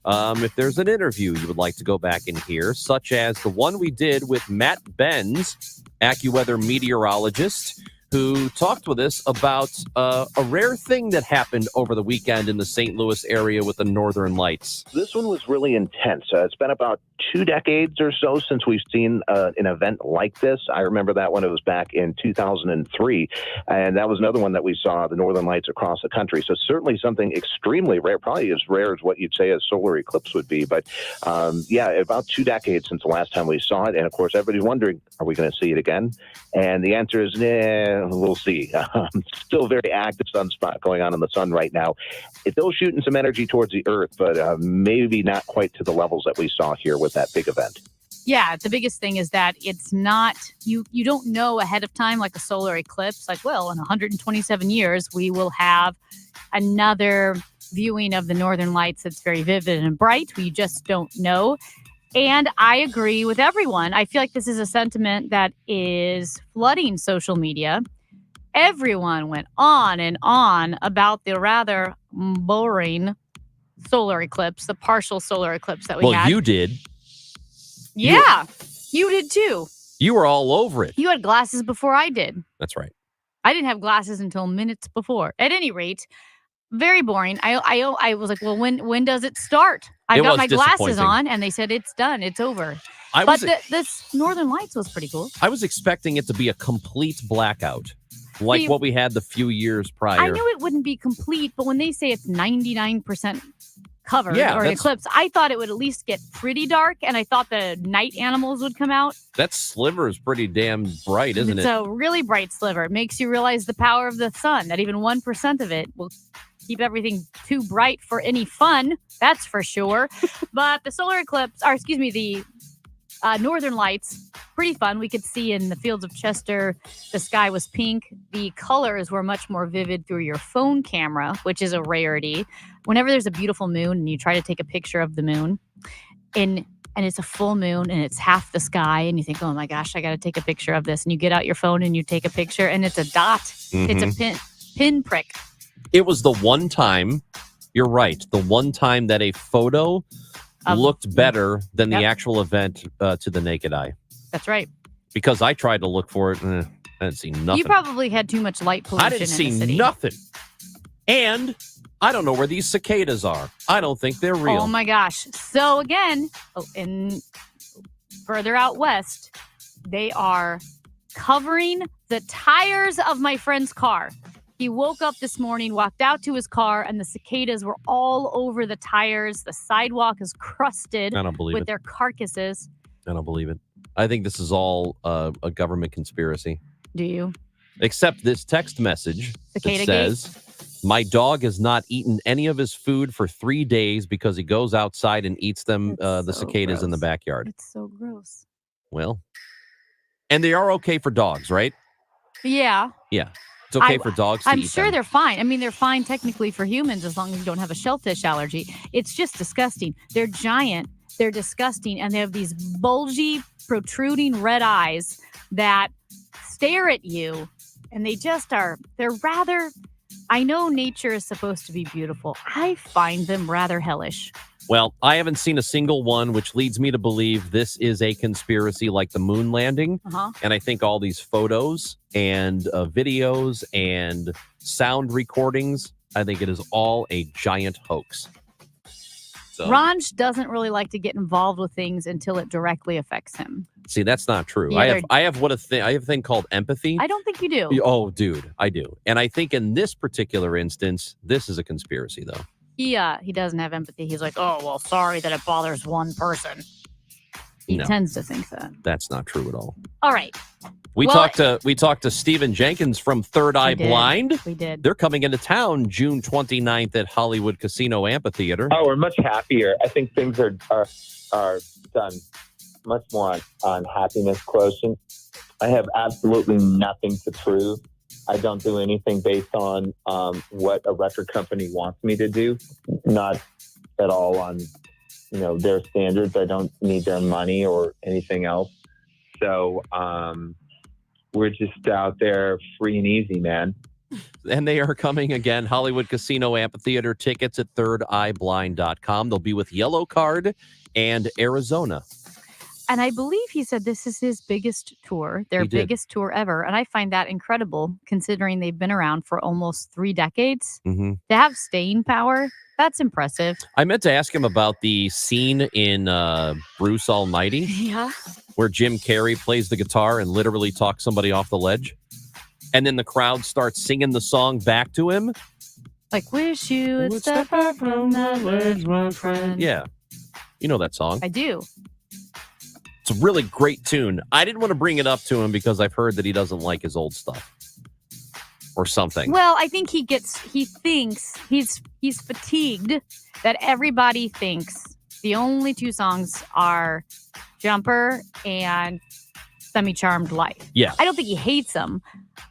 Speaker 2: if there's an interview you would like to go back and hear, such as the one we did with Matt Benz, AccuWeather meteorologist, who talked with us about a rare thing that happened over the weekend in the St. Louis area with the Northern Lights.
Speaker 15: This one was really intense. It's been about 2 decades or so since we've seen an event like this. I remember that one. It was back in 2003, and that was another one that we saw the Northern Lights across the country. So certainly something extremely rare, probably as rare as what you'd say a solar eclipse would be. But yeah, about 2 decades since the last time we saw it. And of course, everybody's wondering, are we going to see it again? And the answer is, we'll see. Still very active sunspot going on in the sun right now. It's still shooting some energy towards the Earth, but maybe not quite to the levels that we saw here with that big event.
Speaker 1: Yeah, the biggest thing is that it's not, you don't know ahead of time like a solar eclipse, like, well, in 127 years, we will have another viewing of the Northern Lights that's very vivid and bright. We just don't know. And I agree with everyone. I feel like this is a sentiment that is flooding social media. Everyone went on and on about the rather boring solar eclipse, the partial solar eclipse that we had.
Speaker 2: Well, you did.
Speaker 1: Yeah, you did too.
Speaker 2: You were all over it.
Speaker 1: You had glasses before I did.
Speaker 2: That's right.
Speaker 1: I didn't have glasses until minutes before. At any rate, very boring. I was like, well, when does it start? I got my glasses on, and they said it's done. It's over. But this Northern Lights was pretty cool.
Speaker 2: I was expecting it to be a complete blackout, like what we had the few years prior.
Speaker 1: I knew it wouldn't be complete, but when they say it's 99% covered or an eclipse, I thought it would at least get pretty dark, and I thought the night animals would come out.
Speaker 2: That sliver is pretty damn bright, isn't it?
Speaker 1: It's a really bright sliver. It makes you realize the power of the sun, that even 1% of it will keep everything too bright for any fun. That's for sure. But the solar eclipse, or excuse me, the Northern Lights, pretty fun. We could see in the fields of Chester, the sky was pink. The colors were much more vivid through your phone camera, which is a rarity. Whenever there's a beautiful moon and you try to take a picture of the moon, and it's a full moon and it's half the sky, and you think, oh my gosh, I got to take a picture of this. And you get out your phone and you take a picture, and it's a dot.
Speaker 2: Mm-hmm.
Speaker 1: It's a pin prick.
Speaker 2: It was the one time, you're right, the one time that a photo looked better than the actual event to the naked eye.
Speaker 1: That's right.
Speaker 2: Because I tried to look for it, I didn't see nothing.
Speaker 1: You probably had too much light pollution.
Speaker 2: I didn't see
Speaker 1: in the city.
Speaker 2: nothing. And I don't know where these cicadas are. I don't think they're real.
Speaker 1: Oh my gosh. So again, and further out west, they are covering the tires of my friend's car. He woke up this morning, walked out to his car, and the cicadas were all over the tires. The sidewalk is crusted
Speaker 2: I don't believe
Speaker 1: with
Speaker 2: it.
Speaker 1: their carcasses.
Speaker 2: I don't believe it. I think this is all a government conspiracy.
Speaker 1: Do you?
Speaker 2: Except this text message
Speaker 1: Cicada
Speaker 2: that says, my dog has not eaten any of his food for 3 days because he goes outside and eats them, the cicadas in the backyard.
Speaker 1: It's so gross.
Speaker 2: Well, and they are okay for dogs, right?
Speaker 1: Yeah.
Speaker 2: Yeah. It's okay for dogs to
Speaker 1: I'm
Speaker 2: eat
Speaker 1: sure
Speaker 2: them.
Speaker 1: they're fine. I mean, they're fine technically for humans as long as you don't have a shellfish allergy. It's just disgusting. They're giant, they're disgusting, and they have these bulgy, protruding red eyes that stare at you, and they just are, they're rather, I know nature is supposed to be beautiful. I find them rather hellish.
Speaker 2: Well, I haven't seen a single one, which leads me to believe this is a conspiracy like the moon landing. And I think all these photos and videos and sound recordings, I think it is all a giant hoax. So,
Speaker 1: Ranj doesn't really like to get involved with things until it directly affects him.
Speaker 2: see, that's not true.
Speaker 1: Yeah,
Speaker 2: I have a thing called empathy.
Speaker 1: I don't think you do.
Speaker 2: Oh, dude, I do. And I think in this particular instance, this is a conspiracy, though.
Speaker 1: He doesn't have empathy. He's like, oh, well, sorry that it bothers one person. He
Speaker 2: No.
Speaker 1: tends to think that.
Speaker 2: That's not true at all.
Speaker 1: All right.
Speaker 2: We
Speaker 1: Well,
Speaker 2: talked to Stephen Jenkins from Third Eye
Speaker 1: did.
Speaker 2: Blind.
Speaker 1: We did.
Speaker 2: They're coming into town June 29th at Hollywood Casino Amphitheater.
Speaker 16: Oh, we're much happier. I think things are done much more on happiness quotient. I have absolutely nothing to prove. I don't do anything based on what a record company wants me to do. Not at all on their standards. I don't need their money or anything else. So we're just out there free and easy, man.
Speaker 2: And they are coming again, Hollywood Casino Amphitheater. Tickets at thirdeyeblind.com. They'll be with Yellow Card and Arizona.
Speaker 1: And I believe he said this is his biggest tour, their
Speaker 2: He did.
Speaker 1: biggest tour ever. And I find that incredible considering they've been around for almost 3 decades.
Speaker 2: Mm-hmm.
Speaker 1: To have staying power, that's impressive.
Speaker 2: I meant to ask him about the scene in Bruce Almighty
Speaker 1: Yeah.
Speaker 2: where Jim Carrey plays the guitar and literally talks somebody off the ledge. And then the crowd starts singing the song back to him.
Speaker 1: Like, wish you would step out from that ledge, my friend.
Speaker 2: Yeah. You know that song.
Speaker 1: I do.
Speaker 2: It's a really great tune. I didn't want to bring it up to him because I've heard that he doesn't like his old stuff or something.
Speaker 1: Well, I think he thinks he's fatigued that everybody thinks the only 2 songs are Jumper and Semi-Charmed Life.
Speaker 2: Yeah.
Speaker 1: I don't think he hates them.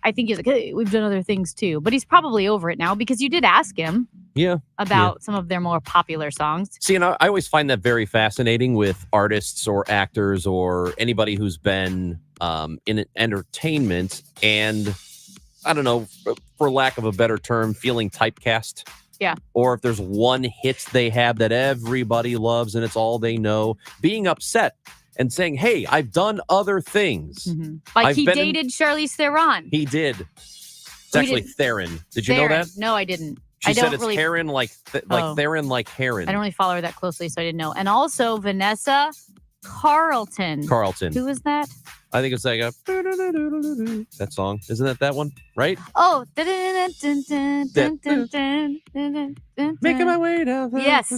Speaker 1: I think he's like, hey, we've done other things too. But he's probably over it now because you did ask him
Speaker 2: Yeah.
Speaker 1: about some of their more popular songs.
Speaker 2: See, and I always find that very fascinating with artists or actors or anybody who's been in entertainment and, I don't know, for lack of a better term, feeling typecast.
Speaker 1: Yeah.
Speaker 2: Or if there's one hit they have that everybody loves and it's all they know, being upset and saying, hey, I've done other things.
Speaker 1: Like
Speaker 2: I've
Speaker 1: he
Speaker 2: been in-
Speaker 1: dated Charlize Theron.
Speaker 2: He did. It's
Speaker 1: We
Speaker 2: actually
Speaker 1: didn't-
Speaker 2: Theron. Did you know
Speaker 1: Theron.
Speaker 2: that?
Speaker 1: No, I didn't.
Speaker 2: She
Speaker 1: I
Speaker 2: said
Speaker 1: don't
Speaker 2: it's
Speaker 1: really.
Speaker 2: Heron like
Speaker 1: Oh.
Speaker 2: Theron like Heron.
Speaker 1: I don't really follow her that closely, so I didn't know. And also Vanessa Carlton.
Speaker 2: Carlton.
Speaker 1: Who is that?
Speaker 2: I think it's like a that song. Isn't that one? Right?
Speaker 1: Oh.
Speaker 2: Making my way down.
Speaker 1: Yes.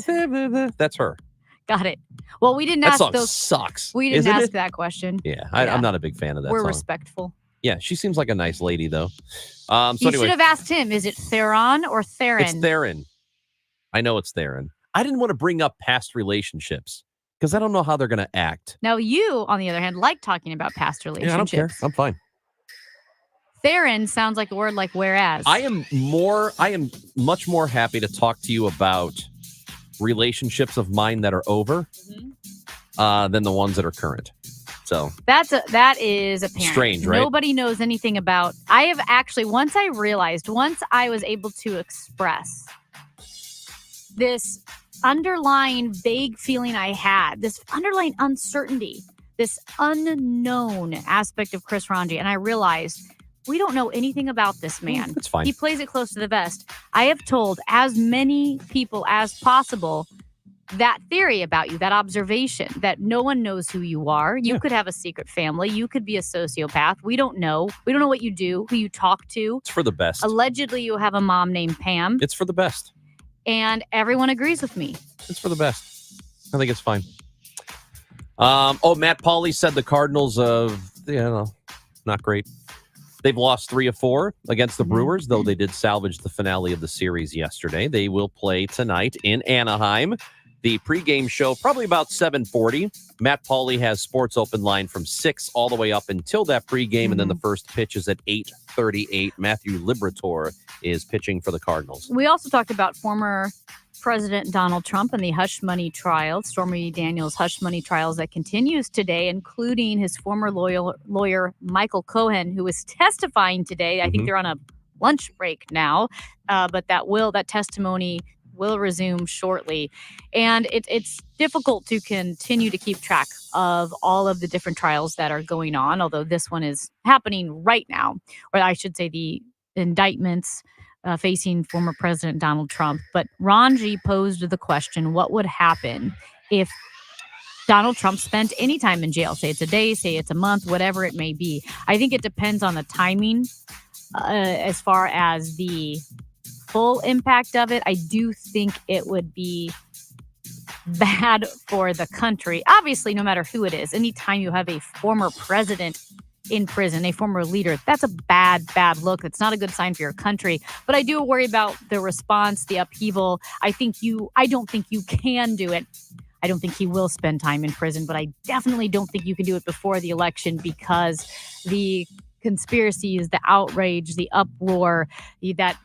Speaker 2: That's her.
Speaker 1: Got it. Well, we didn't
Speaker 2: That
Speaker 1: ask
Speaker 2: song
Speaker 1: those.
Speaker 2: sucks.
Speaker 1: We didn't
Speaker 2: isn't
Speaker 1: ask
Speaker 2: it?
Speaker 1: that question.
Speaker 2: Yeah,
Speaker 1: Yeah.
Speaker 2: I'm not a big fan of that
Speaker 1: We're
Speaker 2: song.
Speaker 1: respectful.
Speaker 2: Yeah, she seems like a nice lady though. So
Speaker 1: You
Speaker 2: anyway,
Speaker 1: should have asked him. Is it Theron or Theron?
Speaker 2: it's Theron. I know it's Theron. I didn't want to bring up past relationships because I don't know how they're going to act.
Speaker 1: Now, you, on the other hand, like talking about past relationships.
Speaker 2: Yeah, I don't care. I'm fine.
Speaker 1: Theron sounds like a word like whereas.
Speaker 2: I am much more happy to talk to you about relationships of mine that are over than the ones that are current. So
Speaker 1: that is apparent.
Speaker 2: Strange, right?
Speaker 1: Nobody knows anything about. I have actually once I was able to express this underlying vague feeling I had, this underlying uncertainty, this unknown aspect of Chris Ranji, and I realized we don't know anything about this man.
Speaker 2: That's fine.
Speaker 1: He plays it close to the vest. I have told as many people as possible that theory about you, that observation that no one knows who you are. You could have a secret family. You could be a sociopath. We don't know. We don't know what you do, who you talk to.
Speaker 2: It's for the best.
Speaker 1: Allegedly, you have a mom named Pam.
Speaker 2: It's for the best.
Speaker 1: And everyone agrees with me.
Speaker 2: It's for the best. I think it's fine. Matt Pauley said the Cardinals not great. They've lost 3 of 4 against the Brewers, though they did salvage the finale of the series yesterday. They will play tonight in Anaheim. The pregame show, probably about 7:40. Matt Pauley has Sports Open Line from 6 all the way up until that pregame, and then the first pitch is at 8:38. Matthew Liberatore is pitching for the Cardinals.
Speaker 1: We also talked about former President Donald Trump and the hush money trial, Stormy Daniels' hush money trials that continues today, including his former lawyer Michael Cohen, who is testifying today. I think they're on a lunch break now, but that testimony will resume shortly. And it's difficult to continue to keep track of all of the different trials that are going on, although this one is happening right now, or I should say the indictments facing former President Donald Trump. But Ron G. posed the question, what would happen if Donald Trump spent any time in jail? Say it's a day, say it's a month, whatever it may be. I think it depends on the timing as far as the full impact of it. I do think it would be bad for the country. Obviously, no matter who it is, anytime you have a former president in prison, a former leader, that's a bad look. It's not a good sign for your country. But I do worry about the response, the upheaval. I don't think you can do it. I don't think he will spend time in prison, but I definitely don't think you can do it before the election, because the conspiracies, the outrage, the uproar, that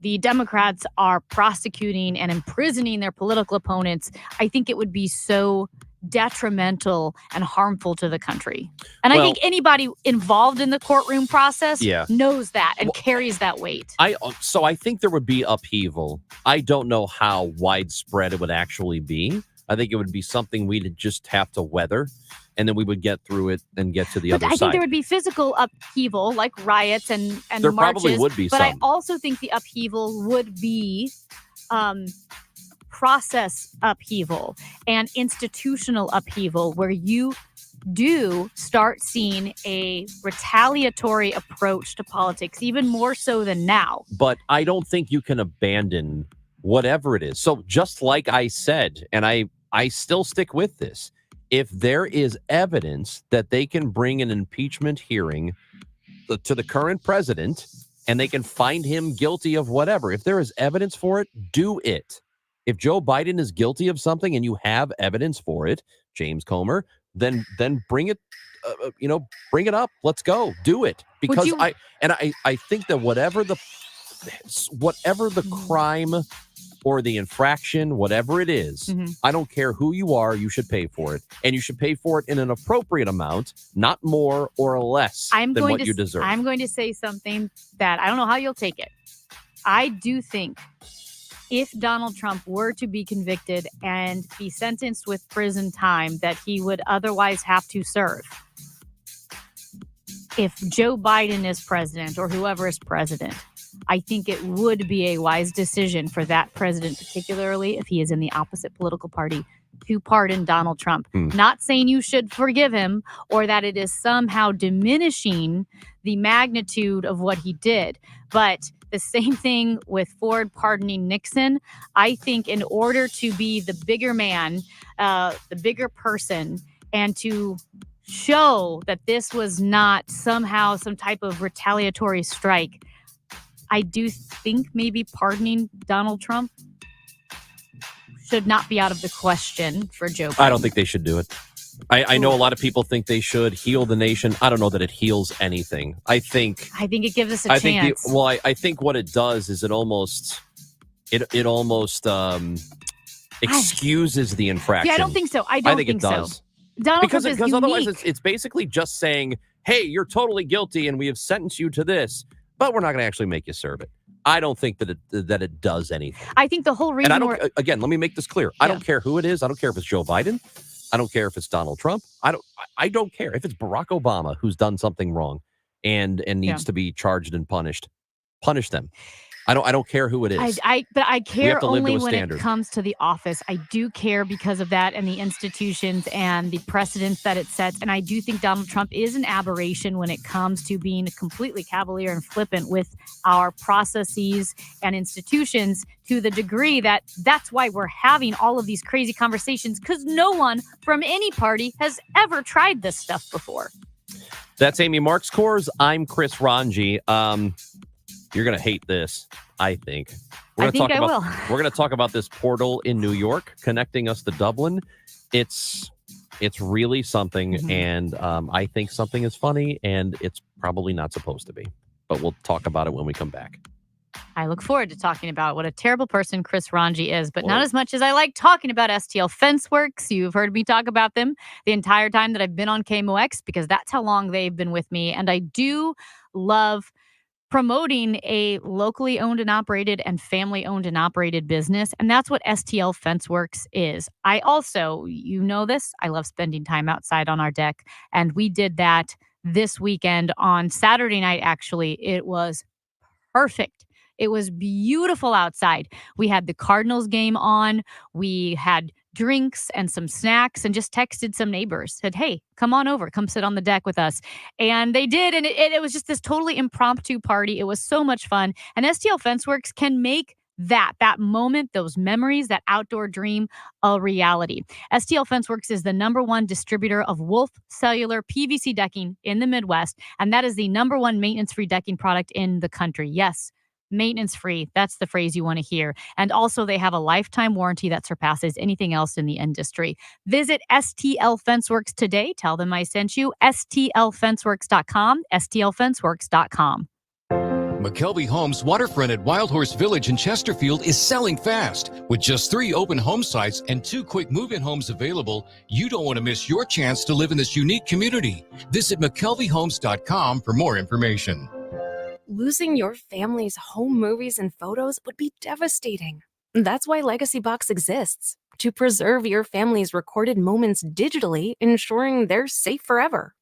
Speaker 1: the Democrats are prosecuting and imprisoning their political opponents, I think it would be so detrimental and harmful to the country. And I think anybody involved in the courtroom process knows that and carries that weight.
Speaker 2: So I think there would be upheaval. I don't know how widespread it would actually be. I think it would be something we'd just have to weather, and then we would get through it and get to the other side.
Speaker 1: I think there would be physical upheaval, like riots and
Speaker 2: there
Speaker 1: marches.
Speaker 2: Probably would be
Speaker 1: but
Speaker 2: some.
Speaker 1: I also think the upheaval would be process upheaval and institutional upheaval, where you do start seeing a retaliatory approach to politics, even more so than now.
Speaker 2: But I don't think you can abandon whatever it is. So just like I said, and I still stick with this, if there is evidence that they can bring an impeachment hearing to the current president and they can find him guilty of whatever, if there is evidence for it, do it. If Joe Biden is guilty of something and you have evidence for it, James Comer, then bring it, bring it up. Let's go. Do it. Because I think that whatever the crime or the infraction, whatever it is, I don't care who you are, you should pay for it. And you should pay for it in an appropriate amount, not more or less than what you deserve.
Speaker 1: I'm going to say something that I don't know how you'll take it. I do think if Donald Trump were to be convicted and be sentenced with prison time that he would otherwise have to serve, if Joe Biden is president or whoever is president, I think it would be a wise decision for that president, particularly if he is in the opposite political party, to pardon Donald Trump. Not saying you should forgive him or that it is somehow diminishing the magnitude of what he did. But the same thing with Ford pardoning Nixon. I think in order to be the bigger man, the bigger person, and to show that this was not somehow some type of retaliatory strike, I do think maybe pardoning Donald Trump should not be out of the question for Joe Biden.
Speaker 2: I don't think they should do it. I know a lot of people think they should heal the nation. I don't know that it heals anything. I think
Speaker 1: it gives us a chance.
Speaker 2: I think what it does is it almost excuses the infraction.
Speaker 1: Yeah, I don't think so. I think it does. Donald Trump is
Speaker 2: because otherwise
Speaker 1: unique.
Speaker 2: it's basically just saying, hey, you're totally guilty and we have sentenced you to this, but we're not going to actually make you serve it. I don't think that it does anything.
Speaker 1: I think the whole reason.
Speaker 2: And again, let me make this clear. I don't care who it is. I don't care if it's Joe Biden. I don't care if it's Donald Trump. I don't care if it's Barack Obama who's done something wrong and needs to be charged and punished. Punish them. I don't care who it is.
Speaker 1: But I
Speaker 2: have
Speaker 1: care
Speaker 2: to live to
Speaker 1: only
Speaker 2: a
Speaker 1: when
Speaker 2: standard.
Speaker 1: it comes to the office. I do care because of that and the institutions and the precedents that it sets. And I do think Donald Trump is an aberration when it comes to being completely cavalier and flippant with our processes and institutions, to the degree that that's why we're having all of these crazy conversations, because no one from any party has ever tried this stuff before.
Speaker 2: That's Amy Marks Kors. I'm Chris Ranji. You're going to hate this, I think.
Speaker 1: I think I will.
Speaker 2: We're going to talk about this portal in New York connecting us to Dublin. It's really something, and I think something is funny, and it's probably not supposed to be. But we'll talk about it when we come back.
Speaker 1: I look forward to talking about what a terrible person Chris Ranji is, but not as much as I like talking about STL FenceWorks. You've heard me talk about them the entire time that I've been on KMOX, because that's how long they've been with me. And I do love promoting a locally owned and operated and family owned and operated business. And that's what STL FenceWorks is. I also, you know this, I love spending time outside on our deck. And we did that this weekend on Saturday night. Actually, it was perfect. It was beautiful outside. We had the Cardinals game on. We had drinks and some snacks and just texted some neighbors, said, hey, come on over, come sit on the deck with us. And they did. And it was just this totally impromptu party. It was so much fun. And STL FenceWorks can make that moment, those memories, that outdoor dream, a reality. STL FenceWorks is the #1 distributor of Wolf Cellular PVC decking in the Midwest. And that is the #1 maintenance-free decking product in the country. Yes. Maintenance free. That's the phrase you want to hear. And also they have a lifetime warranty that surpasses anything else in the industry. Visit STL FenceWorks today. Tell them I sent you. STLFenceWorks.com. STLFenceWorks.com.
Speaker 12: McKelvey Homes waterfront at Wild Horse Village in Chesterfield is selling fast. With just 3 open home sites and 2 quick move-in homes available, you don't want to miss your chance to live in this unique community. Visit McKelveyHomes.com for more information.
Speaker 17: Losing your family's home movies and photos would be devastating. That's why Legacy Box exists, to preserve your family's recorded moments digitally, ensuring they're safe forever.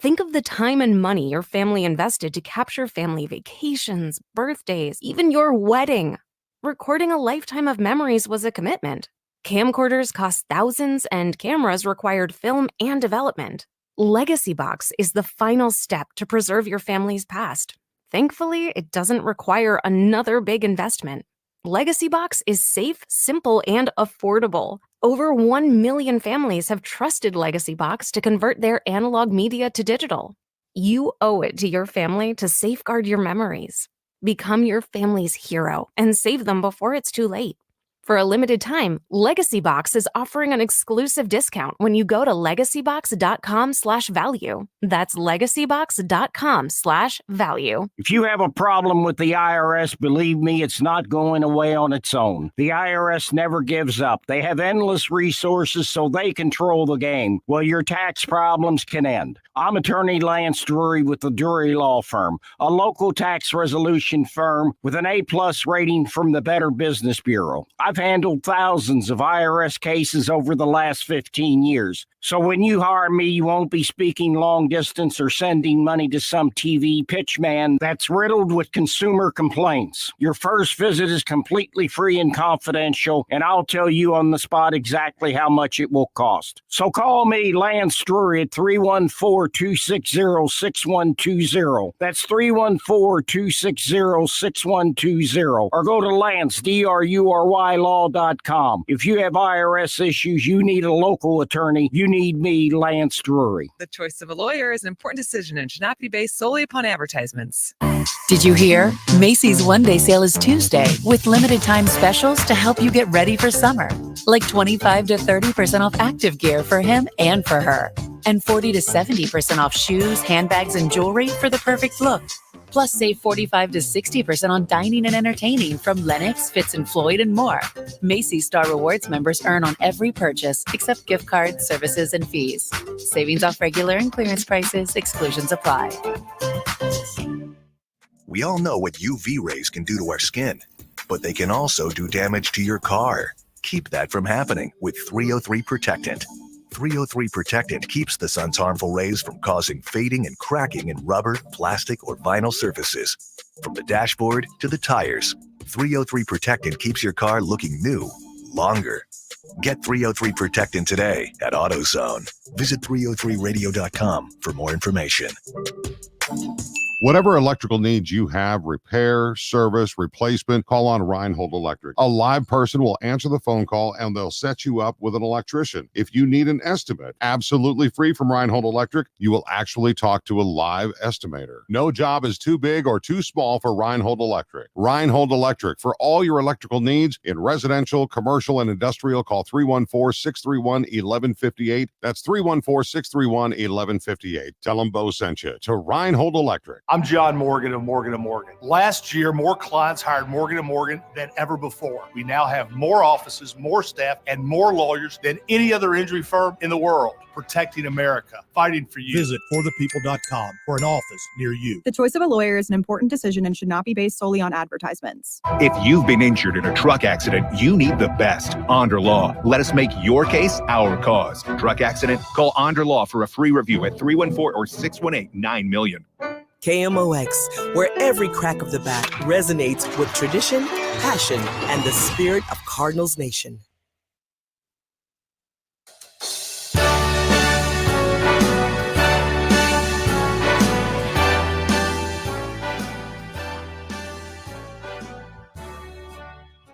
Speaker 17: Think of the time and money your family invested to capture family vacations, birthdays, even your wedding. Recording a lifetime of memories was a commitment. Camcorders cost thousands, and cameras required film and development. Legacy Box is the final step to preserve your family's past. Thankfully, it doesn't require another big investment. Legacy Box is safe, simple, and affordable. Over 1 million families have trusted Legacy Box to convert their analog media to digital. You owe it to your family to safeguard your memories. Become your family's hero and save them before it's too late. For a limited time, Legacy Box is offering an exclusive discount when you go to legacybox.com/value. That's legacybox.com/value.
Speaker 19: If you have a problem with the IRS, believe me, it's not going away on its own. The IRS never gives up. They have endless resources, so they control the game. Well, your tax problems can end. I'm attorney Lance Drury with the Drury Law Firm, a local tax resolution firm with an A+ rating from the Better Business Bureau. I've handled thousands of IRS cases over the last 15 years. So when you hire me, you won't be speaking long distance or sending money to some TV pitchman that's riddled with consumer complaints. Your first visit is completely free and confidential, and I'll tell you on the spot exactly how much it will cost. So call me, Lance Drury, at 314-260-6120. That's 314-260-6120. Or go to Lance, D-R-U-R-Y, law.com. If you have IRS issues, you need a local attorney. You need me, Lance Drury.
Speaker 20: The choice of a lawyer is an important decision and should not be based solely upon advertisements.
Speaker 21: Did you hear? Macy's one-day sale is Tuesday with limited time specials to help you get ready for summer. Like 25 to 30% off active gear for him and for her. And 40 to 70% off shoes, handbags, and jewelry for the perfect look. Plus, save 45 to 60% on dining and entertaining from Lennox, Fitz & Floyd, and more. Macy's Star Rewards members earn on every purchase, except gift cards, services, and fees. Savings off regular and clearance prices. Exclusions apply.
Speaker 23: We all know what UV rays can do to our skin, but they can also do damage to your car. Keep that from happening with 303 Protectant. 303 Protectant keeps the sun's harmful rays from causing fading and cracking in rubber, plastic, or vinyl surfaces. From the dashboard to the tires, 303 Protectant keeps your car looking new longer. Get 303 Protectant today at AutoZone. Visit 303radio.com for more information.
Speaker 5: Whatever electrical needs you have, repair, service, replacement, call on Reinhold Electric. A live person will answer the phone call and they'll set you up with an electrician. If you need an estimate, absolutely free from Reinhold Electric, you will actually talk to a live estimator. No job is too big or too small for Reinhold Electric. Reinhold Electric, for all your electrical needs in residential, commercial, and industrial, call 314-631-1158. That's 314-631-1158. Tell them Bo sent you to Reinhold Electric.
Speaker 8: I'm John Morgan of Morgan & Morgan. Last year, more clients hired Morgan & Morgan than ever before. We now have more offices, more staff, and more lawyers than any other injury firm in the world, protecting America, fighting for you.
Speaker 10: Visit forthepeople.com for an office near you.
Speaker 13: The choice of a lawyer is an important decision and should not be based solely on advertisements.
Speaker 22: If you've been injured in a truck accident, you need the best. Onder Law. Let us make your case our cause. Truck accident? Call Onder Law for a free review at 314 or 618-9000000.
Speaker 3: KMOX, where every crack of the bat resonates with tradition, passion, and the spirit of Cardinals Nation.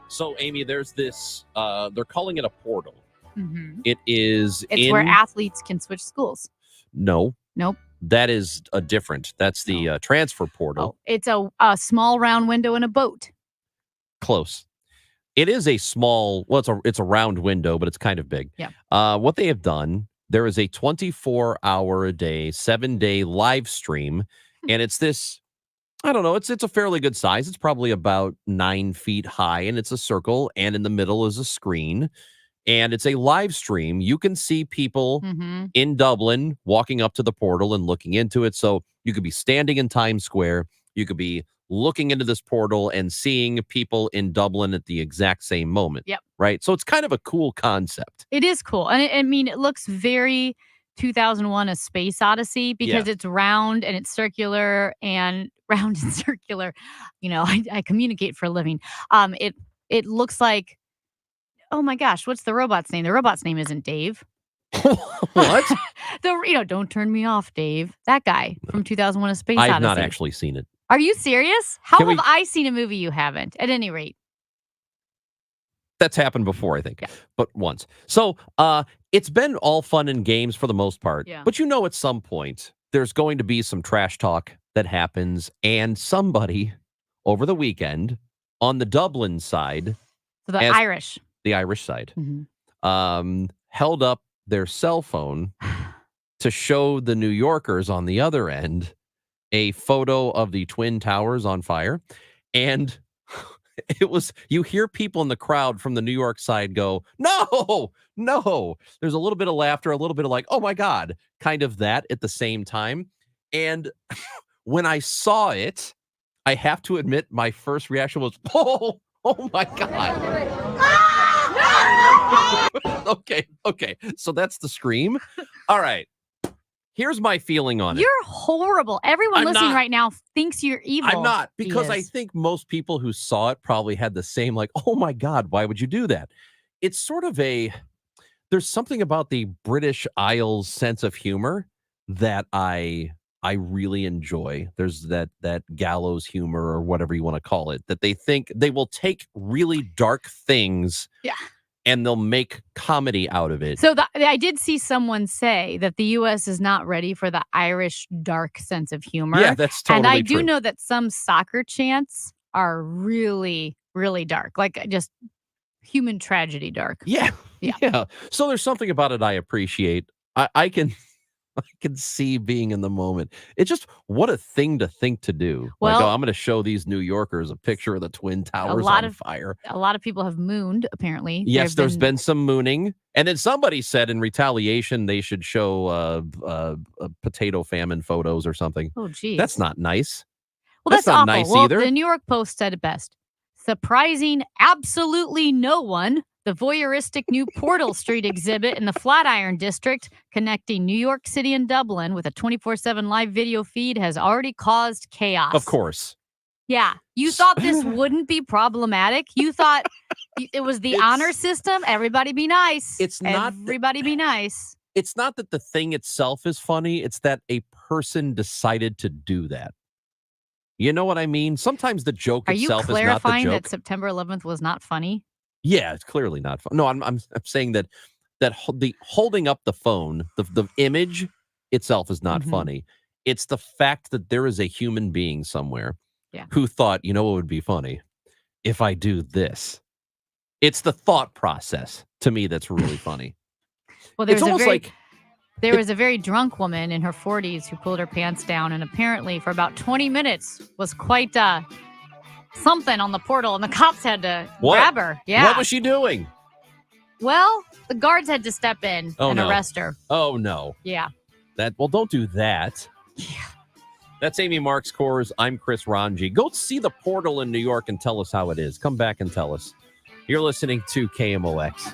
Speaker 2: So, Amy, there's this, they're calling it a portal.
Speaker 1: Mhm.
Speaker 2: It is
Speaker 1: It's where athletes can switch schools.
Speaker 2: No.
Speaker 1: Nope.
Speaker 2: That is a different. That's the transfer portal.
Speaker 1: It's a small round window in a boat.
Speaker 2: Close. It is a small, well, it's a round window, but it's kind of big.
Speaker 1: Yeah.
Speaker 2: What they have done, there is a 24-hour-a-day, 7-day live stream, and it's this, I don't know, it's a fairly good size. It's probably about 9 feet high, and it's a circle, and in the middle is a screen. And it's a live stream. You can see people in Dublin walking up to the portal and looking into it. So you could be standing in Times Square. You could be looking into this portal and seeing people in Dublin at the exact same moment.
Speaker 1: Yep.
Speaker 2: Right. So it's kind of a cool concept.
Speaker 1: It is cool. And I mean, it looks very 2001 A Space Odyssey because it's round and it's circular and round and circular. You know, I communicate for a living. It looks like, oh my gosh, what's the robot's name? The robot's name isn't Dave.
Speaker 2: What?
Speaker 1: Don't turn me off, Dave. That guy from 2001 A Space Odyssey.
Speaker 2: I have not actually seen it.
Speaker 1: Are you serious? How
Speaker 2: Can
Speaker 1: have
Speaker 2: we-
Speaker 1: I seen a movie you haven't? At any rate.
Speaker 2: That's happened before, I think, but once. So it's been all fun and games for the most part.
Speaker 1: Yeah.
Speaker 2: But at some point, there's going to be some trash talk that happens, and somebody over the weekend on the Dublin side,
Speaker 1: So the Irish.
Speaker 2: the Irish side,
Speaker 1: Mhm.
Speaker 2: held up their cell phone to show the New Yorkers on the other end a photo of the Twin Towers on fire. And it was, you hear people in the crowd from the New York side go, no. There's a little bit of laughter, a little bit of like, oh my God, kind of that at the same time. And when I saw it, I have to admit my first reaction was, oh my God. Okay. So that's the scream. All right. Here's my feeling on it.
Speaker 1: You're horrible. Everyone
Speaker 2: I'm
Speaker 1: listening
Speaker 2: not.
Speaker 1: right now thinks you're evil.
Speaker 2: I'm not, because I
Speaker 1: He is.
Speaker 2: think most people who saw it probably had the same, like, oh my God, why would you do that? It's sort of there's something about the British Isles sense of humor that I really enjoy. There's that gallows humor or whatever you want to call it, that they think they will take really dark things and they'll make comedy out of it.
Speaker 1: So I did see someone say that the U.S. is not ready for the Irish dark sense of humor.
Speaker 2: Yeah, that's totally
Speaker 1: And I do
Speaker 2: true.
Speaker 1: know that some soccer chants are really, really dark, like just human tragedy dark.
Speaker 2: Yeah. So there's something about it I appreciate. I can see being in the moment. It's just, what a thing to think to do.
Speaker 1: Well-
Speaker 2: I'm going to show these New Yorkers a picture of the Twin Towers on fire.
Speaker 1: A lot of people have mooned, apparently.
Speaker 2: Yes, there's been some mooning. And then somebody said in retaliation they should show potato famine photos or something.
Speaker 1: Oh, geez.
Speaker 2: That's not nice.
Speaker 1: Well, that's
Speaker 2: not
Speaker 1: awful.
Speaker 2: nice
Speaker 1: Well,
Speaker 2: either.
Speaker 1: The New York Post said it best. Surprising absolutely no one. The voyeuristic new Portal Street exhibit in the Flatiron District, connecting New York City and Dublin with a 24/7 live video feed, has already caused chaos.
Speaker 2: Of course.
Speaker 1: Yeah. You thought this wouldn't be problematic. You thought it was the honor system. Everybody be nice.
Speaker 2: It's not.
Speaker 1: Everybody be nice.
Speaker 2: It's not that the thing itself is funny. It's that a person decided to do that. You know what I mean? Sometimes the joke
Speaker 1: Are you
Speaker 2: itself is not the
Speaker 1: clarifying
Speaker 2: joke.
Speaker 1: that September 11th was not funny?
Speaker 2: Yeah, it's clearly not fun. No, I'm saying that the holding up the phone, the image itself is not funny. It's the fact that there is a human being somewhere who thought, you know what would be funny? If I do this. It's the thought process to me that's really funny.
Speaker 1: Well,
Speaker 2: It's almost like
Speaker 1: there was a very drunk woman in her 40s who pulled her pants down and apparently for about 20 minutes was quite something on the portal, and the cops had to grab her. Yeah.
Speaker 2: What was she doing?
Speaker 1: Well, the guards had to step in and arrest her.
Speaker 2: Oh, no.
Speaker 1: Yeah.
Speaker 2: Well, don't do that. Yeah. That's Amy Marks Kors. I'm Chris Ranji. Go see the portal in New York and tell us how it is. Come back and tell us. You're listening to KMOX.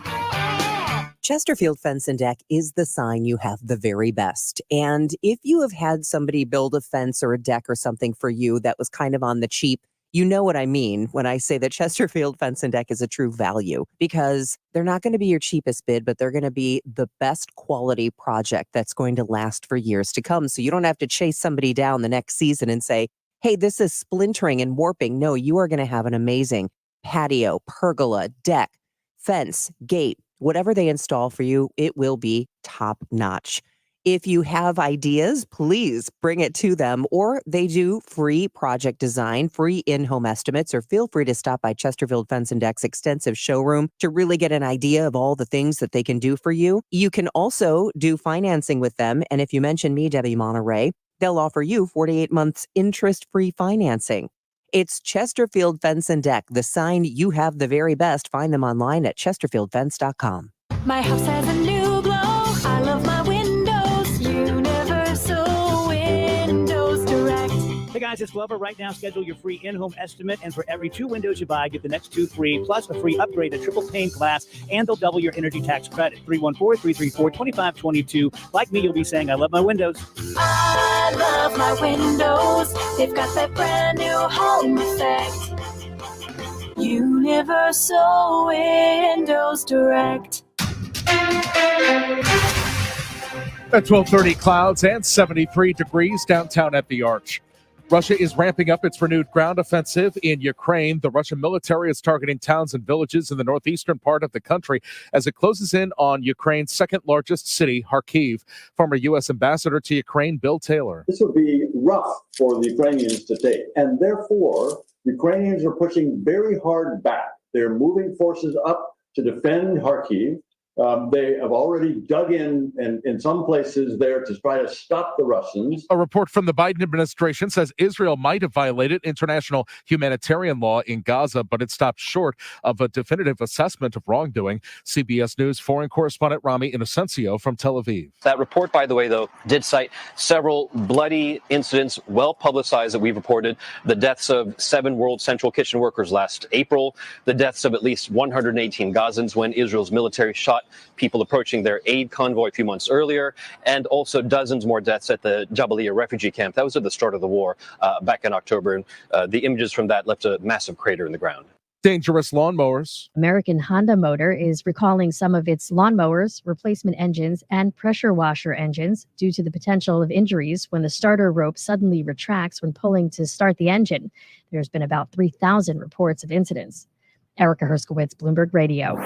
Speaker 4: Chesterfield Fence and Deck is the sign you have the very best. And if you have had somebody build a fence or a deck or something for you that was kind of on the cheap, you know what I mean when I say that Chesterfield Fence and Deck is a true value, because they're not going to be your cheapest bid, but they're going to be the best quality project that's going to last for years to come. So you don't have to chase somebody down the next season and say, hey, this is splintering and warping. No, you are going to have an amazing patio, pergola, deck, fence, gate, whatever they install for you, it will be top notch. If you have ideas, please bring it to them, or they do free project design, free in-home estimates, or feel free to stop by Chesterfield Fence and Deck's extensive showroom to really get an idea of all the things that they can do for you. You can also do financing with them, and if you mention me, Debbie Monterey, they'll offer you 48 months interest-free financing. It's Chesterfield Fence and Deck, the sign you have the very best. Find them online at chesterfieldfence.com.
Speaker 7: My house has a new glow. I love my windows. Universal Windows Direct.
Speaker 18: Hey guys, it's Glover. Right now, schedule your free in-home estimate, and for every 2 windows you buy, get the next 2 free, plus a free upgrade to triple pane glass, and they'll double your energy tax credit. 314-334-2522. Like me, you'll be saying, I love my windows.
Speaker 7: I love my windows. They've got that brand new home effect. Universal Windows Direct.
Speaker 9: At 12:30, clouds and 73 degrees downtown at the Arch. Russia is ramping up its renewed ground offensive in Ukraine. The Russian military is targeting towns and villages in the northeastern part of the country as it closes in on Ukraine's second largest city, Kharkiv. Former U.S. Ambassador to Ukraine, Bill Taylor.
Speaker 24: This would be rough for the Ukrainians to take, and therefore Ukrainians are pushing very hard back. They're moving forces up to defend Kharkiv. They have already dug in some places there to try to stop the Russians.
Speaker 9: A report from the Biden administration says Israel might have violated international humanitarian law in Gaza, but it stopped short of a definitive assessment of wrongdoing. CBS News foreign correspondent Rami Inocencio from Tel Aviv.
Speaker 25: That report, by the way, though, did cite several bloody incidents, well publicized, that we've reported. The deaths of 7 World Central Kitchen workers last April, the deaths of at least 118 Gazans when Israel's military shot people approaching their aid convoy a few months earlier, and also dozens more deaths at the Jabalia refugee camp. That was at the start of the war back in October. The images from that left a massive crater in the ground.
Speaker 9: Dangerous lawnmowers.
Speaker 26: American Honda Motor is recalling some of its lawnmowers, replacement engines, and pressure washer engines due to the potential of injuries when the starter rope suddenly retracts when pulling to start the engine. There's been about 3,000 reports of incidents. Erica Herskowitz, Bloomberg Radio.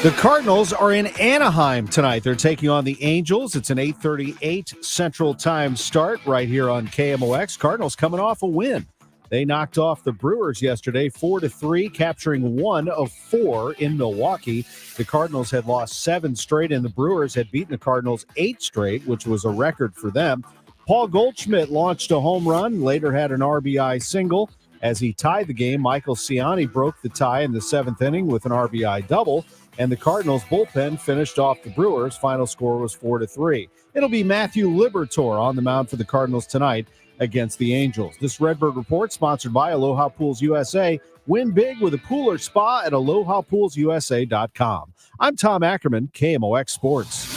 Speaker 27: The Cardinals are in Anaheim tonight. They're taking on the Angels. It's an 8:38 Central Time start right here on KMOX. Cardinals coming off a win. They knocked off the Brewers yesterday 4-3, capturing 1 of 4 in Milwaukee. The Cardinals had lost 7 straight, and the Brewers had beaten the Cardinals 8 straight, which was a record for them. Paul Goldschmidt launched a home run, later had an RBI single. As he tied the game, Michael Ciani broke the tie in the 7th inning with an RBI double. And the Cardinals bullpen finished off the Brewers. Final score was 4-3. It'll be Matthew Liberatore on the mound for the Cardinals tonight against the Angels. This Redbird Report sponsored by Aloha Pools USA. Win big with a pool or spa at AlohaPoolsUSA.com. I'm Tom Ackerman, KMOX Sports.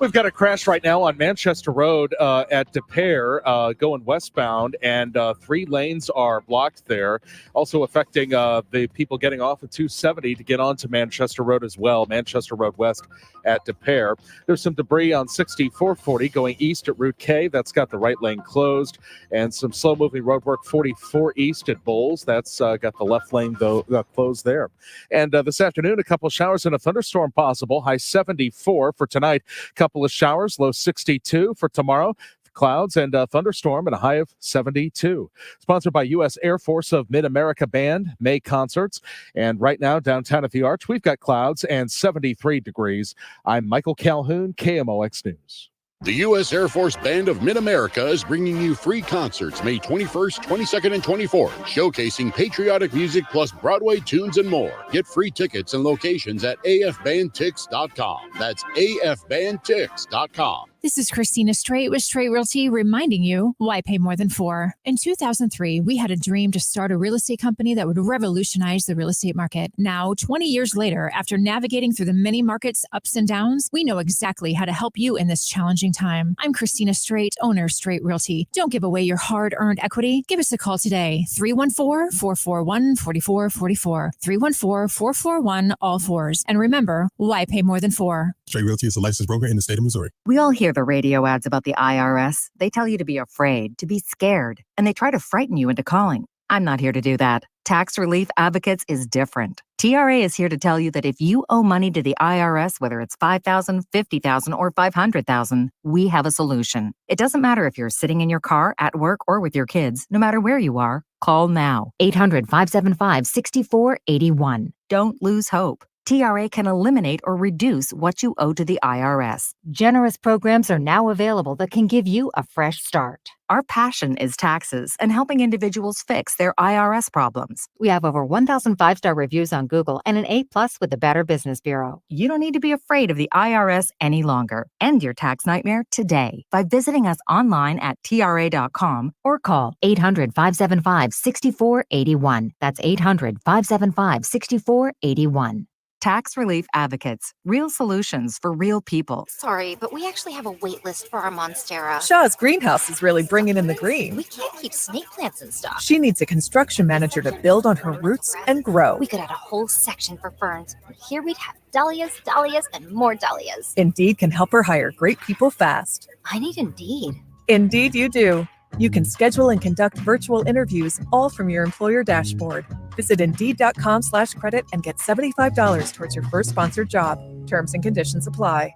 Speaker 9: We've got a crash right now on Manchester Road at De Pere going westbound, and 3 lanes are blocked there. Also affecting the people getting off of 270 to get onto Manchester Road as well. Manchester Road West at De Pere. There's some debris on 6440 going east at Route K. That's got the right lane closed, and some slow-moving roadwork 44 east at Bowles. That's got the left lane though closed there. And this afternoon, a couple of showers and a thunderstorm possible. High 74 for tonight. Couple of showers, low 62 for tomorrow. Clouds and a thunderstorm and a high of 72. Sponsored by U.S. Air Force of Mid-America Band, May Concerts. And right now, downtown at the Arch, we've got clouds and 73 degrees. I'm Michael Calhoun, KMOX News.
Speaker 6: The U.S. Air Force Band of Mid-America is bringing you free concerts May 21st, 22nd, and 24th, showcasing patriotic music plus Broadway tunes and more. Get free tickets and locations at afbandtix.com. That's afbandtix.com.
Speaker 11: This is Christina Straight with Straight Realty reminding you why pay more than 4. In 2003, we had a dream to start a real estate company that would revolutionize the real estate market. Now, 20 years later, after navigating through the many markets' ups and downs, we know exactly how to help you in this challenging time. I'm Christina Straight, owner of Straight Realty. Don't give away your hard-earned equity. Give us a call today, 314-441-4444, 314-441-all-4s. And remember, why pay more than 4?
Speaker 12: Straight Realty is a licensed broker in the state of Missouri.
Speaker 14: We all hear the radio ads about the IRS. They tell you to be afraid, to be scared, and they try to frighten you into calling. I'm not here to do that. Tax Relief Advocates is different. TRA is here to tell you that if you owe money to the IRS, whether it's $5,000, $50,000, or $500,000, we have a solution. It doesn't matter if you're sitting in your car, at work, or with your kids. No matter where you are, call now. 800-575-6481. Don't lose hope. TRA can eliminate or reduce what you owe to the IRS. Generous programs are now available that can give you a fresh start. Our passion is taxes and helping individuals fix their IRS problems. We have over 1,000 5-star reviews on Google and an A+ with the Better Business Bureau. You don't need to be afraid of the IRS any longer. End your tax nightmare today by visiting us online at TRA.com or call 800-575-6481. That's 800-575-6481. Tax Relief Advocates. Real solutions for real people.
Speaker 15: Sorry, but we actually have a wait list for our Monstera.
Speaker 16: Shaw's greenhouse is really bringing in the green.
Speaker 15: We can't keep snake plants in stock.
Speaker 16: She needs a construction manager to build on her roots and grow.
Speaker 15: We could add a whole section for ferns. Here we'd have dahlias, dahlias, and more dahlias.
Speaker 16: Indeed can help her hire great people fast.
Speaker 15: I need Indeed.
Speaker 16: Indeed you do. You can schedule and conduct virtual interviews all from your employer dashboard. Visit Indeed.com/credit and get $75 towards your first sponsored job. Terms and conditions apply.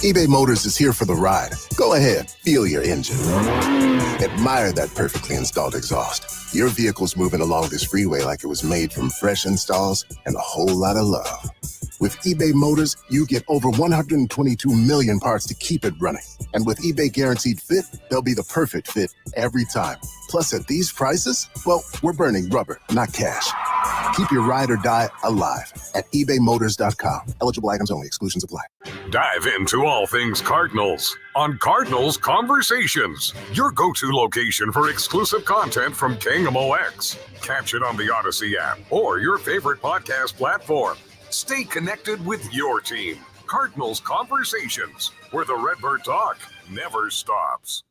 Speaker 17: eBay Motors is here for the ride. Go ahead, feel your engine. Admire that perfectly installed exhaust. Your vehicle's moving along this freeway like it was made from fresh installs and a whole lot of love. With eBay Motors, you get over 122 million parts to keep it running. And with eBay Guaranteed Fit, they'll be the perfect fit every time. Plus, at these prices, well, we're burning rubber, not cash. Keep your ride or die alive at ebaymotors.com. Eligible items only. Exclusions apply.
Speaker 28: Dive into all things Cardinals on Cardinals Conversations, your go-to location for exclusive content from KMOX. Catch it on the Odyssey app or your favorite podcast platform. Stay connected with your team. Cardinals Conversations, where the Redbird talk never stops.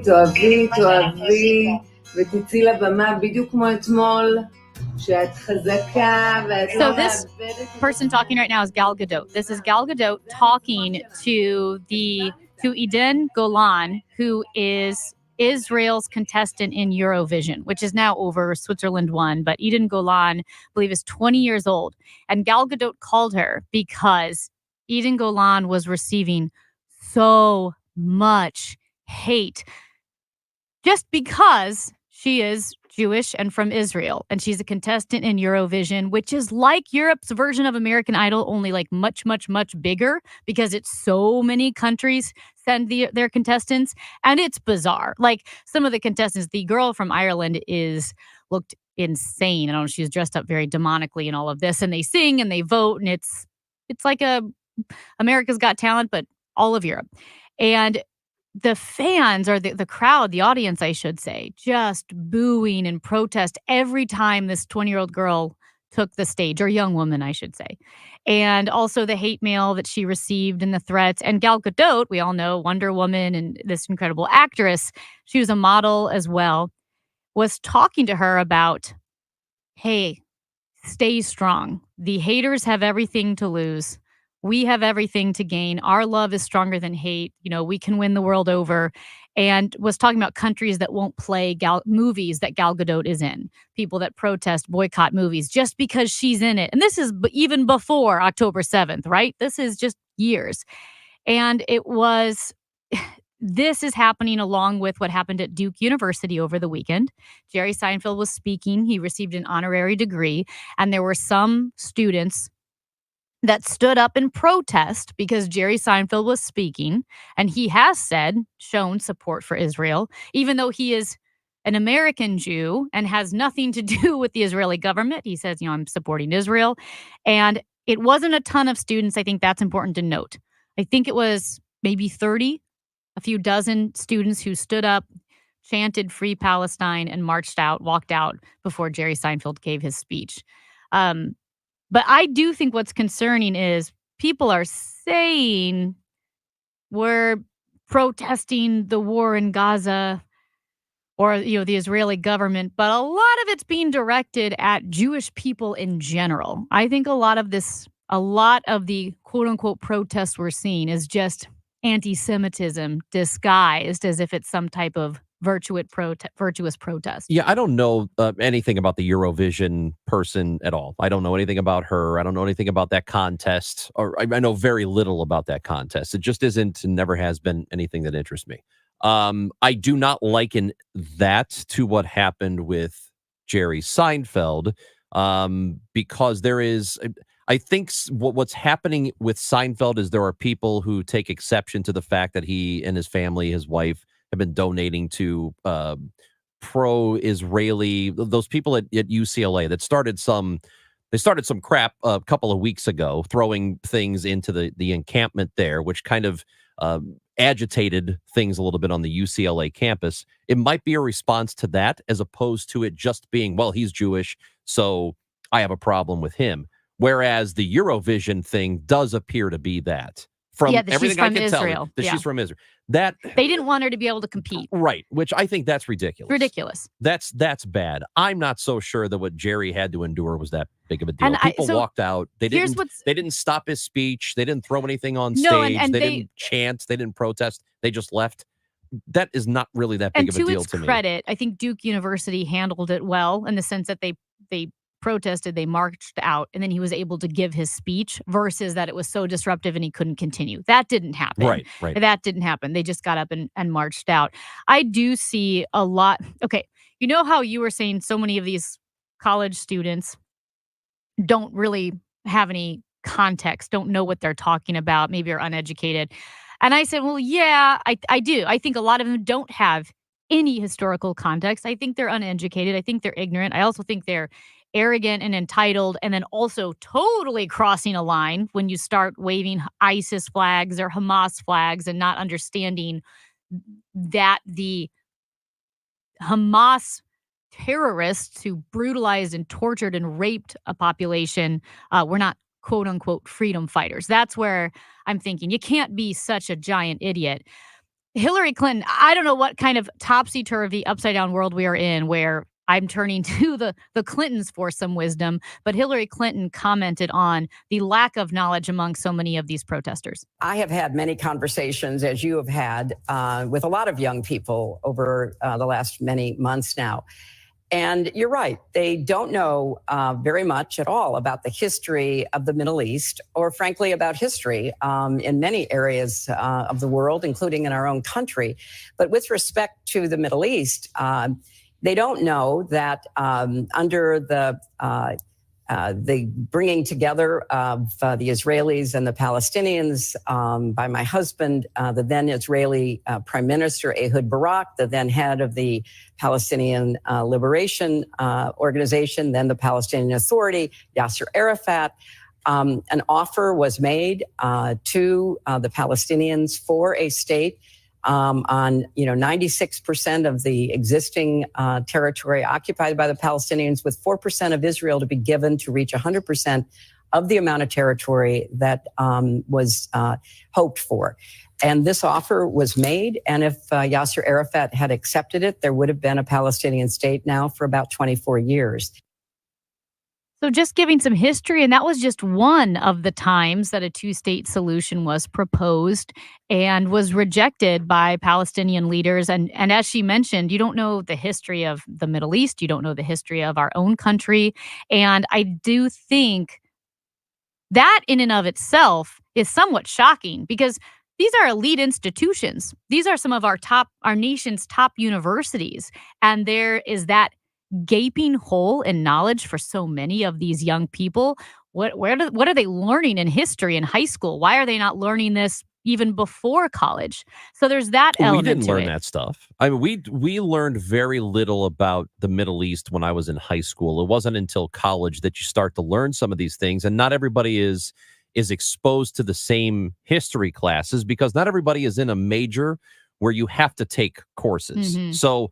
Speaker 29: תאהבי, ותצאי לבמה בדיוק כמו אתמול, שאת חזקה ואת
Speaker 1: So this person talking right now is Gal Gadot. This is Gal Gadot talking to Eden Golan, who is Israel's contestant in Eurovision, which is now over. Switzerland won, but Eden Golan, I believe, is 20 years old. And Gal Gadot called her because Eden Golan was receiving so much hate just because she is Jewish and from Israel, and she's a contestant in Eurovision, which is like Europe's version of American Idol, only like much, much, much bigger because it's so many countries send their contestants, and it's bizarre. Like some of the contestants, the girl from Ireland looked insane. I don't know, she was dressed up very demonically and all of this, and they sing and they vote, and it's like a America's Got Talent, but all of Europe. And the fans, or the crowd, the audience, I should say, just booing and protest every time this 20-year-old girl took the stage, or young woman, I should say. And also the hate mail that she received and the threats. And Gal Gadot, we all know, Wonder Woman and this incredible actress, she was a model as well, was talking to her about, hey, stay strong. The haters have everything to lose. We have everything to gain. Our love is stronger than hate. We can win the world over. And was talking about countries that won't play movies that Gal Gadot is in. People that protest, boycott movies just because she's in it. And this is even before October 7th, right? This is just years. And this is happening along with what happened at Duke University over the weekend. Jerry Seinfeld was speaking. He received an honorary degree. And there were some students that stood up in protest because Jerry Seinfeld was speaking. And he has shown support for Israel, even though he is an American Jew and has nothing to do with the Israeli government. He says, I'm supporting Israel. And it wasn't a ton of students. I think that's important to note. I think it was maybe 30, a few dozen students who stood up, chanted Free Palestine, and walked out before Jerry Seinfeld gave his speech. But I do think what's concerning is people are saying we're protesting the war in Gaza or, the Israeli government, but a lot of it's being directed at Jewish people in general. I think a lot of the quote unquote protests we're seeing is just anti-Semitism disguised as if it's some type of virtuous protest.
Speaker 2: Yeah, I don't know anything about the Eurovision person at all. I don't know anything about her. I don't know anything about that contest. Or I know very little about that contest. It just isn't and never has been anything that interests me. I do not liken that to what happened with Jerry Seinfeld because there is... I think what's happening with Seinfeld is there are people who take exception to the fact that he and his family, his wife, have been donating to pro-Israeli, those people at UCLA that started some crap a couple of weeks ago, throwing things into the encampment there, which kind of agitated things a little bit on the UCLA campus. It might be a response to that as opposed to it just being, well, he's Jewish, so I have a problem with him. Whereas the Eurovision thing does appear to be that. From everything I can
Speaker 1: Israel.
Speaker 2: Tell, that she's from Israel. That
Speaker 1: they didn't want her to be able to compete.
Speaker 2: Right, which I think that's ridiculous.
Speaker 1: Ridiculous.
Speaker 2: That's bad. I'm not so sure that what Jerry had to endure was that big of a deal. People walked out. They didn't stop his speech. They didn't throw anything on stage.
Speaker 1: And
Speaker 2: they didn't chant. They didn't protest. They just left. That is not really that big of a deal to me.
Speaker 1: And to its credit, I think Duke University handled it well in the sense that they protested, they marched out, and then he was able to give his speech versus that it was so disruptive and he couldn't continue. That didn't happen.
Speaker 2: Right.
Speaker 1: That didn't happen. They just got up and marched out. I do see a lot. Okay. You know how you were saying so many of these college students don't really have any context, don't know what they're talking about, maybe are uneducated. And I said, well, yeah, I do. I think a lot of them don't have any historical context. I think they're uneducated. I think they're ignorant. I also think they're arrogant and entitled, and then also totally crossing a line when you start waving ISIS flags or Hamas flags and not understanding that the Hamas terrorists who brutalized and tortured and raped a population were not quote unquote freedom fighters. That's where I'm thinking you can't be such a giant idiot. Hillary Clinton, I don't know what kind of topsy-turvy upside down world we are in where I'm turning to the Clintons for some wisdom, but Hillary Clinton commented on the lack of knowledge among so many of these protesters.
Speaker 5: I have had many conversations, as you have had, with a lot of young people over the last many months now. And you're right, they don't know very much at all about the history of the Middle East, or frankly about history in many areas of the world, including in our own country. But with respect to the Middle East, they don't know that under the bringing together of the Israelis and the Palestinians by my husband, the then Israeli Prime Minister Ehud Barak, the then head of the Palestinian Liberation Organization, then the Palestinian Authority, Yasser Arafat. An offer was made to the Palestinians for a state on 96% of the existing territory occupied by the Palestinians, with 4% of Israel to be given to reach 100% of the amount of territory that was hoped for. And this offer was made, and if Yasser Arafat had accepted it, there would have been a Palestinian state now for about 24 years.
Speaker 1: So just giving some history, and that was just one of the times that a two-state solution was proposed and was rejected by Palestinian leaders. And as she mentioned, you don't know the history of the Middle East. You don't know the history of our own country. And I do think that in and of itself is somewhat shocking, because these are elite institutions. These are some of our nation's top universities. And there is that gaping hole in knowledge for so many of these young people. What are they learning in history in high school? Why are they not learning this even before college? So there's that element.
Speaker 2: We didn't
Speaker 1: to
Speaker 2: learn
Speaker 1: it.
Speaker 2: that stuff. I mean, we learned very little about the Middle East when I was in high school. It wasn't until college that you start to learn some of these things, and not everybody is exposed to the same history classes, because not everybody is in a major where you have to take courses.
Speaker 1: Mhm.
Speaker 2: So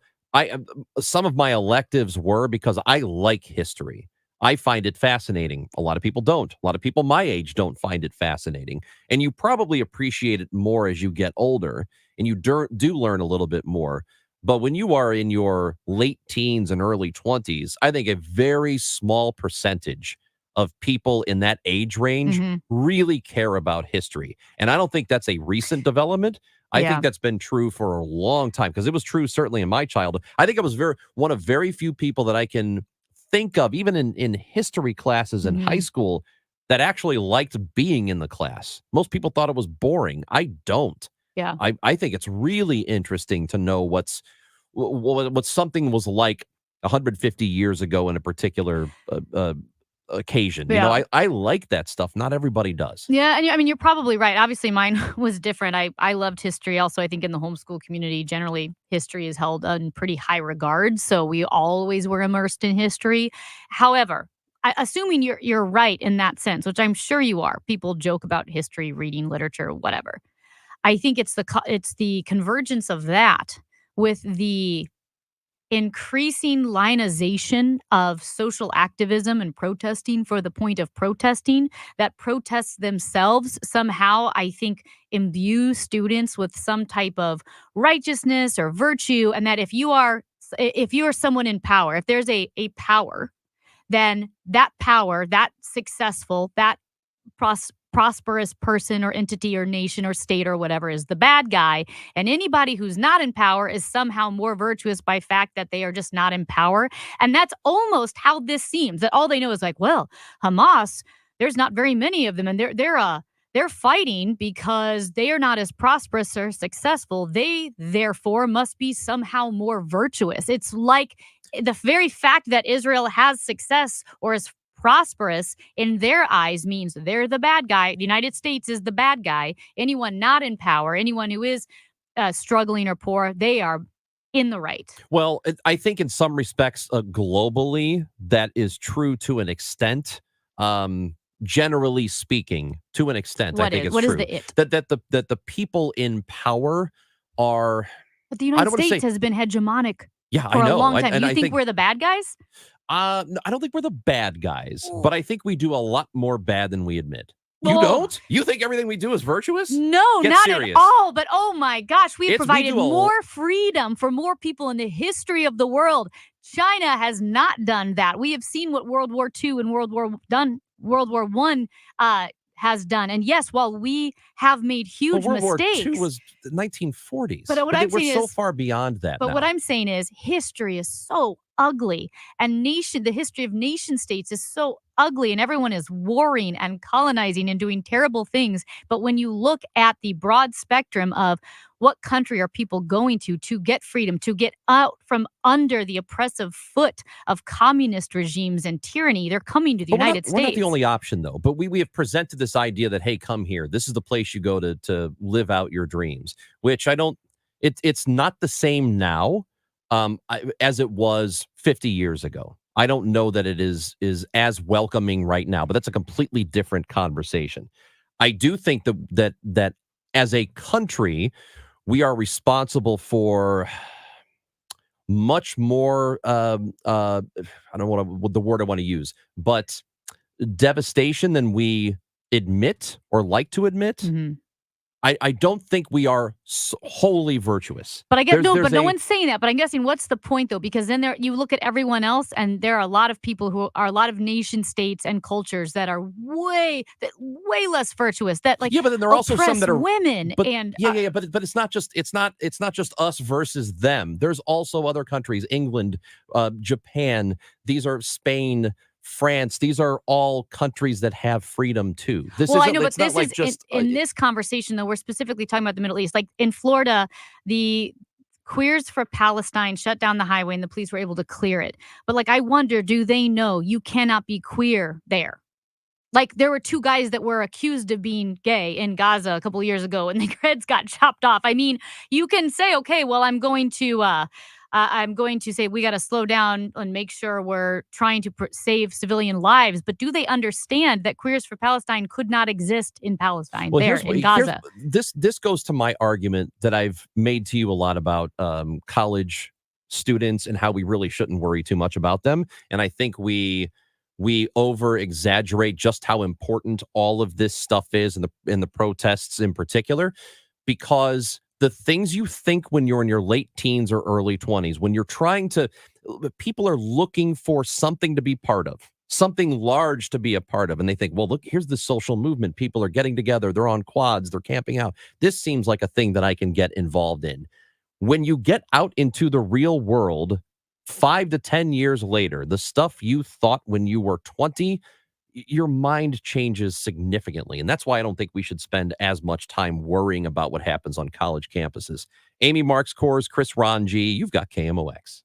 Speaker 2: some of my electives were because I like history. I find it fascinating. A lot of people don't. A lot of people my age don't find it fascinating. And you probably appreciate it more as you get older, and you do learn a little bit more. But when you are in your late teens and early 20s, I think a very small percentage of people in that age range
Speaker 1: Mhm.
Speaker 2: really care about history. And I don't think that's a recent development. I
Speaker 1: Yeah.
Speaker 2: think that's been true for a long time, because it was true certainly in my childhood. I think I was one of very few people that I can think of, even in history classes in high
Speaker 1: Mhm.
Speaker 2: school, that actually liked being in the class. Most people thought it was boring. I don't.
Speaker 1: Yeah.
Speaker 2: I think it's really interesting to know what something was like 150 years ago in a particular occasion. You know,
Speaker 1: Yeah.
Speaker 2: I like that stuff. Not everybody does.
Speaker 1: Yeah, and I mean, you're probably right. Obviously, mine was different. I loved history. Also, I think in the homeschool community, generally, history is held in pretty high regard. So we always were immersed in history. However, assuming you're right in that sense, which I'm sure you are, people joke about history, reading literature, whatever. I think it's the convergence of that with the increasing lionization of social activism and protesting for the point of protesting, that protests themselves somehow, I think, imbue students with some type of righteousness or virtue, and that if you are someone in power, if there's a power, then that power, that successful, that prosperous person or entity or nation or state or whatever is the bad guy, and anybody who's not in power is somehow more virtuous by fact that they are just not in power. And that's almost how this seems, that all they know is like, well, Hamas, there's not very many of them, and they're fighting because they are not as prosperous or successful. They therefore must be somehow more virtuous. It's like the very fact that Israel has success or is prosperous in their eyes means they're the bad guy. The United States is the bad guy. Anyone not in power, anyone who is struggling or poor, they are in the right.
Speaker 2: Well, I think in some respects, globally, that is true to an extent. Generally speaking, to an extent, I think it's
Speaker 1: what
Speaker 2: true.
Speaker 1: Is the it?
Speaker 2: That the people in power are.
Speaker 1: But the
Speaker 2: I
Speaker 1: United
Speaker 2: don't wanna
Speaker 1: States
Speaker 2: say-
Speaker 1: has been hegemonic
Speaker 2: Yeah,
Speaker 1: for
Speaker 2: I know.
Speaker 1: a long time.
Speaker 2: And
Speaker 1: You
Speaker 2: I
Speaker 1: think we're the bad guys?
Speaker 2: No, I don't think we're the bad guys, but I think we do a lot more bad than we admit. You
Speaker 1: Well-
Speaker 2: don't? You think everything we do is virtuous?
Speaker 1: No,
Speaker 2: Get
Speaker 1: not
Speaker 2: serious.
Speaker 1: at all. But oh my gosh, we've
Speaker 2: We
Speaker 1: provided
Speaker 2: do a
Speaker 1: more freedom for more people in the history of the world. China has not done that. We have seen what World War II and World War I has done. And yes, while we have made huge
Speaker 2: World
Speaker 1: mistakes,
Speaker 2: War II was the 1940s.
Speaker 1: But what I'm
Speaker 2: we're
Speaker 1: saying
Speaker 2: so
Speaker 1: is-
Speaker 2: far beyond that.
Speaker 1: but
Speaker 2: now.
Speaker 1: what I'm saying is history is so ugly, and the history of nation states is so ugly, and everyone is warring and colonizing and doing terrible things. But when you look at the broad spectrum of what country are people going to get freedom, to get out from under the oppressive foot of communist regimes and tyranny, they're coming to the
Speaker 2: But
Speaker 1: United
Speaker 2: we're not
Speaker 1: States.
Speaker 2: the only option, though. But we have presented this idea that, hey, come here. This is the place you go to live out your dreams, which I don't. It's not the same now as it was 50 years ago. I don't know that it is as welcoming right now, but that's a completely different conversation. I do think that as a country, we are responsible for much more, I don't know what the word I want to use, but devastation than we admit or like to admit.
Speaker 1: Mhm.
Speaker 2: I don't think we are wholly virtuous.
Speaker 1: But I guess
Speaker 2: There's
Speaker 1: no
Speaker 2: a-
Speaker 1: one's saying that. But I'm guessing what's the point though? Because then you look at everyone else, and there are a lot of people who are a lot of nation states and cultures that are way less virtuous. That like
Speaker 2: Yeah, but then there are also some
Speaker 1: oppress
Speaker 2: that are
Speaker 1: women
Speaker 2: but,
Speaker 1: and
Speaker 2: yeah, but it's not just us versus them. There's also other countries, England, Japan. These are Spain, France. These are all countries that have freedom too. This
Speaker 1: well, I
Speaker 2: isn't-
Speaker 1: know, but
Speaker 2: it's not
Speaker 1: this
Speaker 2: like
Speaker 1: is
Speaker 2: just
Speaker 1: in this conversation though. We're specifically talking about the Middle East. Like in Florida, the Queers for Palestine shut down the highway, and the police were able to clear it. But like, I wonder, do they know you cannot be queer there? Like there were two guys that were accused of being gay in Gaza a couple of years ago, and their heads got chopped off. I mean, you can say, okay, well, I'm going to say we got to slow down and make sure we're trying to save civilian lives. But do they understand that Queers for Palestine could not exist in Palestine in Gaza?
Speaker 2: This goes to my argument that I've made to you a lot about college students and how we really shouldn't worry too much about them. And I think we over exaggerate just how important all of this stuff is in the protests in particular, because the things you think when you're in your late teens or early 20s, when you're people are looking for something to be part of, something large to be a part of. And they think, well, look, here's the social movement. People are getting together. They're on quads. They're camping out. This seems like a thing that I can get involved in. When you get out into the real world, 5 to 10 years later, the stuff you thought when you were 20, your mind changes significantly. And that's why I don't think we should spend as much time worrying about what happens on college campuses. Amy Marks Kors, Chris Ranji, you've got KMOX.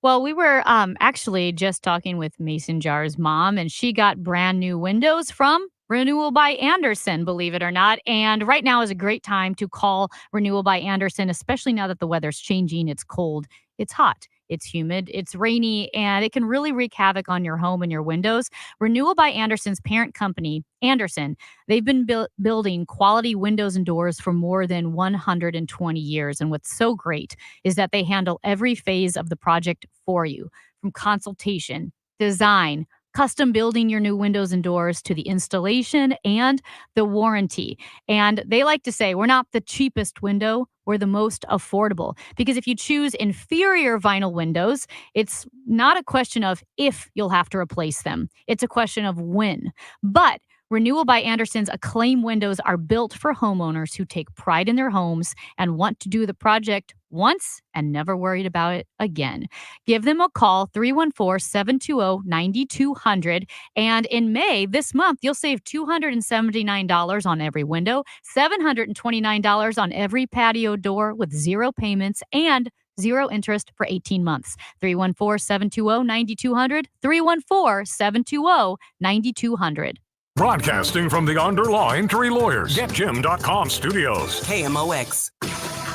Speaker 1: Well, we were actually just talking with Mason Jar's mom, and she got brand new windows from Renewal by Andersen, believe it or not. And right now is a great time to call Renewal by Andersen, especially now that the weather's changing. It's cold, it's hot, it's humid, it's rainy, and it can really wreak havoc on your home and your windows. Renewal by Andersen's parent company, Andersen, they've been building quality windows and doors for more than 120 years. And what's so great is that they handle every phase of the project for you, from consultation, design, custom building your new windows and doors, to the installation and the warranty. And they like to say, we're not the cheapest window, we're the most affordable. Because if you choose inferior vinyl windows, it's not a question of if you'll have to replace them. It's a question of when. But Renewal by Andersen's Acclaim windows are built for homeowners who take pride in their homes and want to do the project once and never worried about it again. Give them a call, 314-720-9200. And in May, this month, you'll save $279 on every window, $729 on every patio door with 0 payments and 0 interest for 18 months. 314-720-9200, 314-720-9200.
Speaker 28: Broadcasting from the Underline Three Lawyers, GetJim.com studios.
Speaker 3: KMOX.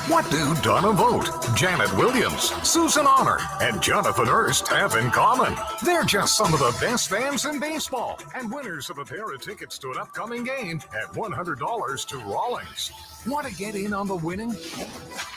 Speaker 28: What do Donna Vogt, Janet Williams, Susan Honor, and Jonathan Hurst have in common? They're just some of the best fans in baseball and winners of a pair of tickets to an upcoming game at $100 to Rawlings. Want to get in on the winning?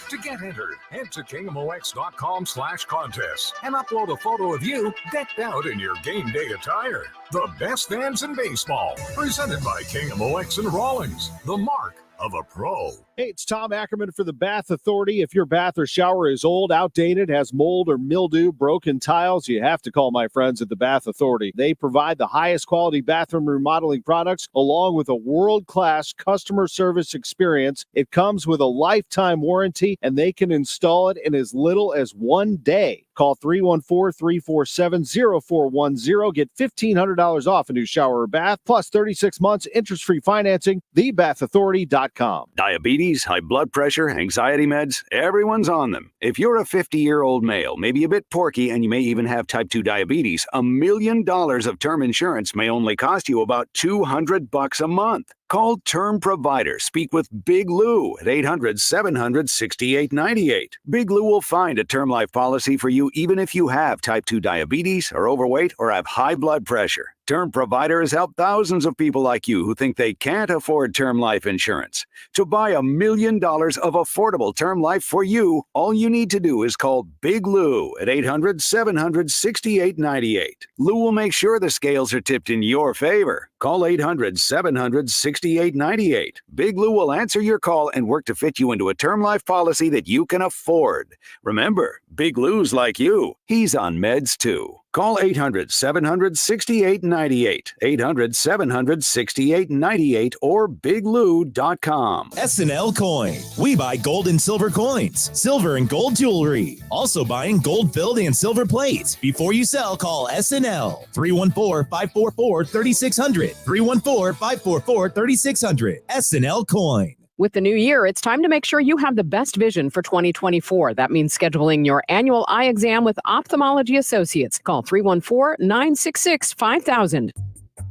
Speaker 28: To get entered, head to KMOX.com/contest and upload a photo of you decked out in your game day attire. The best fans in baseball, presented by KMOX and Rawlings, the mark of a pro.
Speaker 27: Hey, it's Tom Ackerman for the Bath Authority. If your bath or shower is old, outdated, has mold or mildew, broken tiles, you have to call my friends at the Bath Authority. They provide the highest quality bathroom remodeling products along with a world-class customer service experience. It comes with a lifetime warranty, and they can install it in as little as 1 day. Call 314-347-0410. Get $1,500 off a new shower or bath, plus 36 months interest-free financing. TheBathAuthority.com.
Speaker 8: Diabetes, high blood pressure, anxiety meds, everyone's on them. If you're a 50-year-old male, maybe a bit porky, and you may even have type 2 diabetes, $1 million of term insurance may only cost you about $200 a month. Call Term Provider. Speak with Big Lou at 800-700-6898. Big Lou will find a term life policy for you even if you have type 2 diabetes, are overweight, or have high blood pressure. Term Provider has helped thousands of people like you who think they can't afford term life insurance. To buy $1 million of affordable term life for you, all you need to do is call Big Lou at 800-700-6898. Lou will make sure the scales are tipped in your favor. Call 800-700-6898. Big Lou will answer your call and work to fit you into a term life policy that you can afford. Remember, Big Lou's like you. He's on meds too. Call 800-700-6898, 800-700-6898, or biglou.com.
Speaker 3: SNL Coin. We buy gold and silver coins, silver and gold jewelry. Also buying gold-filled and silver plates. Before you sell, call SNL. 314-544-3600. 314-544-3600. SNL Coin.
Speaker 4: With the new year, it's time to make sure you have the best vision for 2024. That means scheduling your annual eye exam with Ophthalmology Associates. Call 314-966-5000.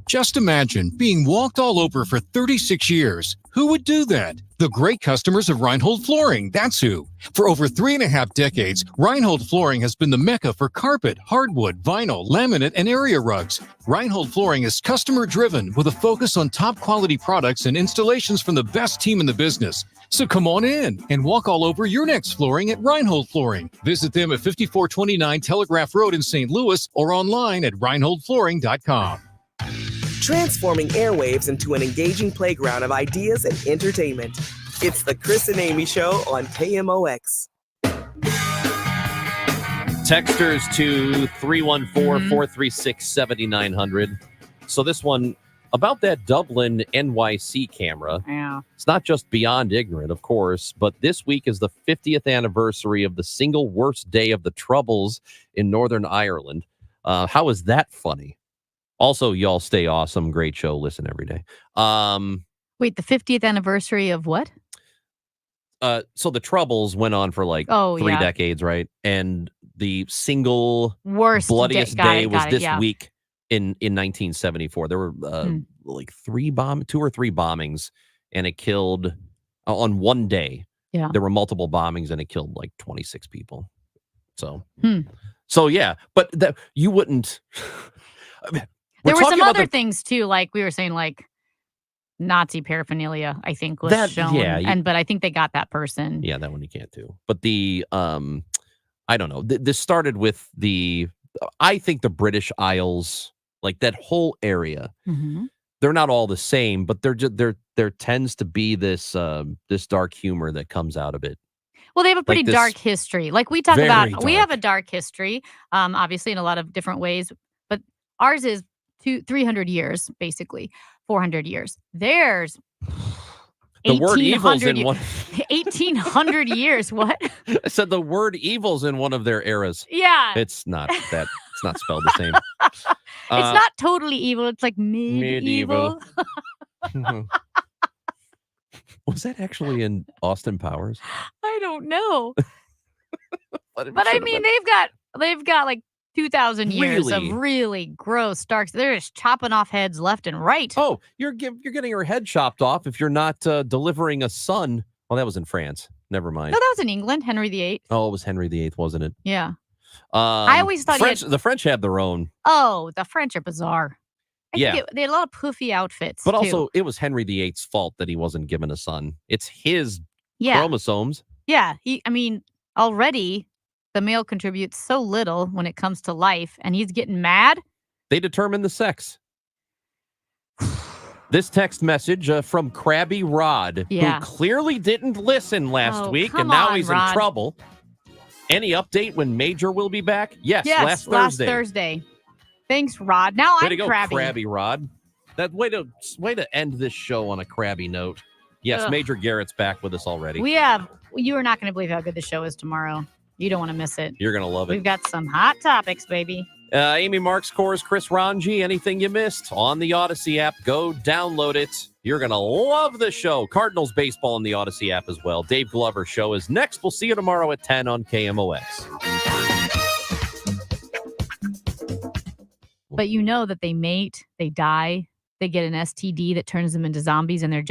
Speaker 10: Just imagine being walked all over for 36 years. Who would do that? The great customers of Reinhold Flooring, that's who. For over 3.5 decades, Reinhold Flooring has been the mecca for carpet, hardwood, vinyl, laminate, and area rugs. Reinhold Flooring is customer-driven with a focus on top-quality products and installations from the best team in the business. So come on in and walk all over your next flooring at Reinhold Flooring. Visit them at 5429 Telegraph Road in St. Louis or online at reinholdflooring.com.
Speaker 13: Transforming airwaves into an engaging playground of ideas and entertainment. It's the Chris and Amy Show on KMOX.
Speaker 2: Texters to 314-436-7900. So this one, about that Dublin NYC camera.
Speaker 1: Yeah.
Speaker 2: It's not just beyond ignorant, of course, but this week is the 50th anniversary of the single worst day of the Troubles in Northern Ireland. How is that funny? Also, y'all stay awesome. Great show. Listen every day.
Speaker 1: Wait, the 50th anniversary of what?
Speaker 2: So the Troubles went on for like 3 decades, right? And the single
Speaker 1: worst
Speaker 2: bloodiest day was this
Speaker 1: yeah.
Speaker 2: week in 1974. There were like 2 or 3 bombings, and it killed on one day.
Speaker 1: Yeah,
Speaker 2: there were multiple bombings, and it killed like 26 people. So yeah, but that you wouldn't. I mean,
Speaker 1: there were some other things too, like we were saying, like Nazi paraphernalia, I think was shown. Yeah, but I think they got that person.
Speaker 2: Yeah, that one you can't do. But the I don't know. This started with I think the British Isles, like that whole area.
Speaker 1: Mm-hmm.
Speaker 2: They're not all the same, but there tends to be this dark humor that comes out of it.
Speaker 1: Well, they have a pretty dark history. Like we talk about,
Speaker 2: dark.
Speaker 1: We have a dark history, obviously in a lot of different ways, but ours is 300 years, basically 400 years. Theirs,
Speaker 2: the word evil's in one.
Speaker 1: 1800 years. What?
Speaker 2: I said the word evil's in one of their eras.
Speaker 1: Yeah,
Speaker 2: it's not that. It's not spelled the same.
Speaker 1: It's not totally evil. It's like medieval.
Speaker 2: Was that actually in Austin Powers?
Speaker 1: I don't know. But I mean, they've got like 2,000 years of really gross dark. They're just chopping off heads left and right.
Speaker 2: Oh, you're getting her head chopped off if you're not delivering a son. Well, that was in France. Never mind.
Speaker 1: No, that was in England. Henry VIII.
Speaker 2: Oh, it was Henry VIII, wasn't it?
Speaker 1: Yeah. I always thought
Speaker 2: the French have their own.
Speaker 1: Oh, the French are bizarre.
Speaker 2: They
Speaker 1: had a lot of poofy outfits.
Speaker 2: But
Speaker 1: too.
Speaker 2: also, it was Henry VIII's fault that he wasn't given a son. It's his chromosomes.
Speaker 1: Yeah. Already the male contributes so little when it comes to life, and he's getting mad.
Speaker 2: They determine the sex. This text message from Krabby Rod, who clearly didn't listen last week, and now he's
Speaker 1: Rod.
Speaker 2: in trouble. Any update when Major will be back? Yes,
Speaker 1: last Thursday. Thanks, Rod. Now
Speaker 2: way
Speaker 1: I'm
Speaker 2: to go,
Speaker 1: crabby.
Speaker 2: Krabby Rod. That way to end this show on a crabby note. Yes, Major Garrett's back with us already.
Speaker 1: You are not going to believe how good the show is tomorrow. You don't want to miss it.
Speaker 2: You're going to love it.
Speaker 1: We've got some hot topics, baby.
Speaker 2: Amy Marks, Kors, Chris Ranji, anything you missed on the Odyssey app, go download it. You're going to love the show. Cardinals baseball in the Odyssey app as well. Dave Glover show is next. We'll see you tomorrow at 10 on KMOX.
Speaker 1: But you know that they mate, they die, they get an STD that turns them into zombies, and their